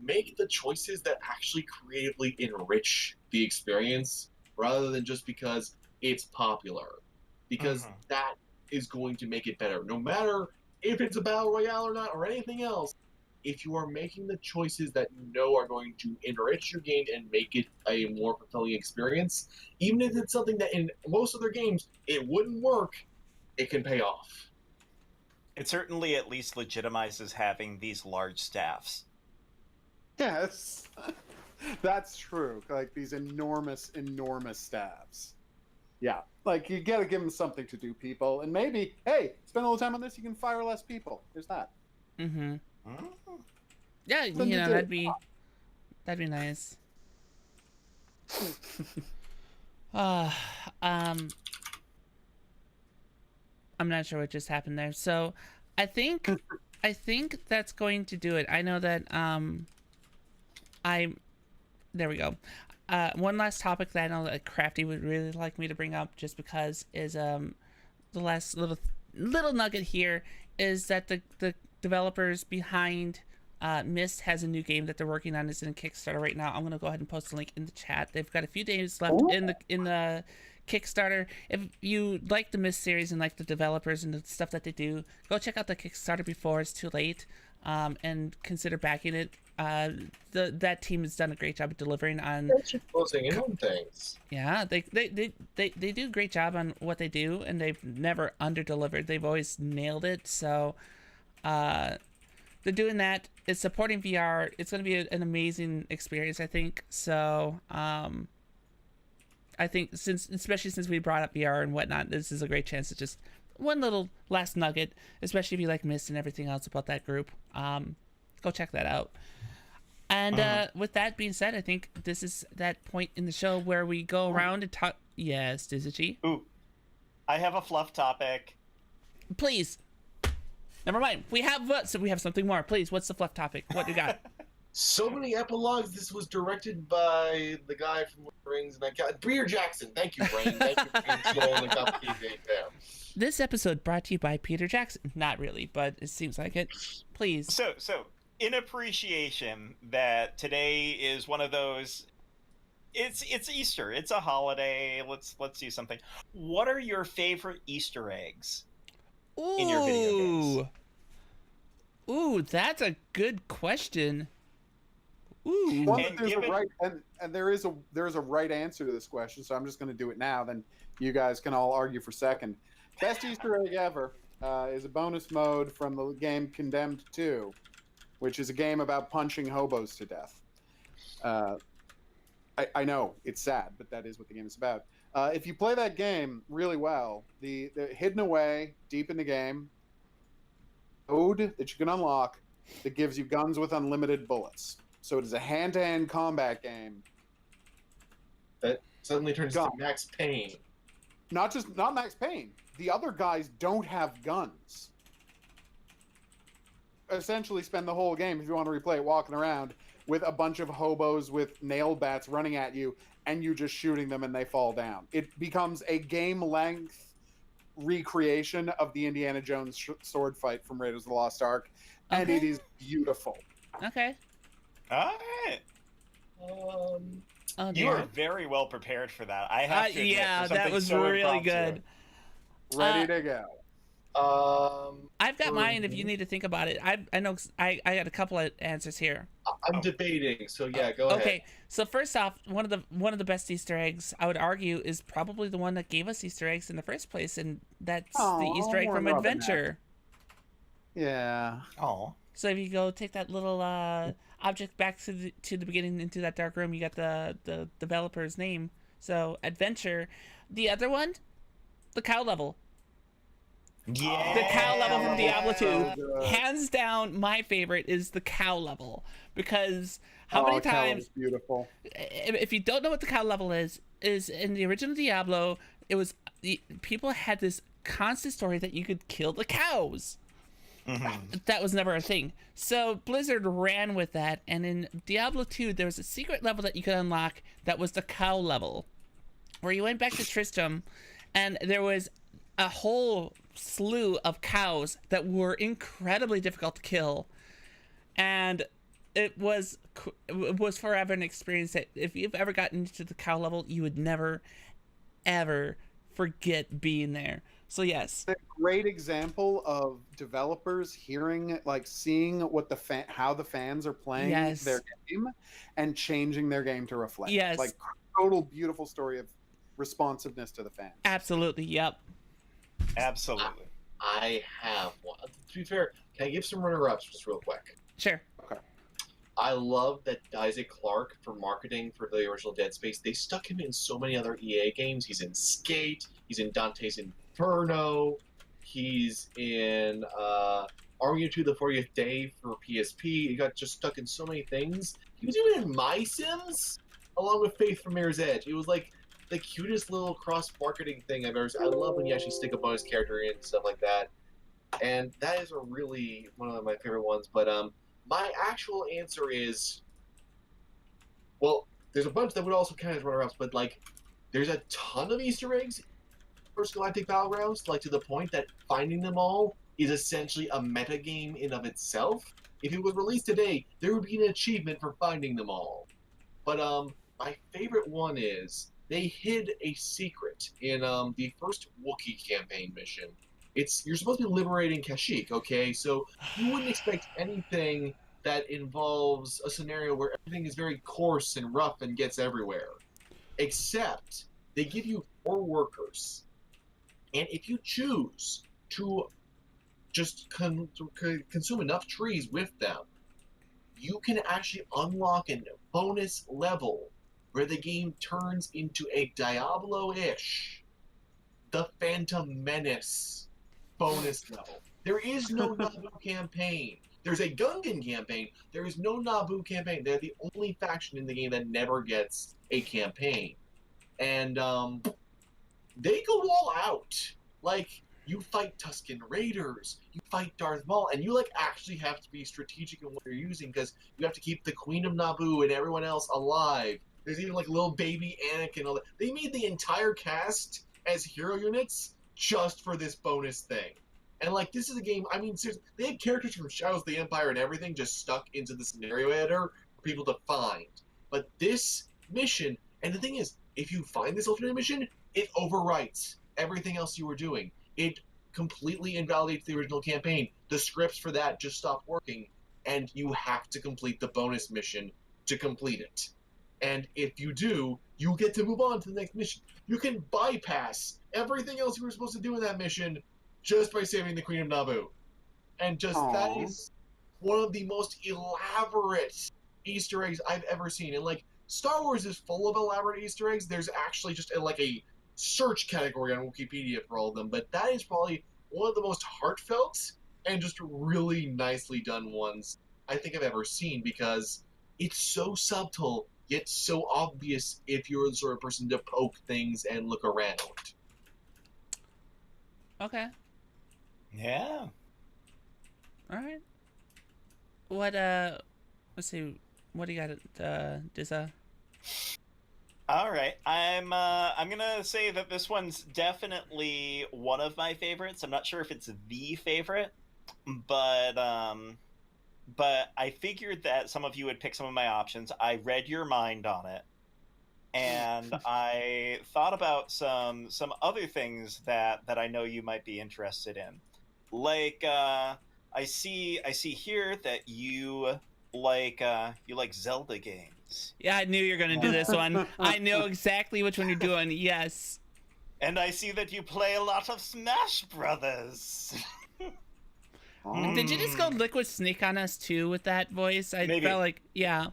make the choices that actually creatively enrich the experience, rather than just because it's popular. Because that is going to make it better, no matter if it's a battle royale or not, or anything else. If you are making the choices that you know are going to enrich your game and make it a more fulfilling experience, even if it's something that in most other games it wouldn't work, it can pay off.
It certainly at least legitimizes having these large staffs.
Yes, that's true. Like these enormous staffs. Yeah, like you got to give them something to do, people, and maybe hey, spend a little time on this. You can fire less people. There's that.
Mm-hmm.
Hmm?
Yeah,
Something
you know,
to-
that'd be nice. I'm not sure what just happened there. So, I think that's going to do it. I know that there we go. One last topic that I know that Crafty would really like me to bring up, just because is the last little nugget here is that the developers behind Myst has a new game that they're working on. It's in Kickstarter right now. I'm gonna go ahead and post the link in the chat. They've got a few days left in the Kickstarter. If you like the Myst series and like the developers and the stuff that they do, go check out the Kickstarter before it's too late, and consider backing it. That team has done a great job of delivering on.
Closing in on things.
Yeah, they do a great job on what they do, and they've never under-delivered. They've always nailed it. So, they're doing that. It's supporting VR. It's going to be an amazing experience, I think. So, I think especially since we brought up VR and whatnot, this is a great chance to just one little last nugget, especially if you like Myst and everything else about that group. Go check that out. And with that being said, I think this is that point in the show where we go around and talk. Yes, Dizachi?
Ooh, I have a fluff topic.
Please. Never mind. We have something more. Please, what's the fluff topic? What do you got?
So many epilogues. This was directed by the guy from Lord of the Rings, and I got Peter Jackson. Thank you, Brain. Thank you for being slow and Compatibility there.
This episode brought to you by Peter Jackson. Not really, but it seems like it. Please.
So in appreciation that today is one of those, it's Easter. It's a holiday. Let's do something. What are your favorite Easter eggs in your video games?
Ooh, that's a good question. Ooh.
One,
And
there's
given-
a right and there is a right answer to this question, so I'm just going to do it now. Then you guys can all argue for second. Best Easter egg ever is a bonus mode from the game Condemned 2, which is a game about punching hobos to death. I know it's sad, but that is what the game is about. If you play that game really well, the hidden away deep in the game code that you can unlock that gives you guns with unlimited bullets. So it is a hand-to-hand combat game.
That suddenly turns
Gun.
into Max Payne.
Not Max Payne. The other guys don't have guns. Essentially spend the whole game, if you want to replay it, walking around with a bunch of hobos with nail bats running at you, and you just shooting them and they fall down. It becomes a game-length recreation of the Indiana Jones sword fight from Raiders of the Lost Ark, and
Okay.
it is beautiful.
Okay.
All right.
Oh,
You
dear.
are very well prepared for that. I have to admit,
Yeah,
for
that
something
was
so
really
impromptu.
good.
Ready to go.
I've got mine if you need to think about it. I know I got a couple of answers here.
I'm debating, so yeah, go ahead.
Okay, so first off, one of the best Easter eggs I would argue is probably the one that gave us Easter eggs in the first place, and that's the
Aw,
Easter egg
more
from
Robin
Adventure.
Yeah.
Oh.
So if you go take that little object back to the beginning into that dark room, you got the developer's name. So Adventure. The other one, the cow level.
Yeah.
The cow level from Diablo 2.
So good.
Hands down, my favorite is the cow level, because how many
Cal
times,
is beautiful.
if you don't know what the cow level is in the original Diablo, it was people had this constant story that you could kill the cows.
Mhm.
That was never a thing. So Blizzard ran with that, and in Diablo 2, there was a secret level that you could unlock that was the cow level, where you went back to Tristram, and there was a whole slew of cows that were incredibly difficult to kill, and it was forever an experience that if you've ever gotten into the cow level, you would never, ever forget being there. So yes,
A great example of developers hearing, like, seeing what how the fans are playing
Yes.
their game and changing their game to reflect.
Yes.
Like, total beautiful story of responsiveness to the fans.
absolutely, yep.
Absolutely.
I have one. To be fair, can I give some runner-ups just real quick?
Sure.
I love that Isaac Clarke for marketing for the original Dead Space. They stuck him in so many other EA games. He's in Skate. He's in Dante's Inferno. He's in Army of Two: The 40th Day for PSP. He got just stuck in so many things. He was even in My Sims, along with Faith from Mirror's Edge. It was like the cutest little cross-marketing thing I've ever seen. I love when you actually stick a bonus character in and stuff like that. And that is really one of my favorite ones. But my actual answer is, well, there's a bunch that would also count as runner-ups, but like, there's a ton of Easter eggs in First Galactic Battlegrounds, like to the point that finding them all is essentially a meta game in of itself. If it was released today, there would be an achievement for finding them all. But my favorite one is they hid a secret in the first Wookiee campaign mission. You're supposed to be liberating Kashyyyk, okay? So you wouldn't expect anything that involves a scenario where everything is very coarse and rough and gets everywhere. Except they give you 4 workers. And if you choose to just consume enough trees with them, you can actually unlock a bonus level where the game turns into a Diablo-ish, the Phantom Menace bonus level. There is no Naboo campaign. There's a Gungan campaign. There is no Naboo campaign. They're the only faction in the game that never gets a campaign. And they go all out. Like, you fight Tusken Raiders, you fight Darth Maul, and you like actually have to be strategic in what you're using because you have to keep the Queen of Naboo and everyone else alive. There's even like little baby Anakin and all that. They made the entire cast as hero units just for this bonus thing. And like, this is a game, I mean, seriously, they had characters from Shadows of the Empire and everything just stuck into the scenario editor for people to find. But this mission, and the thing is, if you find this alternate mission, it overwrites everything else you were doing. It completely invalidates the original campaign. The scripts for that just stopped working, and you have to complete the bonus mission to complete it. And if you do, you get to move on to the next mission. You can bypass everything else you were supposed to do in that mission just by saving the Queen of Naboo. And just that
Aw.
is one of the most elaborate Easter eggs I've ever seen. And like Star Wars is full of elaborate Easter eggs. There's actually just a search category on Wikipedia for all of them. But that is probably one of the most heartfelt and just really nicely done ones I think I've ever seen, because it's so subtle yet so obvious if you're the sort of person to poke things and look around.
Okay.
Yeah.
All right. What let's see. What do you got, Dizza?
All right, I'm gonna say that this one's definitely one of my favorites. I'm not sure if it's the favorite, but I figured that some of you would pick some of my options. I read your mind on it, and I thought about some other things that I know you might be interested in. Like I see here that you like Zelda games.
Yeah, I knew you were gonna do this one. I know exactly which one you're doing. Yes.
And I see that you play a lot of Smash Brothers.
Did you just go Liquid Snake on us too with that voice? I
Maybe.
felt like, yeah.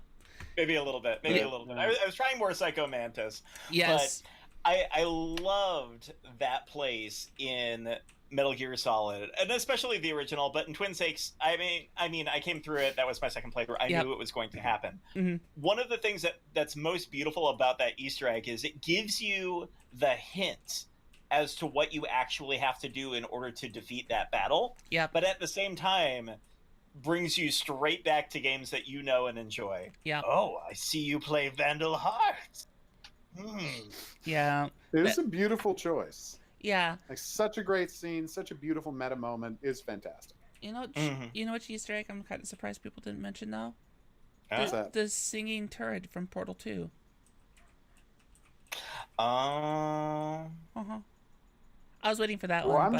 Maybe a little bit.
Yeah.
A little bit. I was trying more Psycho Mantis.
Yes.
But I loved that place in Metal Gear Solid, and especially the original. But in Twin Snakes, I mean, I came through it. That was my second playthrough. I knew it was going to happen.
Mm-hmm.
One of the things that's most beautiful about that Easter egg is it gives you the hint as to what you actually have to do in order to defeat that battle.
Yep.
But at the same time, brings you straight back to games that you know and enjoy.
Yeah.
Oh, I see you play Vandal Hearts.
Yeah.
It is a beautiful choice.
Yeah.
Like, such a great scene, such a beautiful meta moment. Is fantastic.
You know, you know which Easter egg I'm kind of surprised people didn't mention though?
What's that?
The singing turret from Portal 2.
Uh-huh.
I was waiting for that
Well,
one.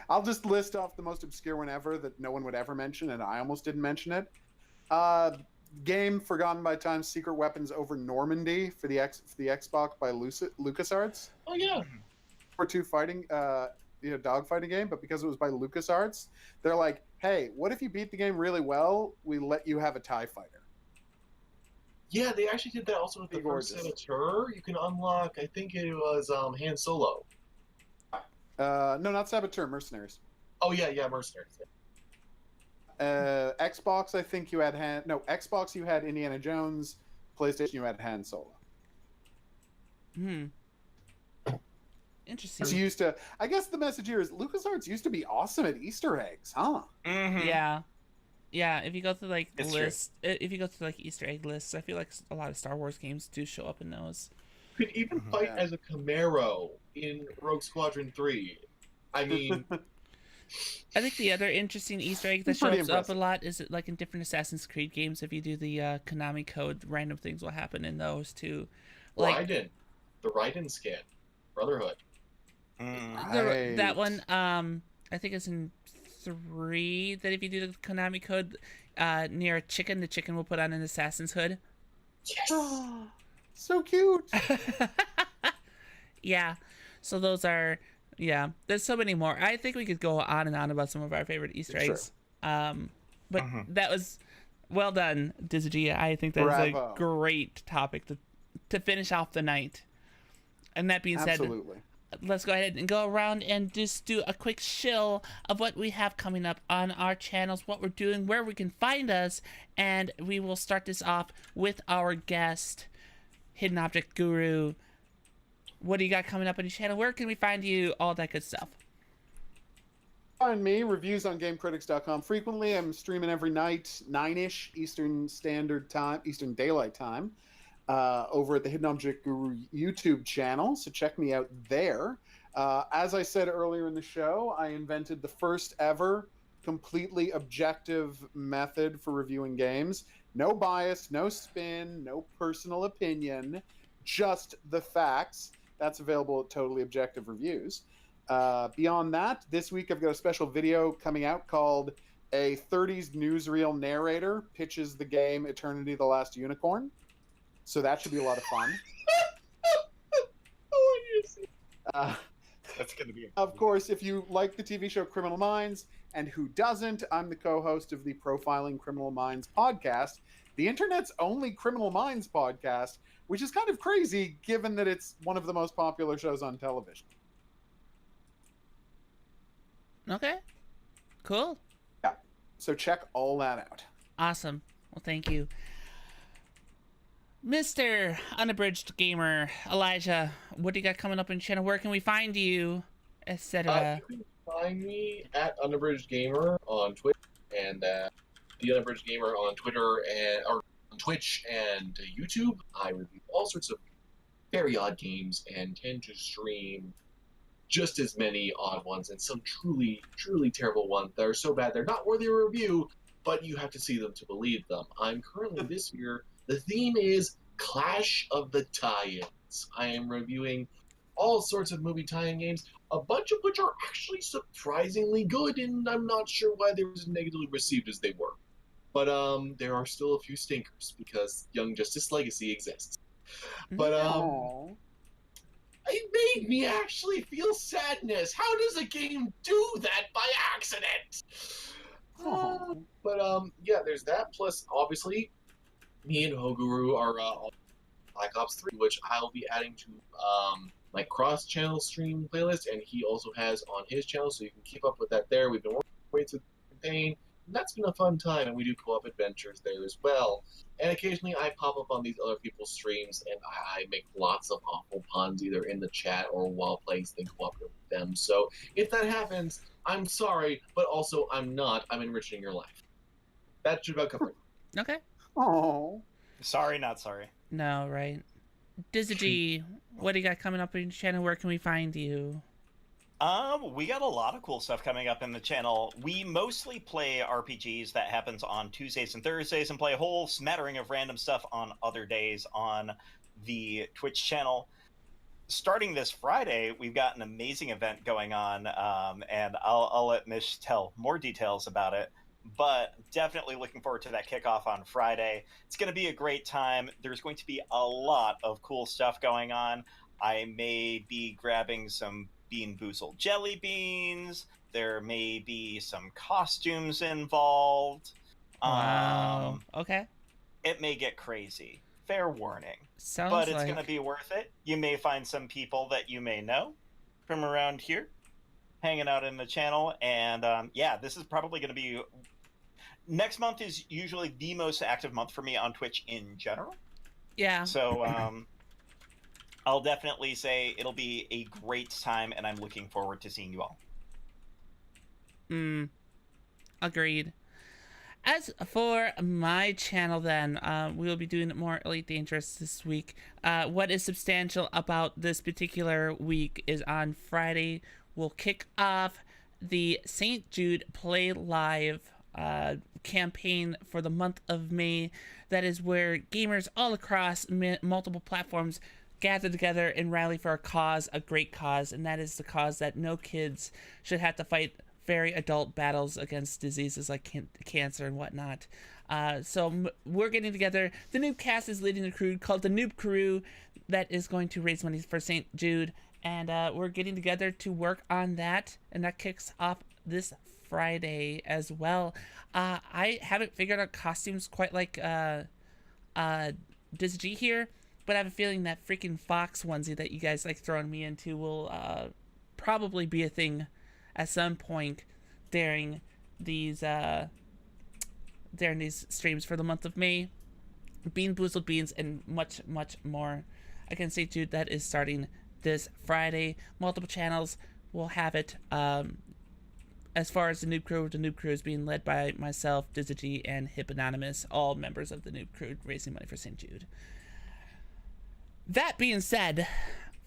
I'll just list off the most obscure one ever that no one would ever mention, and I almost didn't mention it. Game Forgotten by Time: Secret Weapons over Normandy for the Xbox by LucasArts.
Oh yeah.
Or 2 fighting, dogfighting game, but because it was by LucasArts, they're like, hey, what if you beat the game really well? We let you have a TIE fighter.
Yeah, they actually did that also with the first Saboteur. You can unlock, I think it was Han Solo.
No, not Saboteur, Mercenaries.
Oh yeah, Mercenaries. Yeah.
Xbox, I think you had Xbox you had Indiana Jones. PlayStation you had Han Solo.
Interesting.
I guess the message here is LucasArts used to be awesome at Easter eggs, huh?
Mm-hmm.
Yeah, if you go through like
It's
lists, if you go through like Easter egg lists, I feel like a lot of Star Wars games do show up in those.
You could even fight as a Camaro in Rogue Squadron 3. I mean,
I think the other interesting Easter egg that
It's pretty
shows up a
impressive.
lot is like in different Assassin's Creed games. If you do the Konami code, random things will happen in those too. Like
Raiden, the Raiden skin, Brotherhood.
that one, I think it's in 3. That if you do the Konami code near a chicken, the chicken will put on an assassin's hood.
Yes.
So cute.
Yeah, so those are there's so many more. I think we could go on and on about some of our favorite Easter eggs. But that was well done, Dizzy. I think that's
Bravo.
a great topic to finish off the night. And that being said,
Absolutely.
let's go ahead and go around and just do a quick shill of what we have coming up on our channels, what we're doing, where we can find us, and we will start this off with our guest, Hidden Object Guru. What do you got coming up on your channel? Where can we find you? All that good stuff.
Find me, reviews on GameCritics.com. Frequently, I'm streaming every night, 9-ish Eastern Standard Time, Eastern Daylight Time, over at the Hidden Object Guru YouTube channel, so check me out there. As I said earlier in the show, I invented the first ever completely objective method for reviewing games. No bias, no spin, no personal opinion, just the facts. That's available at Totally Objective Reviews. Beyond that, this week I've got a special video coming out called a 30s newsreel narrator pitches the game Eternity: The Last Unicorn. So that should be a lot of fun.
That's going to be.
Of course, if you like the TV show Criminal Minds, and who doesn't, I'm the co-host of the Profiling Criminal Minds podcast, the internet's only Criminal Minds podcast, which is kind of crazy given that it's one of the most popular shows on television.
Okay. Cool.
Yeah. So check all that out.
Awesome. Well, thank you. Mr. Unabridged Gamer, Elijah, what do you got coming up in channel? Where can we find you? Etc.
You can find me at Unabridged Gamer on Twitch and the Unabridged Gamer on Twitter or on Twitch and YouTube. I review all sorts of very odd games and tend to stream just as many odd ones and some truly, truly terrible ones that are so bad they're not worthy of review, but you have to see them to believe them. I'm currently this year. The theme is Clash of the Tie-Ins. I am reviewing all sorts of movie tie-in games, a bunch of which are actually surprisingly good, and I'm not sure why they were as negatively received as they were. But there are still a few stinkers, because Young Justice Legacy exists. But it made me actually feel sadness. How does a game do that by accident? Yeah, there's that. Plus, obviously, me and Hoguru are on Black Ops 3, which I'll be adding to my cross-channel stream playlist, and he also has on his channel, so you can keep up with that there. We've been working our way through the campaign, and that's been a fun time, and we do co-op adventures there as well. And occasionally I pop up on these other people's streams, and I make lots of awful puns, either in the chat or while playing something cooperative with them. So if that happens, I'm sorry, but also I'm not. I'm enriching your life. That should about cover it.
Okay.
Oh.
Sorry, not sorry.
No, right. Dizzy, what do you got coming up in your channel? Where can we find you?
We got a lot of cool stuff coming up in the channel. We mostly play RPGs that happens on Tuesdays and Thursdays and play a whole smattering of random stuff on other days on the Twitch channel. Starting this Friday, we've got an amazing event going on, and I'll let Mish tell more details about it. But definitely looking forward to that kickoff on Friday. It's going to be a great time. There's going to be a lot of cool stuff going on. I may be grabbing some Bean Boozled jelly beans. There may be some costumes involved.
Wow. Okay.
It may get crazy. Fair warning.
Sounds
but it's
like...
going to be worth it. You may find some people that you may know from around here hanging out in the channel. And yeah, this is probably going to be... Next month is usually the most active month for me on Twitch in general.
Yeah.
So I'll definitely say it'll be a great time, and I'm looking forward to seeing you all.
Agreed. As for my channel, then, we will be doing more Elite Dangerous this week. What is substantial about this particular week is on Friday, we'll kick off the St. Jude Play Live campaign for the month of May. That is where gamers all across multiple platforms gather together and rally for a cause, a great cause, and that is the cause that no kids should have to fight very adult battles against diseases like cancer and whatnot. So we're getting together. The Newbcast is leading a crew called the Noob Crew that is going to raise money for St. Jude, and we're getting together to work on that, and that kicks off this Friday as well. I haven't figured out costumes quite like Dizzy G here, but I have a feeling that freaking fox onesie that you guys like throwing me into will probably be a thing at some point during these streams for the month of May. Bean Boozled Beans and much, much more. I can say, dude, that is starting this Friday. Multiple channels will have it. As far as the Noob Crew is being led by myself, Dizzy G, and Hip Anonymous, all members of the Noob Crew raising money for St. Jude. That being said,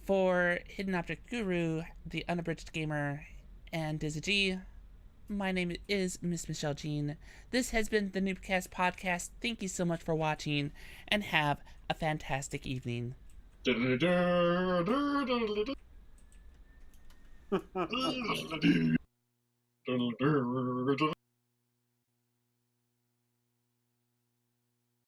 for Hidden Object Guru, the Unabridged Gamer, and Dizzy G, my name is Miss Michelle Jean. This has been the Newbcast Podcast. Thank you so much for watching, and have a fantastic evening.